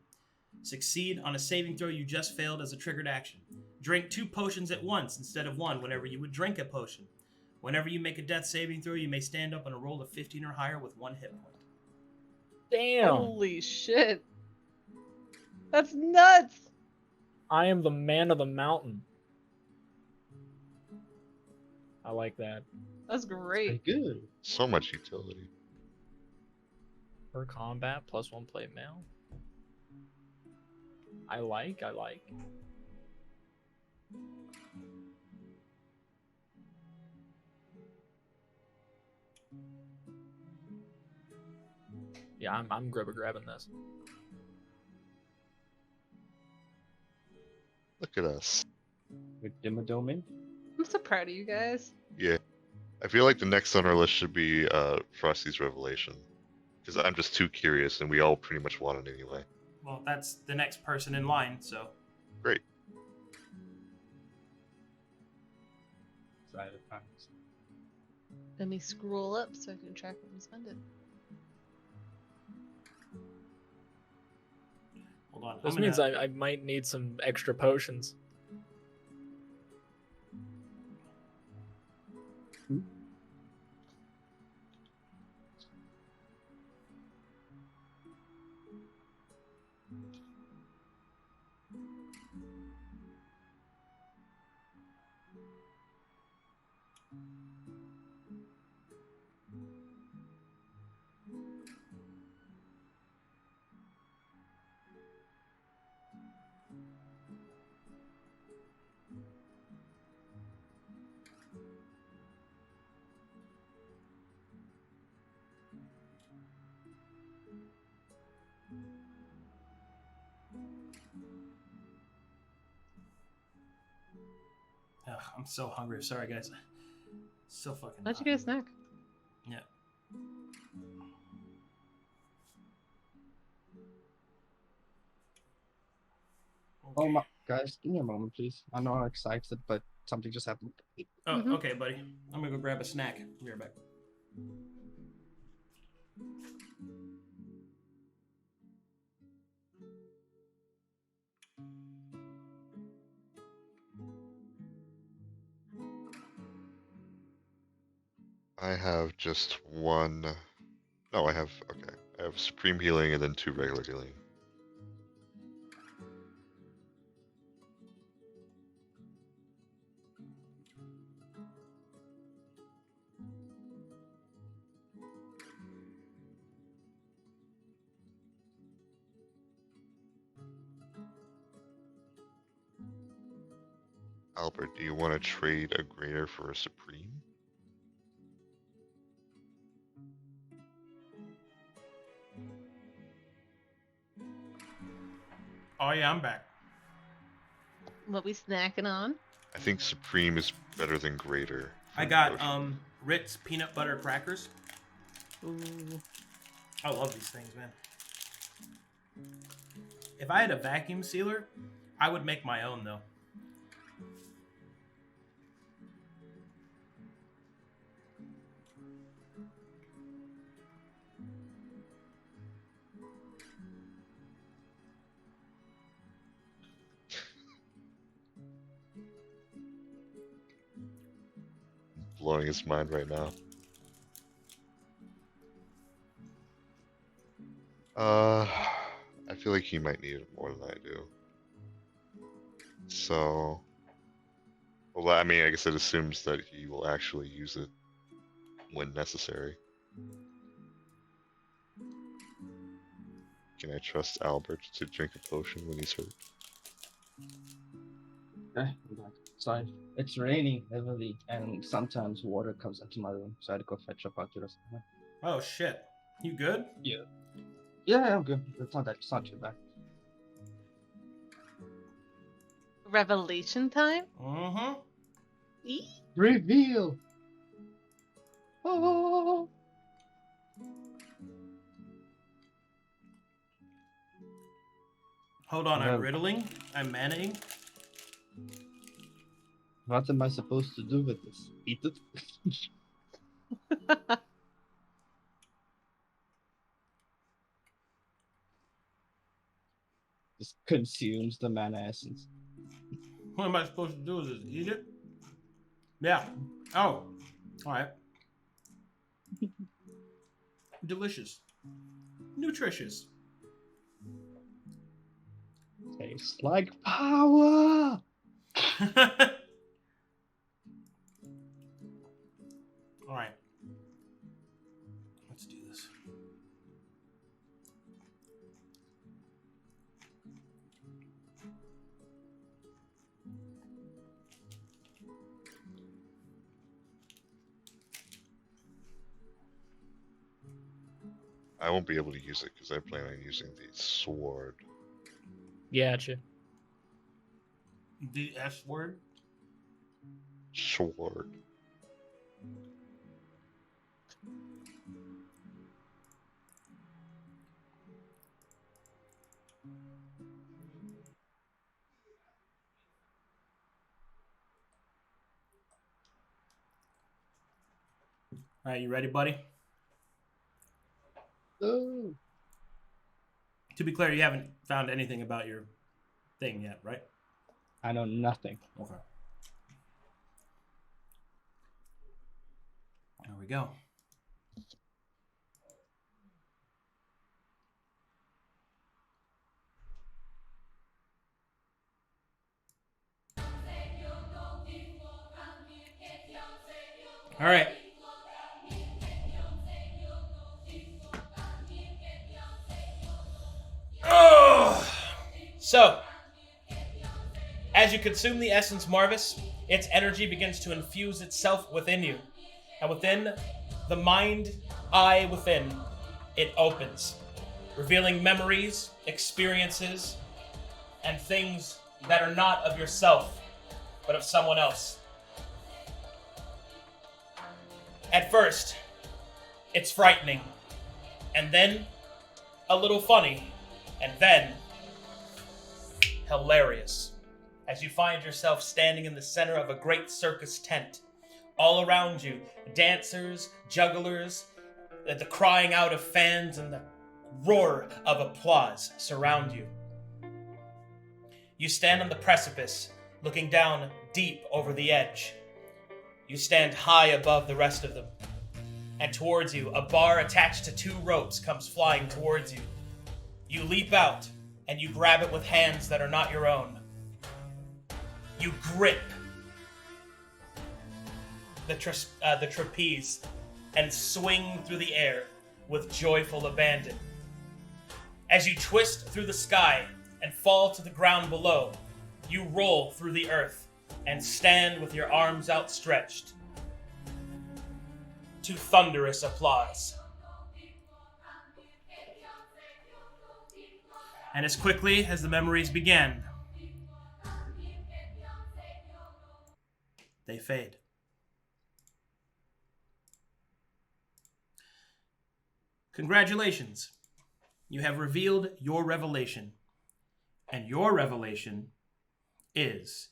Succeed on a saving throw you just failed as a triggered action. Drink 2 potions at once instead of 1 whenever you would drink a potion. Whenever you make a death saving throw, you may stand up on a roll of 15 or higher with 1 hit point. Damn. Holy shit. That's nuts. I am the man of the mountain. I like that. That's great. Good. So much utility. Per combat, plus 1 plate mail. I like. Yeah, I'm grabbing this. Look at us. With Dimmadome. I'm so proud of you guys. Yeah. I feel like the next on our list should be Frosty's Revelation, because I'm just too curious, and we all pretty much want it anyway. Well, that's the next person in line, so. Great. Side of times. Let me scroll up so I can track when we spend it. Hold on. This means I might need some extra potions. Ugh, I'm so hungry. Sorry, guys. So fucking. Why'd you get a snack? Yeah. Oh Okay. my, guys, give me a moment, please. I know I'm excited, but something just happened. Oh, Mhm. okay, buddy. I'm gonna go grab a snack. Be right back. I have just one. No, I have. Okay. I have Supreme Healing and then 2 regular healing. Albert, do you want to trade a greater for a Supreme? Oh yeah, I'm back. What we snacking on? I think Supreme is better than greater. I for got potion. Ritz peanut butter crackers. Ooh. I love these things, man. If I had a vacuum sealer, I would make my own though. Blowing his mind right now. I feel like he might need it more than I do. So, well, I mean, I guess it assumes that he will actually use it when necessary. Can I trust Albert to drink a potion when he's hurt? Okay, I'm back. Sorry. It's raining heavily, and sometimes water comes into my room, so I had to go fetch up out to the stomach. Oh shit. You good? Yeah, I'm good. It's not too bad. Revelation time? Mm-hmm. Eee. Reveal! Oh! Hold on, Yeah. I'm riddling. I'm manaing. What am I supposed to do with this? Eat it? Just consumes the mana essence. What am I supposed to do? Is just eat it? Yeah. Oh. Alright. Delicious. Nutritious. Tastes like power! Alright. Let's do this. I won't be able to use it because I plan on using the sword. Gotcha. The S word? Sword. All right, you ready, buddy? Ooh. To be clear, you haven't found anything about your thing yet, right? I know nothing. Okay. There we go. All right. Oh! So, as you consume the essence Marvus, its energy begins to infuse itself within you. And within the mind eye within, it opens, revealing memories, experiences, and things that are not of yourself, but of someone else. At first, it's frightening, and then a little funny, and then hilarious, as you find yourself standing in the center of a great circus tent. All around you, dancers, jugglers, the crying out of fans, and the roar of applause surround you. You stand on the precipice, looking down deep over the edge. You stand high above the rest of them. And towards you, a bar attached to 2 ropes comes flying towards you. You leap out, and you grab it with hands that are not your own. You grip the trapeze and swing through the air with joyful abandon. As you twist through the sky and fall to the ground below, you roll through the earth and stand with your arms outstretched to thunderous applause. And as quickly as the memories began, they fade. Congratulations. You have revealed your revelation. And your revelation is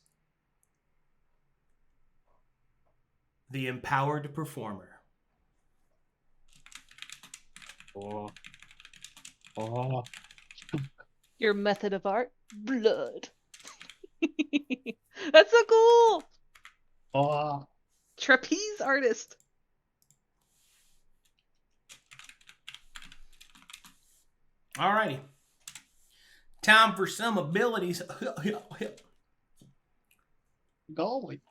the empowered performer. Oh. Your method of art? Blood. That's so cool! Oh. Trapeze artist. Alrighty. Time for some abilities. Golly.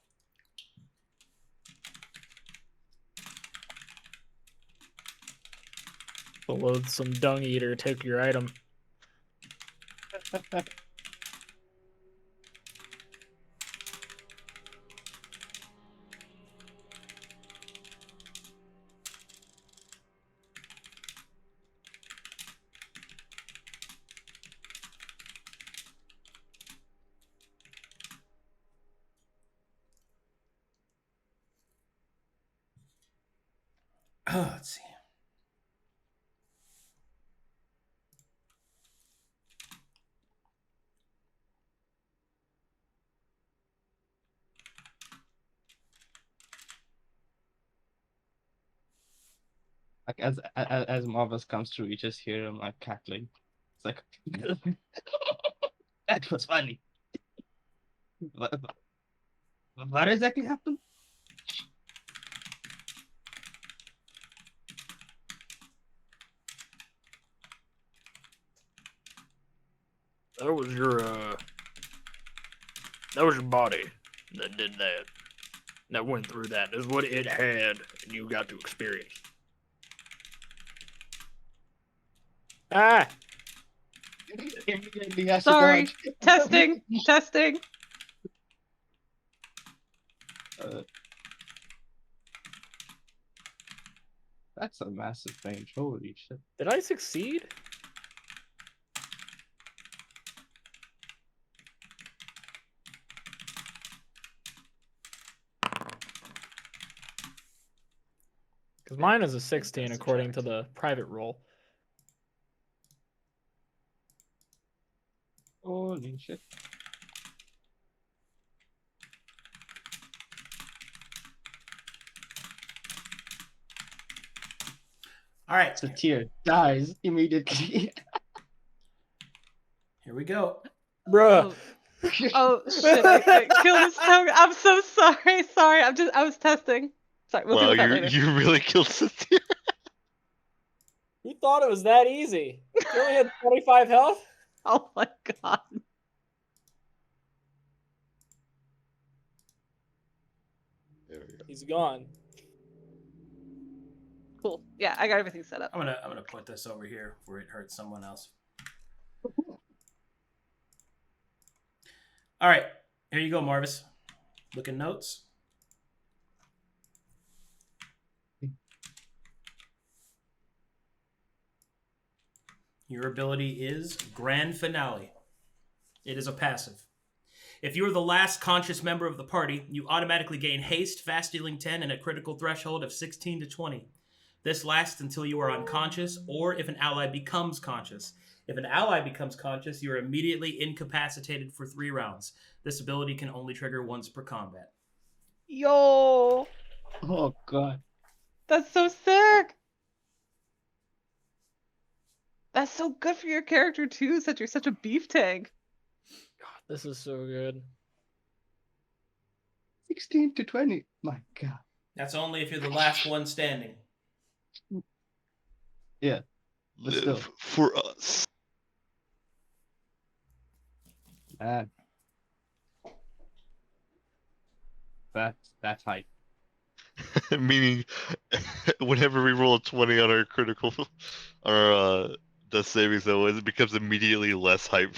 The loathsome dung eater took your item. Let's see. Like as Marvus comes through, you just hear him like cackling. It's like that was funny. What exactly happened? That was your body that did that. That went through that. That's what it had, and you got to experience. Ah! Sorry. Testing. Testing. That's a massive range. Holy shit. Did I succeed? Because mine is a 16 according to the private roll. Holy shit. All right, Satyr dies immediately. here we go. Bruh. Oh shit! I killed his tongue. I'm so sorry. Sorry. I was testing. Sorry. We'll deal Wow, with that later. you really killed Satyr. You thought it was that easy. You only had 25 health? Oh my god. There we go. He's gone. Cool. Yeah, I got everything set up. I'm gonna put this over here where it hurts someone else. All right, here you go, Marvus. Look at notes. Your ability is Grand Finale. It is a passive. If you are the last conscious member of the party, you automatically gain haste, fast dealing 10, and a critical threshold of 16 to 20. This lasts until you are unconscious or if an ally becomes conscious. If an ally becomes conscious, you are immediately incapacitated for 3 rounds. This ability can only trigger once per combat. Yo, Oh god. that's so sick. That's so good for your character too, since you're such a beef tank. God, this is so good. 16 to 20. My god. That's only if you're the last one standing. Yeah. But still. Live for us. Man. That's hype. Meaning, whenever we roll a 20 on our critical, our death saving throw, it becomes immediately less hype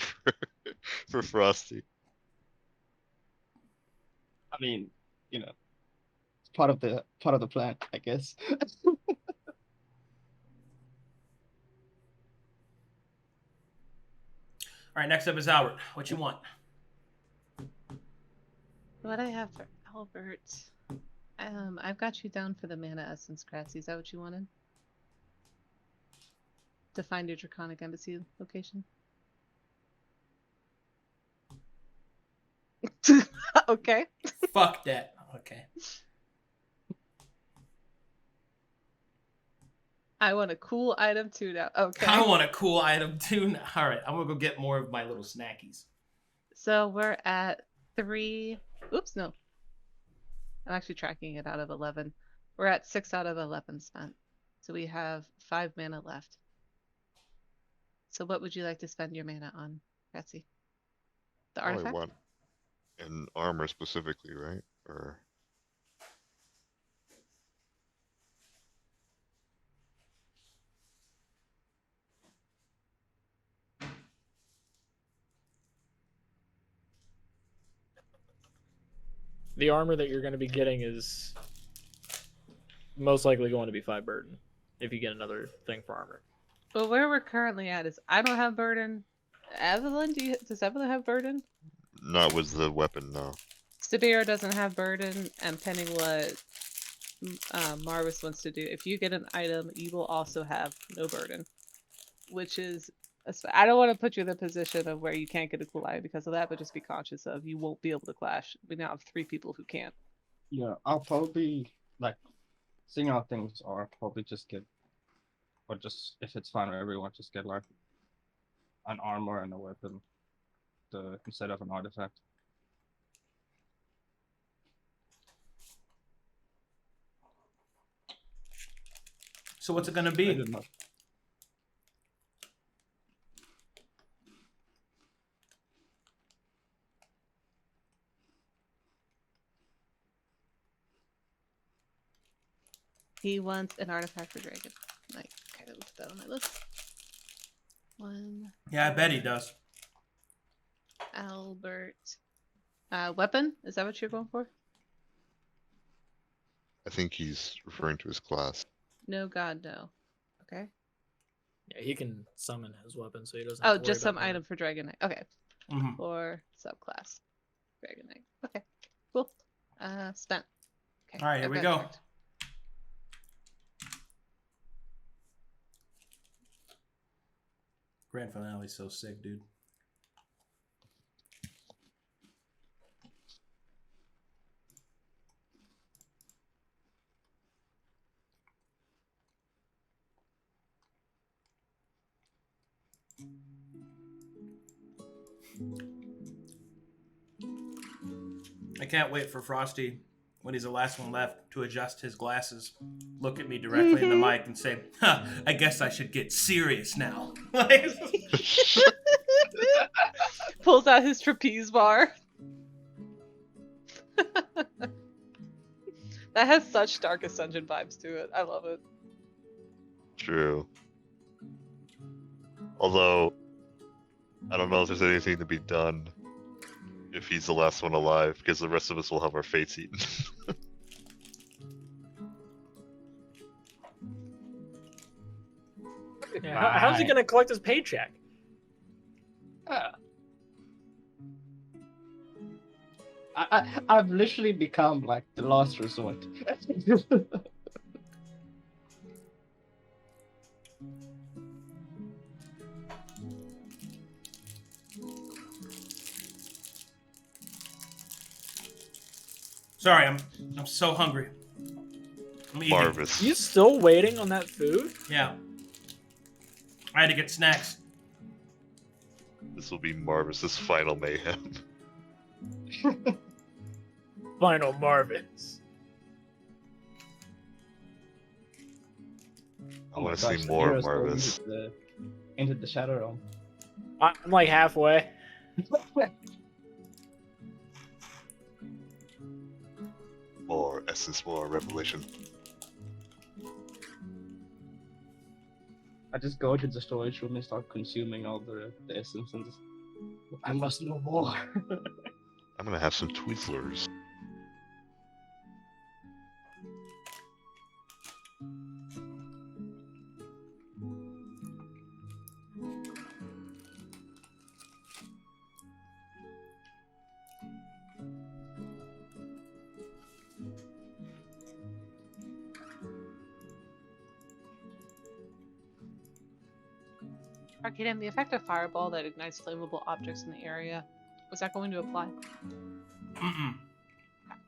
for Frosty. I mean, you know, it's part of the plan, I guess. All right, next up is Albert. What you want? What I have for Albert? I've got you down for the mana essence, Cratzzy. Is that what you wanted? To find your Draconic Embassy location? Okay. Fuck that. Okay. I want a cool item too now. Okay. I want a cool item too. All right, I'm gonna go get more of my little snackies. So we're at 3. Oops, no. I'm actually tracking it out of 11. We're at 6 out of 11 spent. So we have 5 mana left. So what would you like to spend your mana on, Cratzzy? The Only artifact? one. And armor specifically, right? Or The armor that you're going to be getting is most likely going to be 5 burden if you get another thing for armor. But where we're currently at is I don't have burden. Evelyn, does Evelyn have burden? not with the weapon, no. Sabeiro doesn't have burden, and pending what Marvus wants to do, if you get an item, you will also have no burden, which is I don't want to put you in the position of where you can't get a cool item because of that, but just be conscious of you won't be able to clash. We now have 3 people who can't. Yeah, I'll probably, like, seeing how things are, probably just get, or just, if it's fine with everyone, just get, like, an armor and a weapon instead of an artifact. So what's it gonna I be? don't know. He wants an artifact for dragon. Like, okay, I'll put that on my list. 1. Yeah, I bet he does. Albert. Weapon? Is that what you're going for? I think he's referring to his class. No, God, no. Okay. Yeah, he can summon his weapon, so he doesn't. Oh, have to worry just some about that. item for Dragon Knight. Okay. Mhm. For subclass. Dragon Knight. Okay. Cool. Spent. Okay. All right, here I've we got it go. tracked. Grand finale's so sick, dude. I can't wait for Frosty, when he's the last one left, to adjust his glasses, look at me directly in the mic, and say, "Huh, I guess I should get serious now." Pulls out his trapeze bar. That has such Darkest Dungeon vibes to it. I love it. True. Although, I don't know if there's anything to be done if he's the last one alive, because the rest of us will have our fates eaten. Yeah, how's he gonna collect his paycheck? I've literally become like the last resort. Sorry, I'm so hungry. I'm eating. Marvus. You still waiting on that food? Yeah. I had to get snacks. This will be Marvus's final mayhem. Final Marvins. I want to Gosh, see the more heroes go Marvus. into the Shadow Realm. I'm like halfway. More essence, more revelation. I just go to the storage room and start consuming all the essence and just, I must know more. I'm gonna have some Twizzlers. Arcadum, the effect of fireball that ignites flammable objects in the area, was that going to apply? Mm-mm.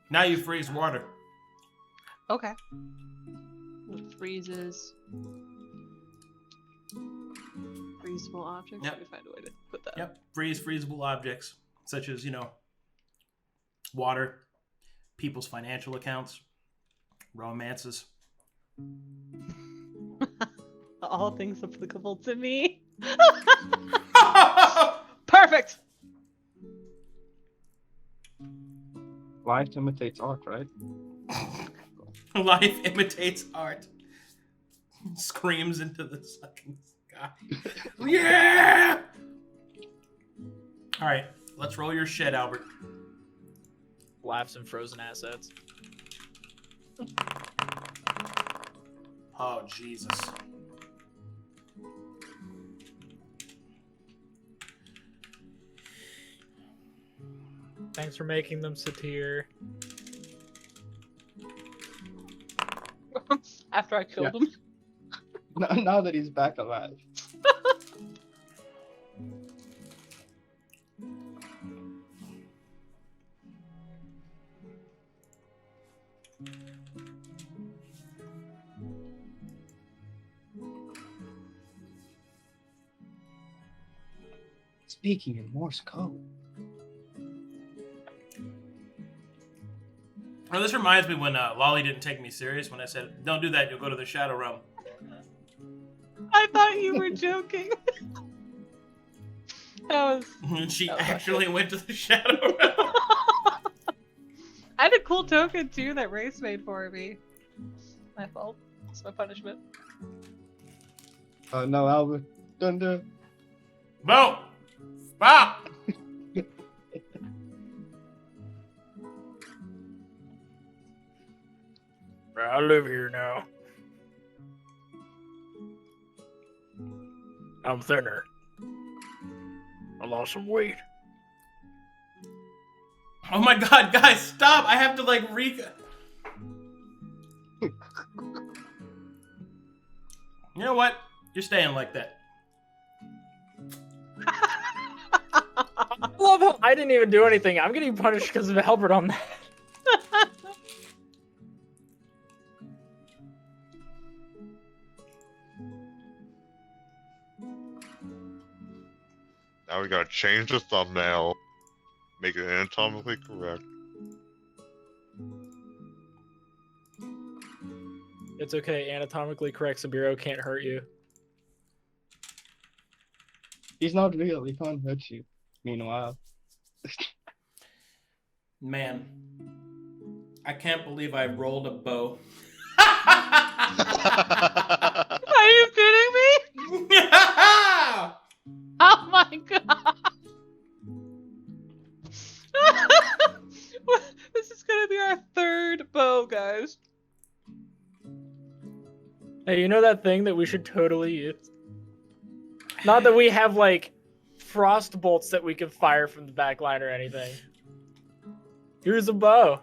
Now you freeze water. Okay. It freezes. Freezable objects? Yep. Let me find a way to put that. Yep. Freeze freezable objects, such as, water, people's financial accounts, romances. All things applicable to me. Perfect! Life imitates art, right? Life imitates art. Screams into the sucking sky. Yeah! Alright, let's roll your shit, Albert. Laughs and frozen assets. Oh, Jesus. Thanks for making them satir. After I killed him. Now that he's back alive. Speaking in Morse code. Well, this reminds me when Lolly didn't take me serious when I said, "Don't do that, you'll go to the Shadow Realm." I thought you were joking. That was... And she That was actually went to the Shadow Realm. I had a cool token too that Race made for me. My fault. It's my punishment. Oh no, Albert. Don't do it. Bo! Stop! I live here now. I'm thinner. I lost some weight. Oh my god, guys, stop! I have to, You know what? You're staying like that. I love how I didn't even do anything. I'm getting punished because of Albert on that. Now we gotta change the thumbnail, make it anatomically correct. It's okay. Anatomically correct Sabeiro can't hurt you. He's not real. He can't hurt you. Meanwhile, Man, I can't believe I rolled a bow. Are you kidding me? Oh my god. This is gonna be our third bow, guys. Hey, you know that thing that we should totally use? Not that we have, like, frost bolts that we can fire from the back line or anything. Here's a bow.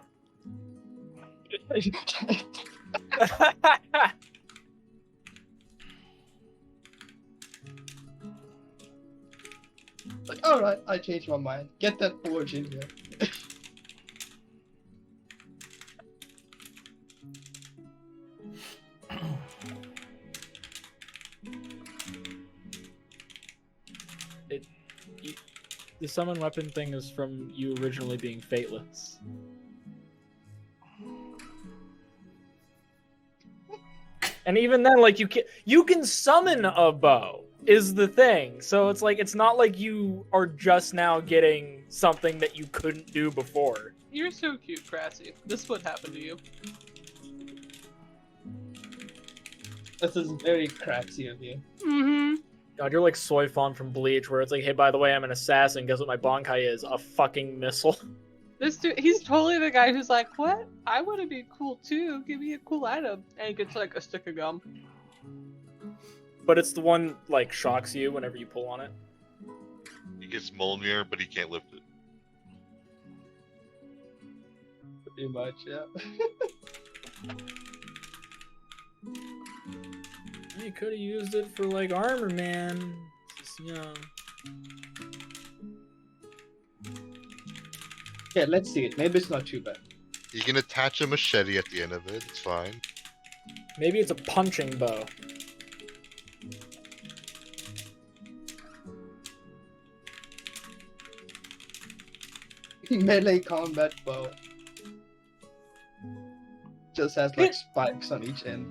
like, all right, I changed my mind. Get that forge in here. The summon weapon thing is from you originally being fateless. And even then, like, you can summon a bow is the thing. So it's like, it's not like you are just now getting something that you couldn't do before. You're so cute, Cratzzy. This would happen to you. This is very Cratzzy of you. Mm-hmm. God, you're like Soy Fawn from Bleach, where it's like, hey, by the way, I'm an assassin. Guess what my Bonkai is? A fucking missile. This dude, he's totally the guy who's like, what? I want to be cool too. Give me a cool item. And he gets like a stick of gum. But it's the one, like, shocks you whenever you pull on it. He gets Mjolnir, but he can't lift it. Pretty much, yeah. You could have used it for, like, armor, man. Just, you know. Yeah, let's see it. Maybe it's not too bad. You can attach a machete at the end of it. It's fine. Maybe it's a punching bow. Melee combat bow. Just has like spikes on each end.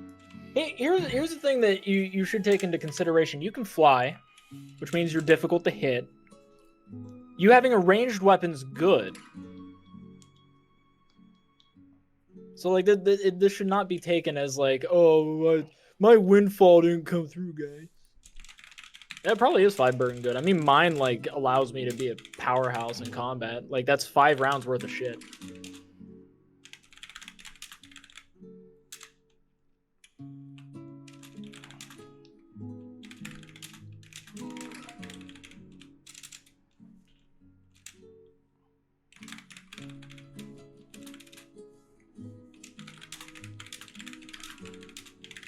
Here's the thing that you should take into consideration. You can fly, which means you're difficult to hit. You having a ranged weapon's good. So, like, this should not be taken as, like, oh, my windfall didn't come through, guys. That probably is 5 burden good. I mean, mine, like, allows me to be a powerhouse in combat. Like, that's 5 rounds worth of shit.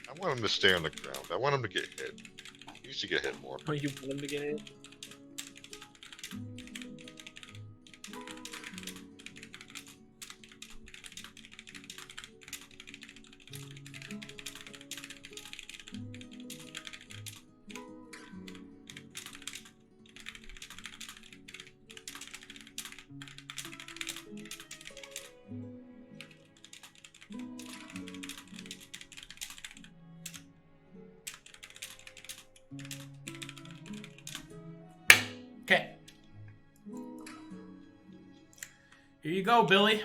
I want him to stay on the ground. I want him to get hit. He needs to get hit more. Oh, you want him to get it? Okay. Here you go, Billy.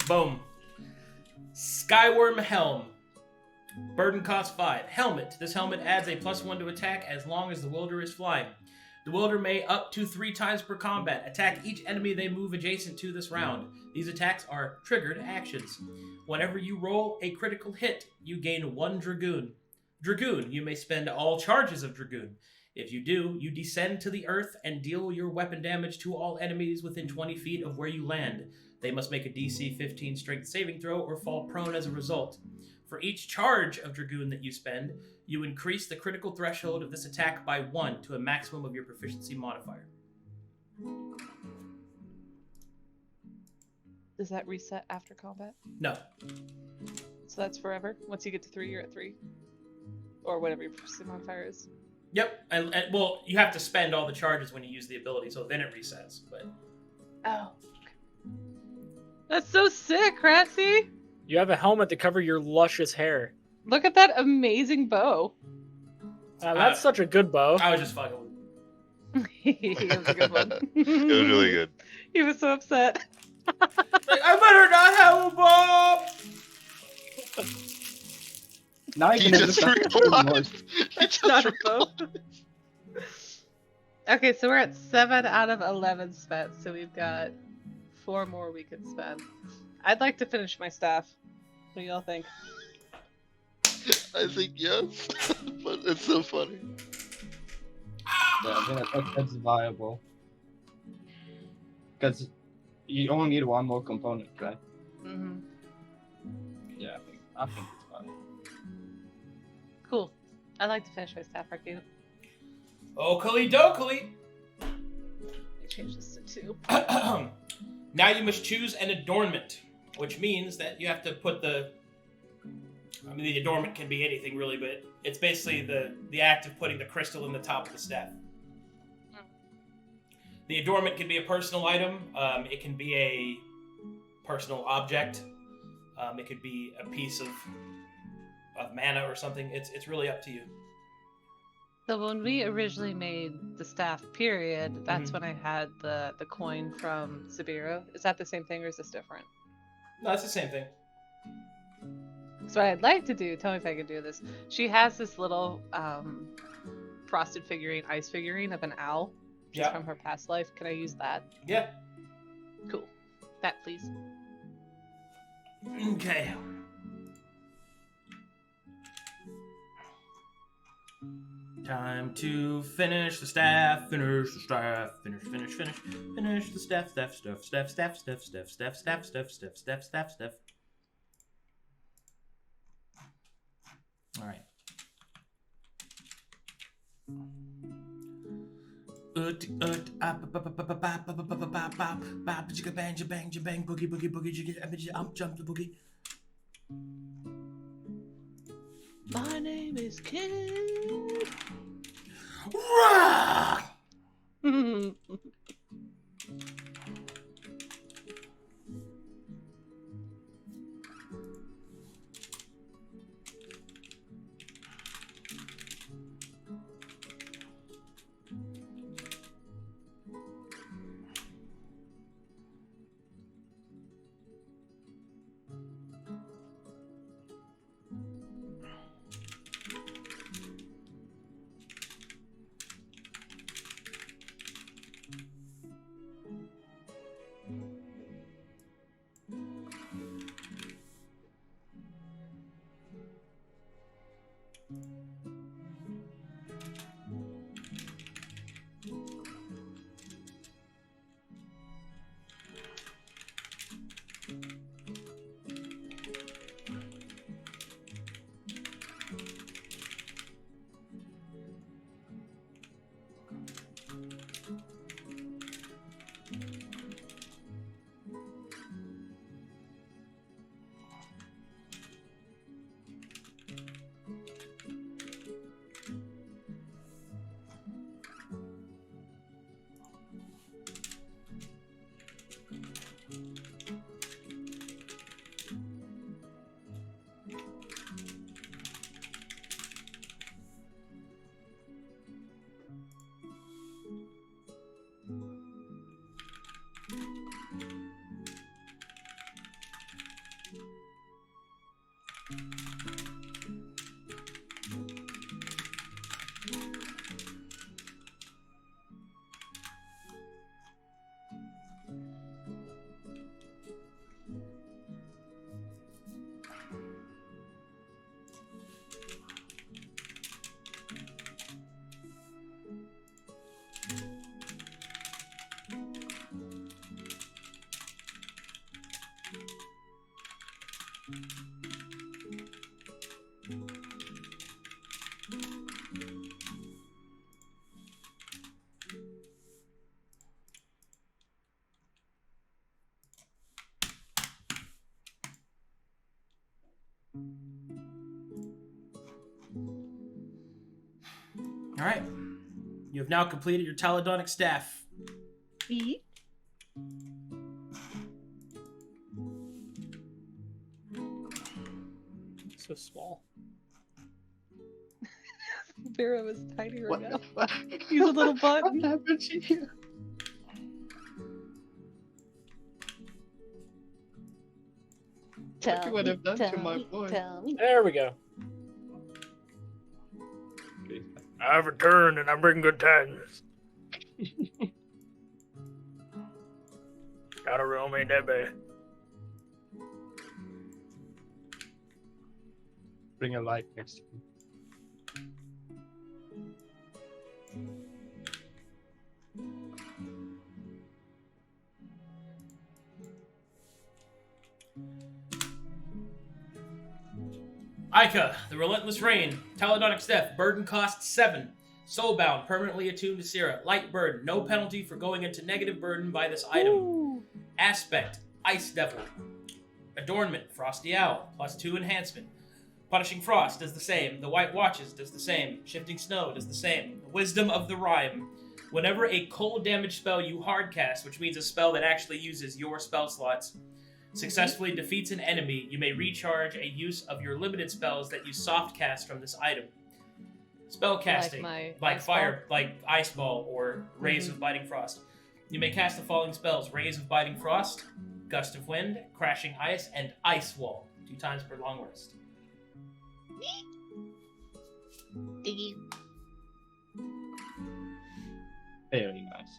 Boom. Skyworm Helm. Burden cost 5. Helmet. This helmet adds a +1 to attack as long as the wielder is flying. The wielder may up to 3 times per combat attack each enemy they move adjacent to this round. These attacks are triggered actions. Whenever you roll a critical hit, you gain 1 Dragoon. Dragoon. You may spend all charges of Dragoon. If you do, you descend to the earth and deal your weapon damage to all enemies within 20 feet of where you land. They must make a DC 15 strength saving throw or fall prone as a result. For each charge of Dragoon that you spend, you increase the critical threshold of this attack by 1 to a maximum of your proficiency modifier. Does that reset after combat? No. So that's forever? Once you get to 3, you're at 3? Or whatever your proficiency modifier is? Yep. And well, you have to spend all the charges when you use the ability, so then it resets. But Oh. That's so sick, Cratzzy! You have a helmet to cover your luscious hair. Look at that amazing bow. That's such a good bow. I was just fucking with That was a good one. It was really good. He was so upset. like, I better not have a bow! Now He can just realized. He just Not a realized. bow. Okay, so we're at 7 out of 11 spent, so we've got 4 more we can spend. I'd like to finish my staff. What do y'all think? I think yes, but it's so funny. Yeah, I think that's viable. Because you only need 1 more component, right? Mm-hmm. Yeah, I think it's viable. Cool. I'd like to finish my staff, Arcadum. Oakley dokley! Let me change this to 2. Now you must choose an adornment, which means that you have to put the... I mean, the adornment can be anything, really, but it's basically the act of putting the crystal in the top of the staff. The adornment can be a personal item. It can be a personal object. It could be a piece of mana or something. It's really up to you. So when we originally made the staff period, that's when I had the coin from Sabeiro. Is that the same thing or is this different? No, it's the same thing. So what I'd like to do, tell me if I can do this. She has this little frosted figurine, ice figurine of an owl. Which is from her past life. Can I use that? Yeah. Cool. That, please. Okay. Time to finish the staff. Finish the staff. Finish the staff. Staff. All right. Bang boogie jump the boogie. My name is Kid. All right. You have now completed your Taladonic staff. Eat. So small. Verum is tiny right What now. the fuck? He's a little What button. happened to you? What you would have done to my boy? There we go. I've returned and I'm bringing good tidings. Got a room, ain't that bad? Bring a light next to me. Ica, the Relentless Rain, Taladonic Step, burden cost 7. Soulbound, permanently attuned to Sera. Light burden, no penalty for going into negative burden by this item. Ooh. Aspect, Ice Devil. Adornment, Frosty Owl, +2 enhancement. Punishing Frost does the same. The White Watches does the same. Shifting Snow does the same. Wisdom of the Rhyme. Whenever a cold damage spell you hardcast, which means a spell that actually uses your spell slots, successfully defeats an enemy, you may recharge a use of your limited spells that you soft cast from this item. Spell casting, Like like Ice fire, like Ice Ball or Rays of Biting Frost. You may cast the following spells: Rays of Biting Frost, Gust of Wind, Crashing Ice, and Ice Wall, 2 times per long rest. Very nice.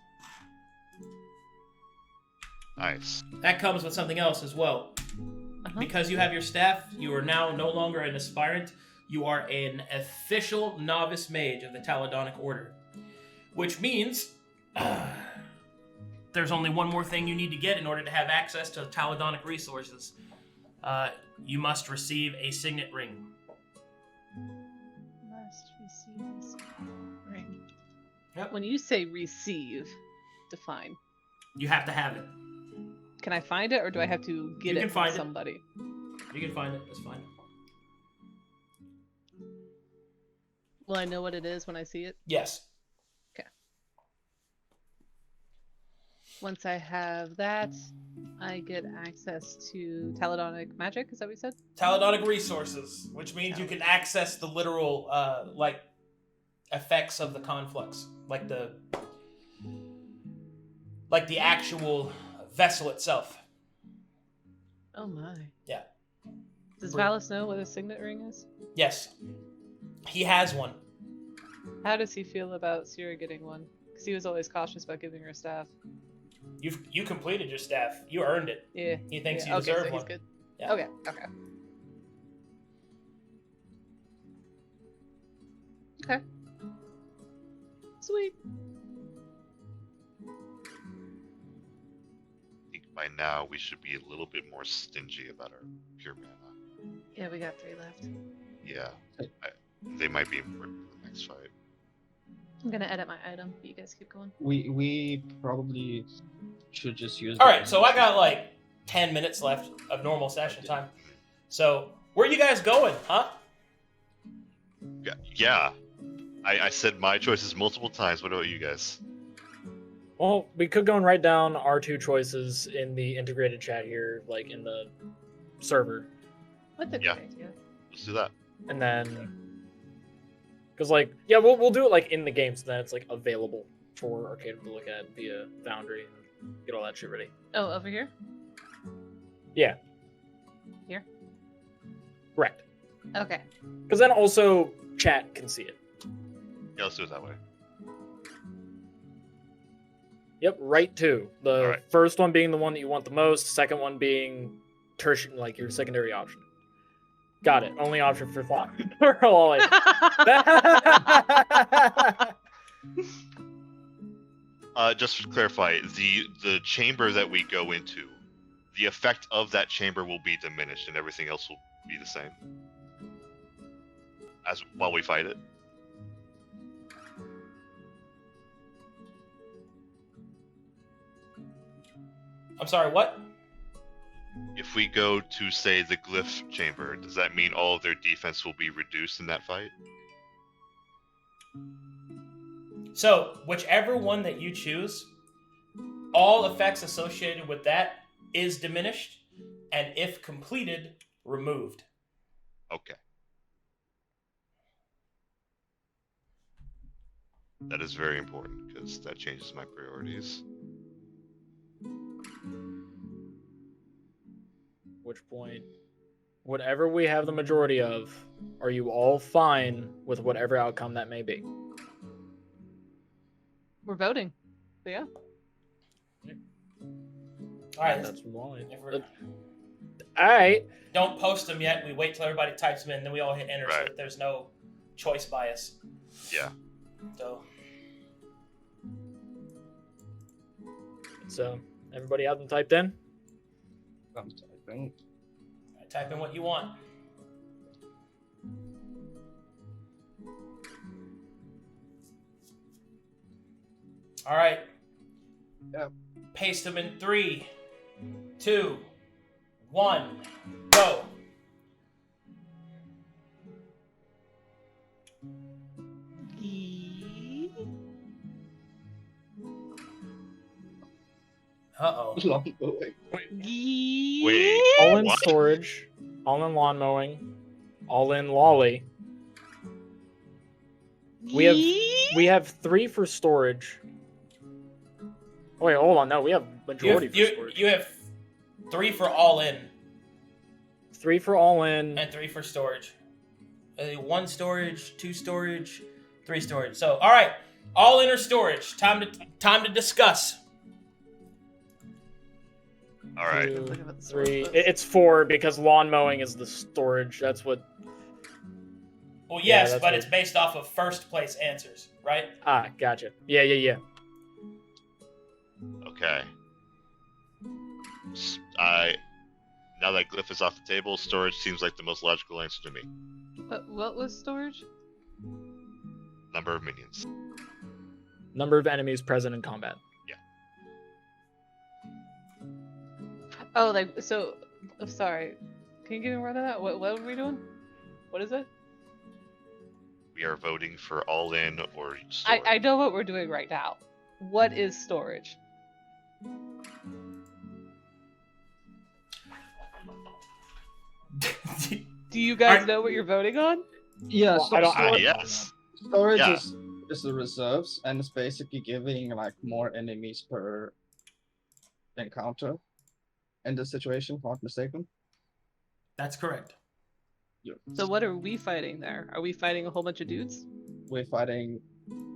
Nice. That comes with something else as well. Because you have your staff, you are now no longer an aspirant. You are an official novice mage of the Taladonic Order. Which means there's only one more thing you need to get in order to have access to Taladonic resources. You must receive a signet ring. Must receive this ring. Yep. When you say receive, define. You have to have it. Can I find it, or do I have to get You it can from find it. somebody? You can find it, that's fine. Will I know what it is when I see it? Yes. Once I have that, I get access to Taladonic magic. Is that what you said? Taladonic resources, which means you can access the literal, effects of the conflux. Like the actual vessel itself. Oh my. Yeah. Does Valis know what a signet ring is? Yes. He has one. How does he feel about Sera getting one? Because he was always cautious about giving her staff. You completed your staff. You earned it. Yeah. He thinks yeah. you Okay, deserve so one. he's good. Yeah. Okay. Okay. Okay. Sweet. I think by now we should be a little bit more stingy about our pure mana. Yeah, we got 3 left. Yeah, they might be important for the next fight. I'm gonna edit my item. But you guys keep going. We probably should just use. All right, so I got like 10 minutes left of normal session time. So where you guys going, huh? Yeah. I said my choices multiple times. What about you guys? Well, we could go and write down our 2 choices in the integrated chat here, like in the server. What the Yeah. great idea. Let's do that. And then, because like, yeah, we'll do it like in the game, so that it's like available for Arcadum to look at via Foundry and get all that shit ready. Oh, over here? Yeah. Here? Correct. Okay. Because then also chat can see it. Yeah, let's do it that way. Yep, right 2. The Alright. first one being the one that you want the most, second one being tertiary, like your secondary option. Got it. Only option for thought. Just to clarify, the chamber that we go into, the effect of that chamber will be diminished, and everything else will be the same. As while we fight it. I'm sorry, what? If we go to, say, the glyph chamber, does that mean all of their defense will be reduced in that fight? So, whichever one that you choose, all effects associated with that is diminished, and if completed, removed. Okay. That is very important because that changes my priorities. Which point, whatever we have the majority of, are you all fine with whatever outcome that may be? We're voting. So yeah. All right. That's why. Never- All right. Don't post them yet. We wait till everybody types them in, then we all hit enter so Right. that there's no choice bias. Yeah. So everybody have them typed in? I'm typing. Type in what you want. All right. Yep. Paste them in 3, 2, 1, go. Uh-oh. Long way. Wait. All in What? storage, all in lawn mowing, all in lolly. We have 3 for storage. Oh, wait, hold on. No, we have majority for storage. You have 3 for all in 3 for all in. and 3 for storage. 1 storage, 2 storage, 3 storage. So, all right, all in or storage. Time to discuss. All right. 2, 3. It's 4 because lawn mowing is the storage. That's what. Well, Yeah, yes, that's but what- it's based off of first place answers, right? Ah, gotcha. Yeah. Okay. Now that glyph is off the table, storage seems like the most logical answer to me. What was storage? Number of minions. Number of enemies present in combat. Oh, like so. I'm sorry. Can you give me more than that? What are we doing? What is it? We are voting for all in or storage. I know what we're doing right now. What is storage? Do you guys know what you're voting on? Yeah, Well, I don't- storage, Yes. storage Yeah. is the reserves, and it's basically giving like more enemies per encounter in this situation, if I'm not mistaken. That's correct. So what are we fighting there? Are we fighting a whole bunch of dudes? We're fighting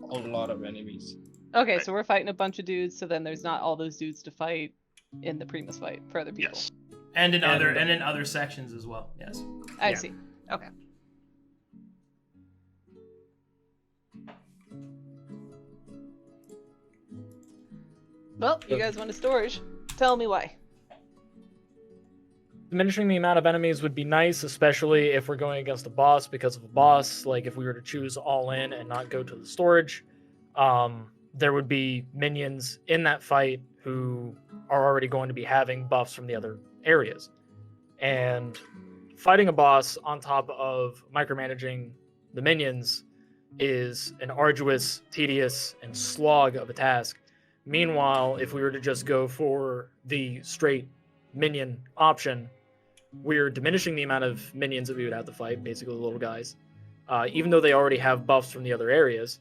a lot of enemies. Okay, so we're fighting a bunch of dudes, so then there's not all those dudes to fight in the Primus fight for other people. Yes. And in other sections as well. Yes. I Yeah. see. Okay. Well, you guys want a storage? Tell me why. Diminishing the amount of enemies would be nice, especially if we're going against a boss because of a boss. Like if we were to choose all in and not go to the storage, there would be minions in that fight who are already going to be having buffs from the other areas. And fighting a boss on top of micromanaging the minions is an arduous, tedious, and slog of a task. Meanwhile, if we were to just go for the straight minion option, we're diminishing the amount of minions that we would have to fight, basically the little guys. Even though they already have buffs from the other areas,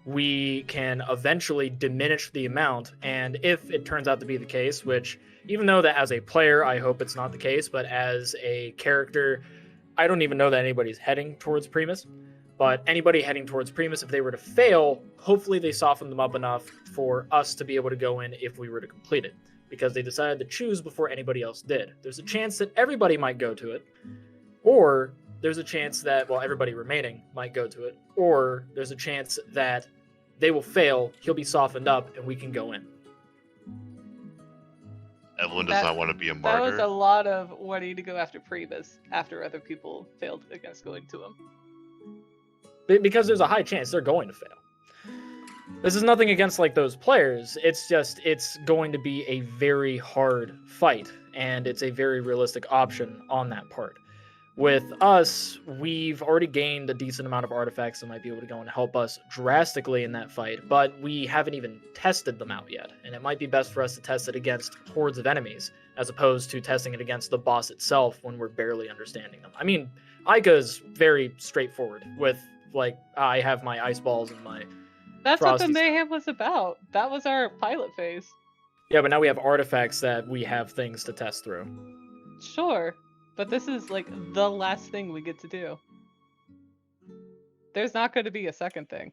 we can eventually diminish the amount. And if it turns out to be the case, which even though that as a player, I hope it's not the case, but as a character, I don't even know that anybody's heading towards Primus. But anybody heading towards Primus, if they were to fail, hopefully they soften them up enough for us to be able to go in if we were to complete it. Because they decided to choose before anybody else did. There's a chance that everybody might go to it, or there's a chance that, well, everybody remaining might go to it, or there's a chance that they will fail, he'll be softened up, and we can go in. Evelyn does That- not want to be a That martyr. was a lot of wanting to go after Primus after other people failed against going to him. Because there's a high chance they're going to fail. This is nothing against like those players. It's just it's going to be a very hard fight, and it's a very realistic option on that part. With us, we've already gained a decent amount of artifacts that might be able to go and help us drastically in that fight, but we haven't even tested them out yet, and it might be best for us to test it against hordes of enemies, as opposed to testing it against the boss itself when we're barely understanding them. I mean, Aika's very straightforward with, like, I have my ice balls and my That's what the Frosty mayhem was about. That was our pilot phase. Yeah, but now we have artifacts that we have things to test through. Sure, but this is like the last thing we get to do. There's not going to be a second thing.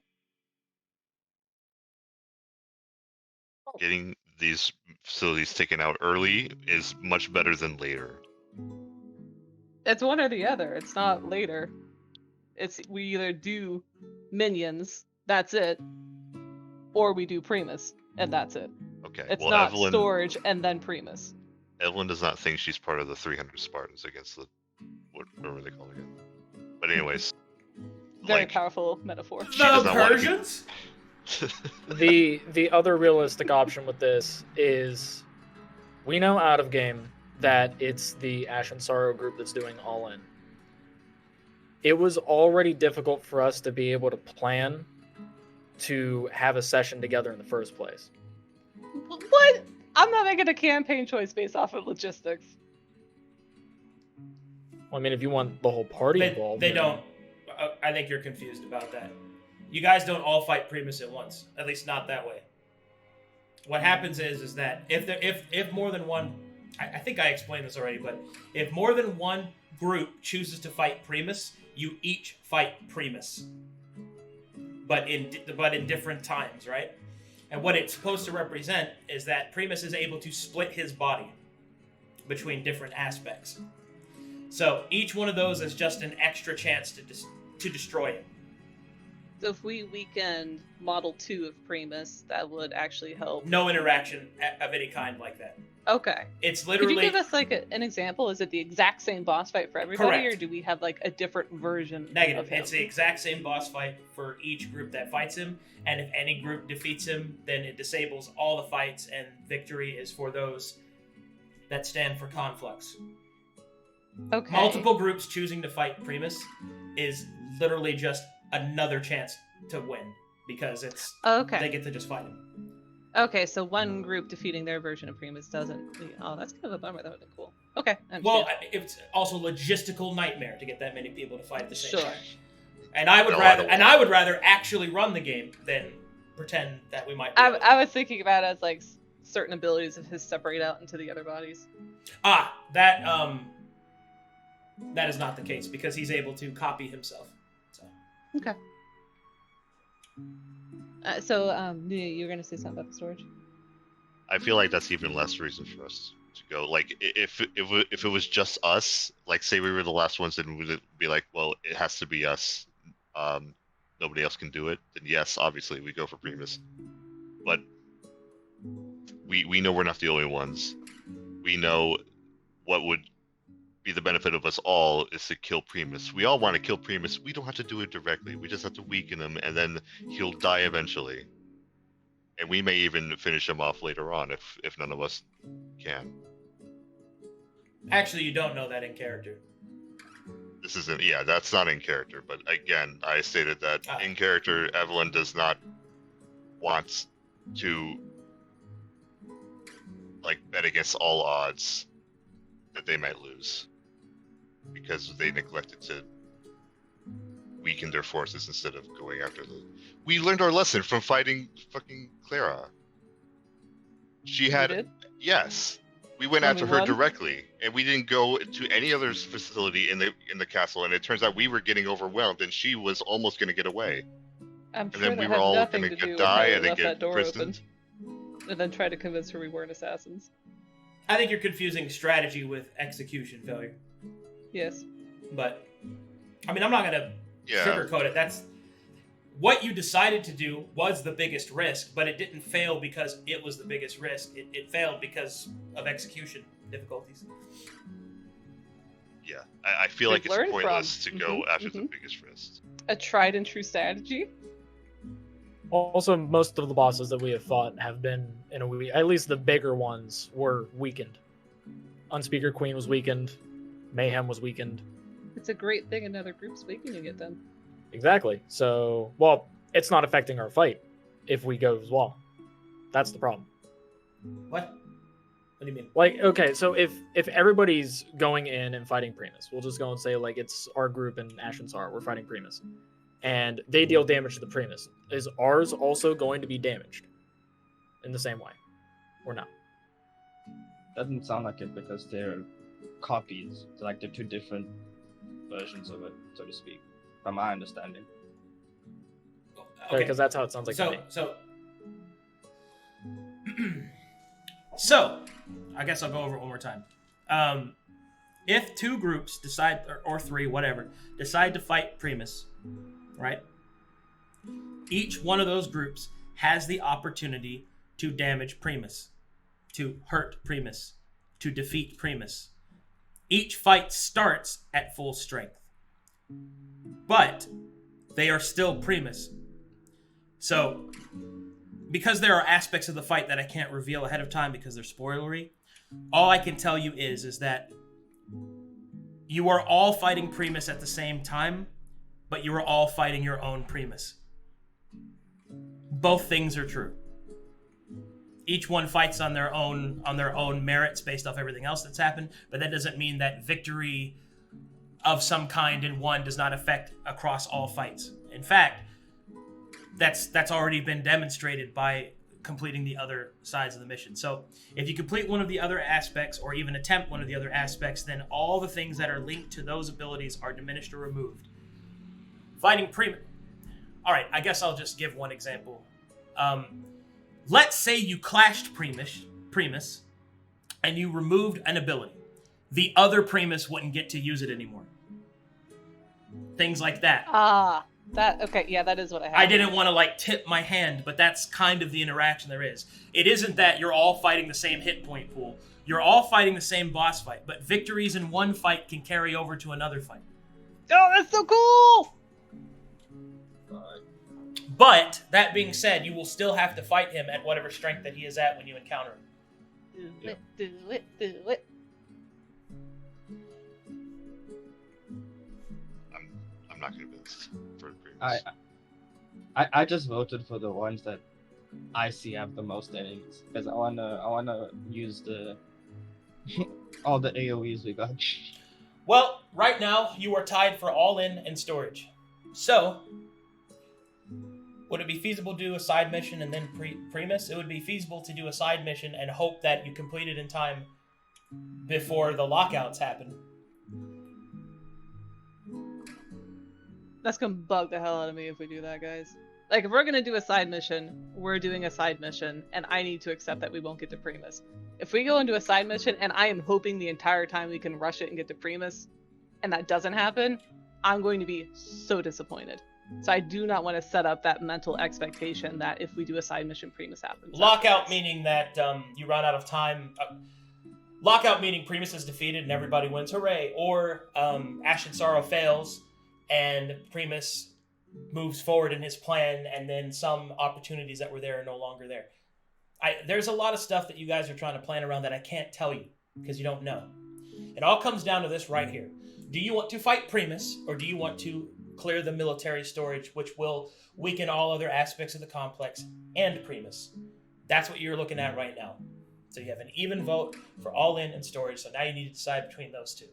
Getting these facilities taken out early is much better than later. It's one or the other. It's not later. It's we either do minions, that's it, or we do Primus, and that's it. Okay. It's well, not Evelyn, storage and then Primus. Evelyn does not think she's part of the 300 Spartans against the whatever they call it again. But anyways, Very like, powerful metaphor. She does The not want to be- Persians? The other realistic option with this is we know out of game that it's the Ash and Sorrow group that's doing all in. It was already difficult for us to be able to plan to have a session together in the first place. What? I'm not making a campaign choice based off of logistics. Well, I mean, if you want the whole party involved, They then- don't. I think you're confused about that. You guys don't all fight Primus at once. At least not that way. What happens is that if more than one, I think I explained this already, but if more than one group chooses to fight Primus, you each fight Primus, but in different times, right? And what it's supposed to represent is that Primus is able to split his body between different aspects. So each one of those is just an extra chance to destroy him. So if we weekend Model 2 of Primus, that would actually help. No interaction of any kind like that. Okay. It's Could you literally give us like an example? Is it the exact same boss fight for everybody, Correct. or do we have like a different version negative. of him? It's the exact same boss fight for each group that fights him, and if any group defeats him, then it disables all the fights, and victory is for those that stand for Conflux. Okay. Multiple groups choosing to fight Primus is literally just another chance to win, because it's Okay. they get to just fight him. Okay, so one group defeating their version of Primus doesn't. Oh, that's kind of a bummer. That would be cool. Okay. I Well, understand. it's also a logistical nightmare to get that many people to fight at the same Sure. time. And I would No, I rather, don't- and I would rather actually run the game than pretend that we might. Be able to. I was thinking about it as like certain abilities of his separate out into the other bodies. That is not the case, because he's able to copy himself. So Okay. Nooya, you were gonna say something about the storage? I feel like that's even less reason for us to go. Like, if it was just us, like, say we were the last ones, then we'd be like, well, it has to be us. Nobody else can do it. Then yes, obviously we go for Primus. But we know we're not the only ones. We know what would be the benefit of us all is to kill Primus. We all want to kill Primus. We don't have to do it directly. We just have to weaken him, and then he'll die eventually. And we may even finish him off later on if none of us can. actually, you don't know that in character. This isn't, yeah, that's not in character. But again, I stated that in character, Evelyn does not want to like bet against all odds that they might lose because they neglected to weaken their forces instead of going after them. We learned our lesson from fighting fucking Clara. She had, You did? yes, we went And after we her won? directly, and we didn't go to any other facility in the castle. And it turns out we were getting overwhelmed, and she was almost going to get away. I'm And sure then that we were has all nothing gonna to get do with die how we and then left get that door imprisoned. open, and then try to convince her we weren't assassins. I think you're confusing strategy with execution failure. Yes. But I mean, I'm not gonna Yeah, sugarcoat it. That's what you decided to do was the biggest risk, but it didn't fail because it was the biggest risk. It failed because of execution difficulties. yeah. I feel We've like it's learned pointless from. to go Mhm, after the mhm. biggest risk. A tried and true strategy. Also, most of the bosses that we have fought have been in a weak. At least the bigger ones were weakened. Unspeaker Queen was weakened. Mayhem was weakened. It's a great thing another group's weakening it then. Exactly. So, well, it's not affecting our fight if we go as well. That's the problem. What? What do you mean? Like, okay, so if everybody's going in and fighting Primus, we'll just go and say, like, it's our group and Ash and Sara, we're fighting Primus. And they deal damage to the Primus. Is ours also going to be damaged in the same way? Or not? Doesn't sound like it because they're copies. Like they're two different versions of it, so to speak, from my understanding. Okay, because that's how it sounds like to me. So, I guess I'll go over it one more time. If two groups decide, or three, whatever, decide to fight Primus, right? Each one of those groups has the opportunity to damage Primus, to hurt Primus, to defeat Primus. Each fight starts at full strength, but they are still Primus. So, because there are aspects of the fight that I can't reveal ahead of time because they're spoilery, all I can tell you is that you are all fighting Primus at the same time, but you are all fighting your own Primus. Both things are true. Each one fights on their own merits based off everything else that's happened, but that doesn't mean that victory of some kind in one does not affect across all fights. In fact, that's already been demonstrated by completing the other sides of the mission. So if you complete one of the other aspects or even attempt one of the other aspects, then all the things that are linked to those abilities are diminished or removed. Fighting Primus. All right, I guess I'll just give one example. Let's say you clashed Primus and you removed an ability. The other Primus wouldn't get to use it anymore. Things like that. That is what I have. I didn't want to tip my hand, but that's kind of the interaction there is. It isn't that you're all fighting the same hit point pool. You're all fighting the same boss fight, but victories in one fight can carry over to another fight. Oh, that's so cool! But, that being said, you will still have to fight him at whatever strength that he is at when you encounter him. Do it. I'm not convinced for Primus. I just voted for the ones that I see have the most enemies because I wanna use the all the AoEs we got. Well, right now you are tied for all in and storage. So, would it be feasible to do a side mission and then Primus? It would be feasible to do a side mission and hope that you complete it in time before the lockouts happen. That's gonna bug the hell out of me if we do that, guys. If we're gonna do a side mission, we're doing a side mission, and I need to accept that we won't get to Primus. If we go into a side mission, and I am hoping the entire time we can rush it and get to Primus, and that doesn't happen, I'm going to be so disappointed. So I do not want to set up that mental expectation that if we do a side mission, Primus happens. Lockout meaning that you run out of time. Lockout meaning Primus is defeated and everybody wins, hooray! Or Ash and Sorrow fails and Primus moves forward in his plan, and then some opportunities that were there are no longer there. There's a lot of stuff that you guys are trying to plan around that I can't tell you because you don't know. It all comes down to this right here. Do you want to fight Primus, or do you want to clear the military storage, which will weaken all other aspects of the complex and Primus? That's what you're looking at right now. So you have an even vote for all in and storage, so now you need to decide between those two.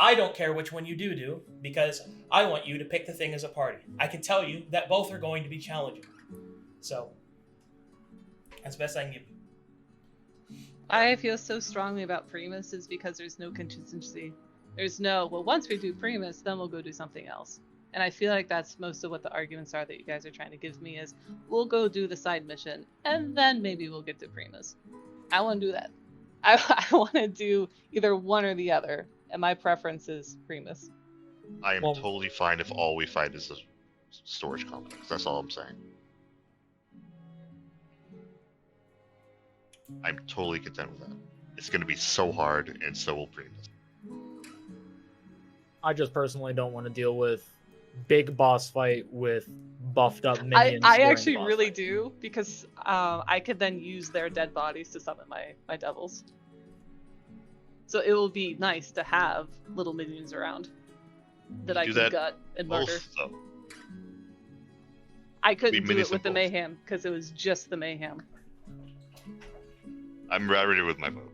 I don't care which one you do, because I want you to pick the thing as a party. I can tell you that both are going to be challenging. So, that's the best I can give you. I feel so strongly about Primus is because there's no consistency. There's no, well, once we do Primus, then we'll go do something else. And I feel like that's most of what the arguments are that you guys are trying to give me is, we'll go do the side mission, and then maybe we'll get to Primus. I want to do that. I want to do either one or the other, and my preference is Primus. I am totally fine if all we fight is a storage complex. That's all I'm saying. I'm totally content with that. It's going to be so hard, and so will Primus. I just personally don't want to deal with big boss fight with buffed up minions. I during actually boss really fight. do, because I could then use their dead bodies to summon my devils. So it will be nice to have little minions around. that I Do could that gut and murder. Both, though. I couldn't do mini it with the symbols. mayhem because it was just the mayhem. I'm ready with my vote.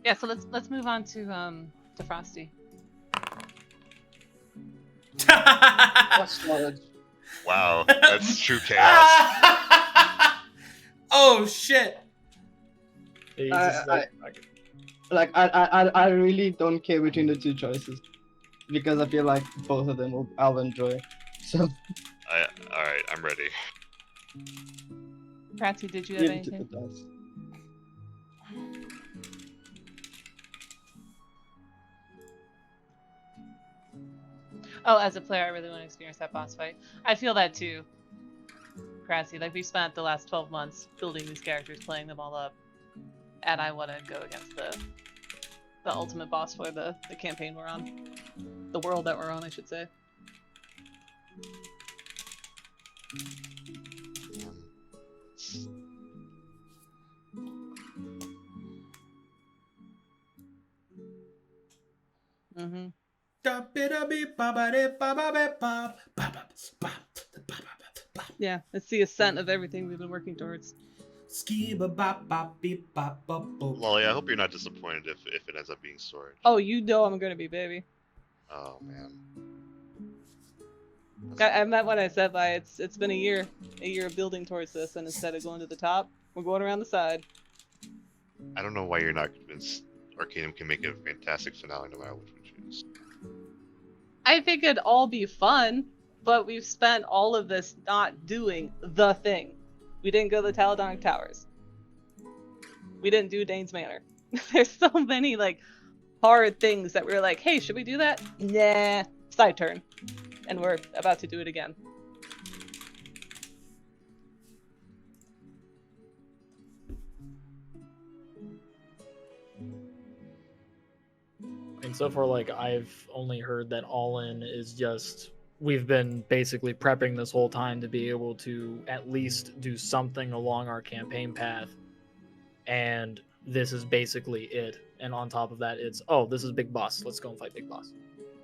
Yeah, so let's move on to Frosty. What's large? Wow, that's true chaos. Oh shit! He's I- just Like I really don't care between the two choices because I feel like both of them I'll enjoy. So All right, I'm ready. Cratzzy, did you have give it to the anything? dice. Oh, as a player, I really want to experience that boss fight. I feel that too, Cratzzy. Like, we've spent the last 12 months building these characters, playing them all up, and I want to go against the ultimate boss for the campaign we're on. The world that we're on, I should say. Mm-hmm. Yeah, it's the ascent of everything we've been working towards. Lolly, I hope you're not disappointed if it ends up being storage. Oh, you know I'm gonna be, baby. Oh man. I meant what I said by it's been a year of building towards this, and instead of going to the top, we're going around the side. I don't know why you're not convinced Arcadum can make it a fantastic finale no matter which we choose. I think it'd all be fun, but we've spent all of this not doing the thing. We didn't go to the Taladon Towers. We didn't do Dane's Manor. There's so many like hard things that we were like, hey, should we do that? Nah, side turn. And we're about to do it again. And so far, like, I've only heard that All In is just, we've been basically prepping this whole time to be able to at least do something along our campaign path. And this is basically it. And on top of that, it's, oh, this is Big Boss. Let's go and fight Big Boss.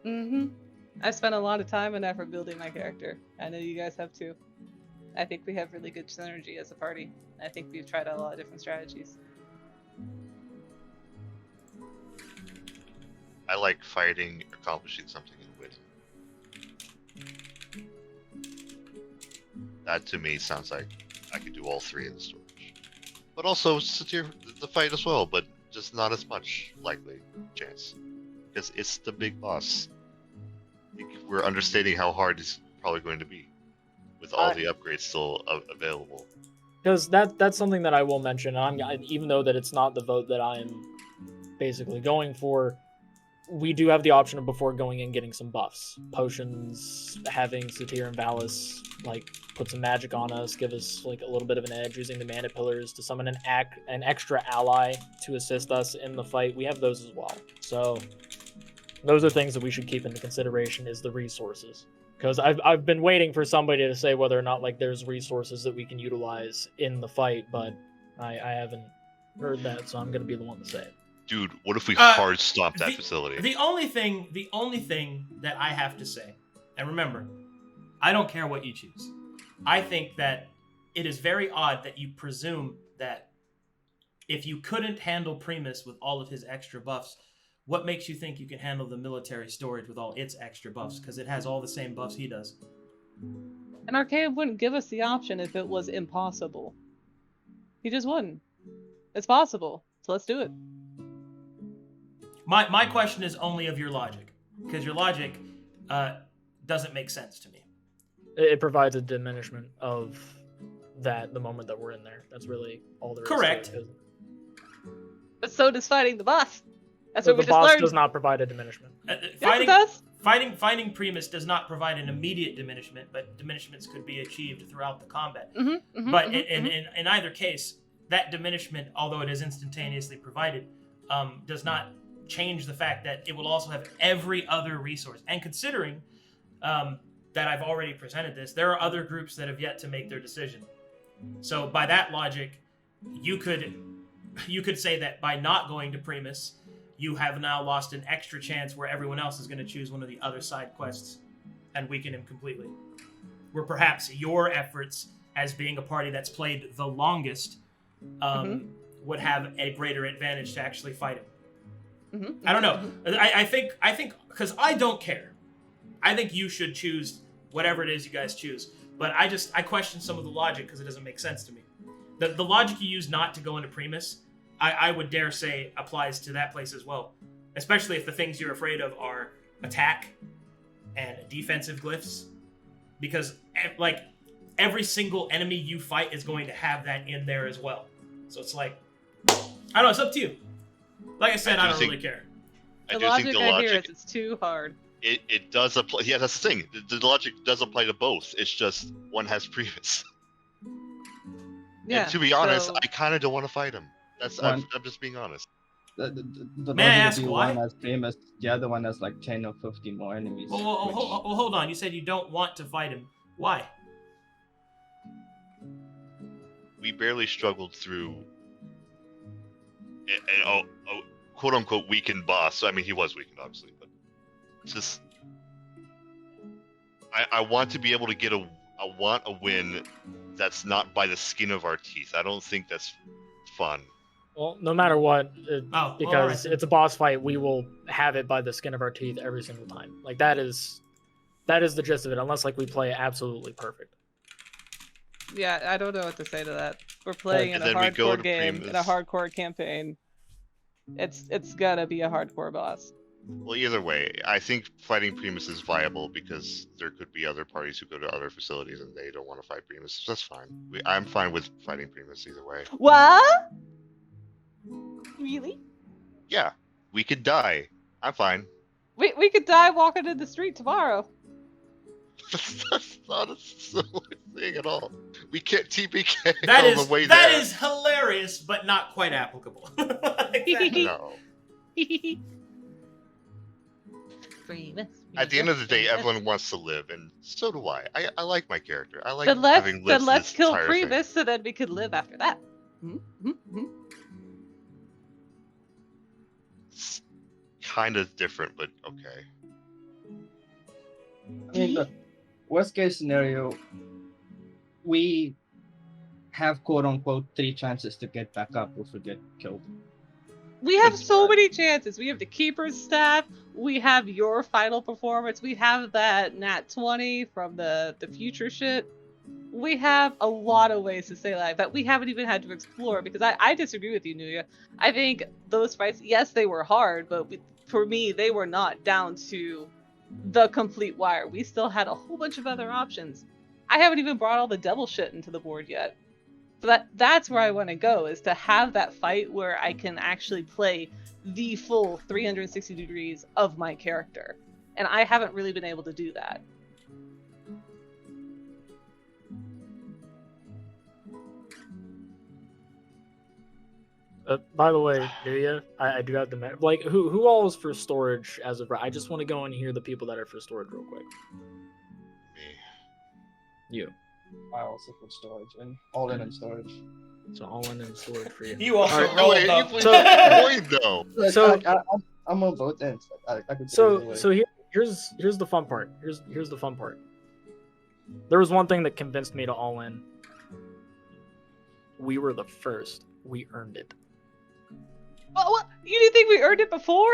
Mm-hmm. I've spent a lot of time and effort building my character. I know you guys have too. I think we have really good synergy as a party. I think we've tried out a lot of different strategies. I like fighting, accomplishing something, and winning. That to me sounds like I could do all three in the storage. But also Satir, the fight as well, but just not as much likely chance. Because it's the big boss. I think we're understating how hard it's probably going to be with all the upgrades still available. Because that's something that I will mention. Even though that it's not the vote that I'm basically going for, we do have the option of before going in getting some buffs. Potions, having Satir and Valis like put some magic on us, give us like a little bit of an edge, using the mana pillars to summon an extra ally to assist us in the fight. We have those as well. So those are things that we should keep into consideration, is the resources. Because I've been waiting for somebody to say whether or not like there's resources that we can utilize in the fight, but I haven't heard that, so I'm gonna be the one to say it. Dude, what if we hard stomp that the, facility? The only thing that I have to say, and remember, I don't care what you choose. I think that it is very odd that you presume that if you couldn't handle Primus with all of his extra buffs, what makes you think you can handle the military storage with all its extra buffs? Because it has all the same buffs he does. And Arcade wouldn't give us the option if it was impossible. He just wouldn't. It's possible, so let's do it. My question is only of your logic, because your logic doesn't make sense to me. It provides a diminishment of that the moment that we're in there. That's really all there is. Correct. To it. But so does fighting the boss. That's what we The just boss learned. does not provide a diminishment. Yes, it does. Fighting Primus does not provide an immediate diminishment, but diminishments could be achieved throughout the combat. But in either case, that diminishment, although it is instantaneously provided, does not change the fact that it will also have every other resource. And considering that I've already presented this, there are other groups that have yet to make their decision. So by that logic, you could say that by not going to Primus, you have now lost an extra chance where everyone else is going to choose one of the other side quests and weaken him completely. Where perhaps your efforts as being a party that's played the longest would have a greater advantage to actually fight him. I don't know. I think because I don't care. I think you should choose whatever it is you guys choose. But I question some of the logic because it doesn't make sense to me. The logic you use not to go into Primus, I would dare say applies to that place as well. Especially if the things you're afraid of are attack and defensive glyphs. Because like every single enemy you fight is going to have that in there as well. So it's like, I don't know, it's up to you. Like I said, I don't really care. The logic I hear is it's too hard. It does apply. Yeah, that's the thing. The logic does apply to both. It's just one has Primus. Yeah. And to be honest, I kind of don't want to fight him. I'm just being honest. The May I ask why? One has Primus, the other one has like 10 or 15 more enemies. Well, hold on. You said you don't want to fight him. Why? We barely struggled through a quote-unquote weakened boss. I mean, he was weakened, obviously, but just I want to be able to get a win that's not by the skin of our teeth. I don't think that's fun. Well, no matter what, because right. it's a boss fight, we will have it by the skin of our teeth every single time. Like that is the gist of it, unless like we play absolutely perfect. Yeah, I don't know what to say to that. We're playing in a hardcore game, in a hardcore campaign. It's gonna be a hardcore boss. Well, either way, I think fighting Primus is viable because there could be other parties who go to other facilities and they don't want to fight Primus. That's fine. I'm fine with fighting Primus either way. What? Really? Yeah, we could die. I'm fine. We could die walking in the street tomorrow. That's not a silly thing at all. We can't TPK That on the way that there. is hilarious, but not quite applicable. No. At the end of the day, everyone wants to live, and so do I. I like my character. I like having lived let's this kill entire Primus thing. so then we could live after that. It's kind of different, but okay. I mean, look, worst case scenario, we have quote unquote 3 chances to get back up if we get killed. We have so many chances. We have the Keeper's staff. We have your final performance. We have that Nat 20 from the future shit. We have a lot of ways to stay alive that we haven't even had to explore because I disagree with you, Nooya. I think those fights, yes, they were hard, but for me, they were not down to the complete wire. We still had a whole bunch of other options. I haven't even brought all the devil shit into the board yet. So that's where I want to go, is to have that fight where I can actually play the full 360 degrees of my character. And I haven't really been able to do that. By the way, Nooya, I do have to like who all is for storage as of right. I just want to go and hear the people that are for storage real quick. Me. You. I also put storage in, all in storage. So all in and storage for you. You also Alright, rolled wait, up. you So- point though. Look, So- I'm on both ends. I could go either way. So here's the fun part. Here's the fun part. There was one thing that convinced me to all in. We were the first. We earned it. Oh, what? You didn't think we earned it before?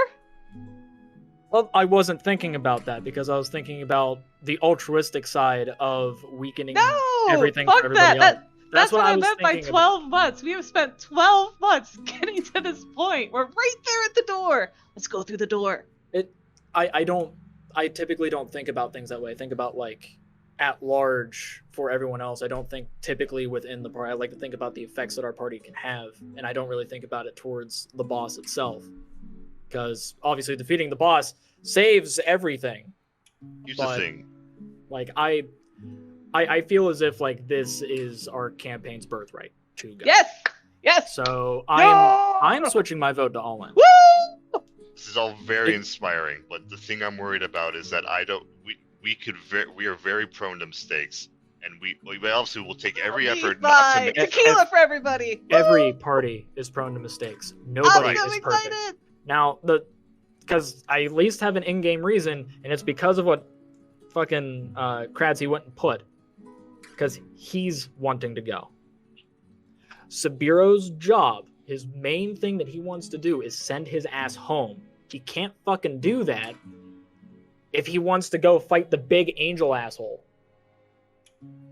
Well, I wasn't thinking about that because I was thinking about the altruistic side of weakening No! everything Fuck for everybody else. That's what I was meant by thinking 12 months. We have spent 12 months getting to this point. We're right there at the door. Let's go through the door. I typically don't think about things that way. I think about like at large for everyone else. I don't think typically within the party. I like to think about the effects that our party can have, and I don't really think about it towards the boss itself. Because obviously defeating the boss saves everything. Here's the thing. Like I feel as if like this is our campaign's birthright too, guys. Yes! Yes! So No! I'm switching my vote to all in. Woo! This is all very inspiring, but the thing I'm worried about is that we are very prone to mistakes, and we obviously will take every effort not to make tequila for everybody. Every party is prone to mistakes. Nobody I'm so is perfect. excited. Now, because I at least have an in-game reason, and it's because of what fucking Cratzzy went and put. Because he's wanting to go. Sabeiro's job, his main thing that he wants to do is send his ass home. He can't fucking do that if he wants to go fight the big angel asshole.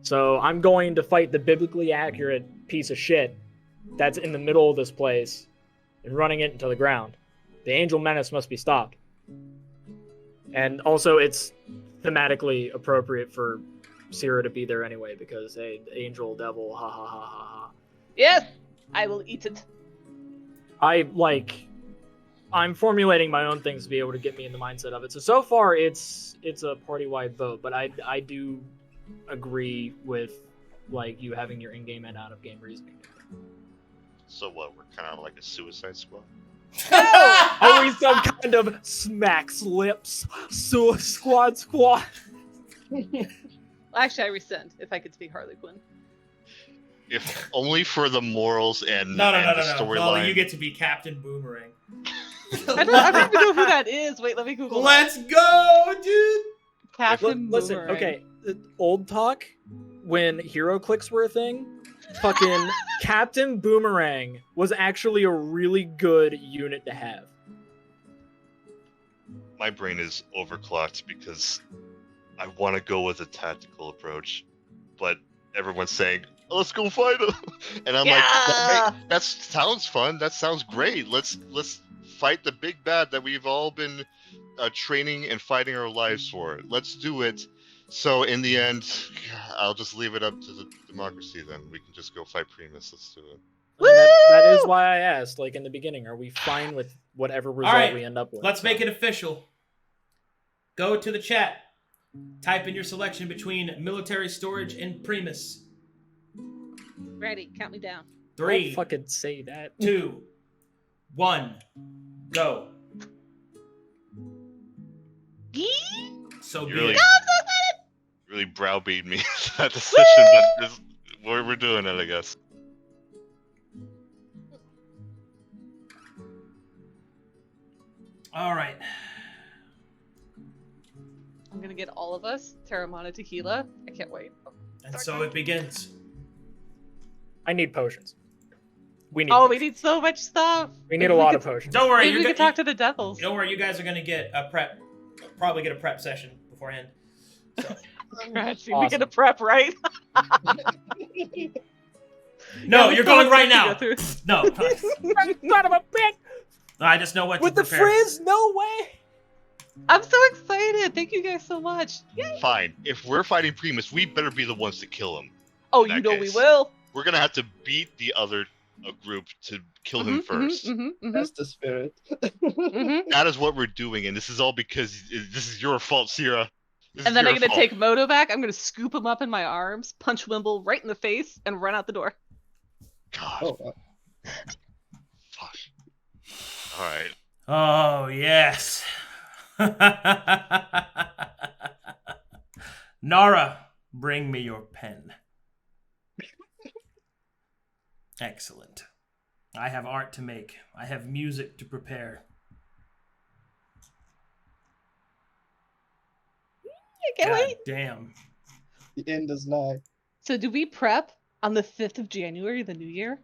So I'm going to fight the biblically accurate piece of shit that's in the middle of this place and running it into the ground. The angel menace must be stopped. And also it's thematically appropriate for Sera to be there anyway because, hey, angel, devil, ha ha ha ha ha. Yes, I will eat it. I'm formulating my own things to be able to get me in the mindset of it. So far it's a party-wide vote, but I do agree with like you having your in-game and out-of-game reasoning. So what? We're kind of like a Suicide Squad. Are we some kind of smacks lips squad? Well, actually, I rescind. If I could speak Harley Quinn. If only for the morals and No. the storyline. Molly, you get to be Captain Boomerang. I don't even know who that is. Wait, let me Google. Let's go, dude. Captain Listen, Boomerang. okay, old talk, when hero clicks were a thing, fucking Captain Boomerang was actually a really good unit to have. My brain is overclocked because I want to go with a tactical approach, but everyone's saying, oh, "Let's go fight him," and I'm like, Yeah! "That sounds fun. That sounds great. Let's fight the big bad that we've all been training and fighting our lives for. Let's do it." So in the end, I'll just leave it up to the democracy. Then we can just go fight Primus. Let's do it. I mean, that is why I asked, like in the beginning, are we fine with whatever result right, we end up with? Let's make it official. Go to the chat. Type in your selection between military storage and Primus. Ready, count me down. 3, Don't fucking say that. 2, 1, go. So be Really, it. really browbeat me to that decision, but we're doing it, I guess. All right. I'm gonna get all of us Terramana tequila. I can't wait. And so it begins. I need potions. We need. Oh, potions. we need so much stuff. We need a lot of potions. Don't worry, Maybe we you're could talk to the devils. Don't worry, you guys are gonna get a prep. Probably get a prep session beforehand. So. Cratzzy, we Awesome. get a prep, right? No, we you're still going have right stuff now. to go through. No, Son of a bitch! I just know what With to the prepare. frizz? No way! I'm so excited. Thank you guys so much. Yay. Fine. If we're fighting Primus, we better be the ones to kill him. Oh, In you that know we case. will. We're gonna have to beat the other group to kill him first. That's the spirit. That is what we're doing, and this is all because this is your fault, Sera. This And is then I'm your gonna fault. take Moto back. I'm gonna scoop him up in my arms, punch Wimble right in the face, and run out the door. God. Oh, Fuck. All right. Oh, yes. Nara, bring me your pen. Excellent. I have art to make. I have music to prepare. I can't God wait. damn. the end is nigh. So do we prep on the 5th of January, the new year?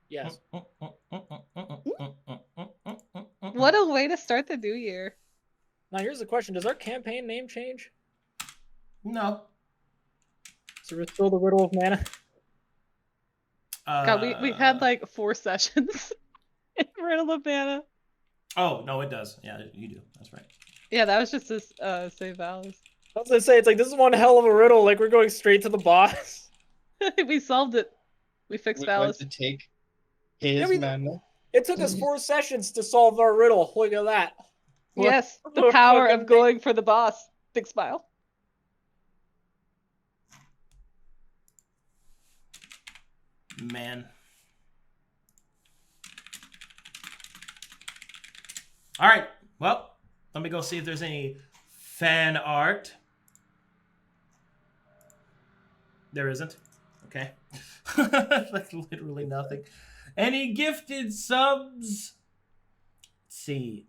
Yes. What a way to start the new year. Now here's the question: does our campaign name change? No. So we're still the Riddle of Mana. God, we had like 4 sessions in Riddle of Mana. Oh, no, it does. Yeah, you do. That's right. Yeah, that was just this save Valis. I was gonna say, it's like, this is one hell of a riddle. Like, we're going straight to the boss. We solved it. We fixed We're going Valis. to take his Yeah, we- mana. It took us 4 sessions to solve our riddle. Look at that. Yes, the We're power fucking of going for the boss. Big smile. Man. All right. Well, let me go see if there's any fan art. There isn't. Okay. Like literally nothing. Any gifted subs? Let's see.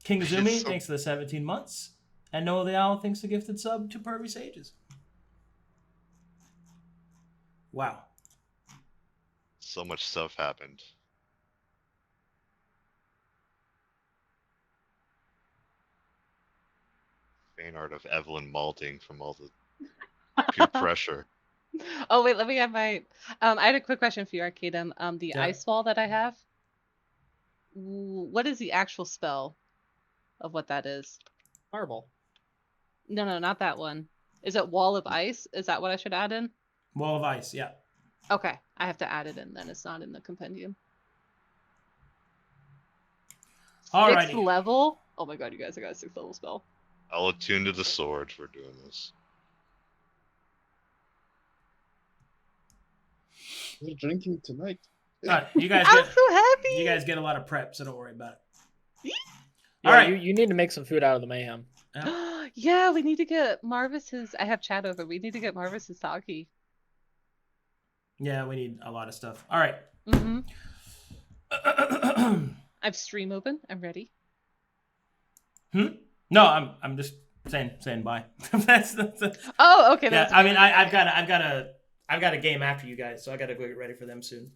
King Zumi, So- thanks for the 17 months. And Noah the Owl, thanks for the gifted sub to Pervy Sages. Wow. So much stuff happened. Fan art of Evelyn malting from all the peer pressure. Oh wait, let me have my. I had a quick question for you, Arcadum. The Yeah. ice wall that I have. What is the actual spell of what that is? Fireball. No, not that one. Is it wall of ice? Is that what I should add in? Wall of Ice, yeah. Okay, I have to add it in then. It's not in the compendium. Alrighty. 6th level. Oh my god, you guys! I got a 6th level spell. I'll attune to the sword for doing this. We're drinking tonight. You guys I'm get so happy. you guys get a lot of prep, so don't worry about it. Yeah, All right. you need to make some food out of the mayhem. Yeah, we need to get Marvus his. I have chat over. We need to get Marvus his Taki. Yeah, we need a lot of stuff. All right. Mm-hmm. I've stream open. I'm ready. No, I'm just saying bye. that's Oh, okay. yeah. That's I mean, I've got a game after you guys, so I got to go get ready for them soon.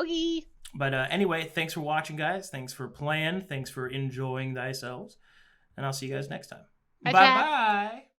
okay. But anyway, thanks for watching, guys. Thanks for playing. Thanks for enjoying thyself. And I'll see you guys next time. Bye, Bye chat. bye.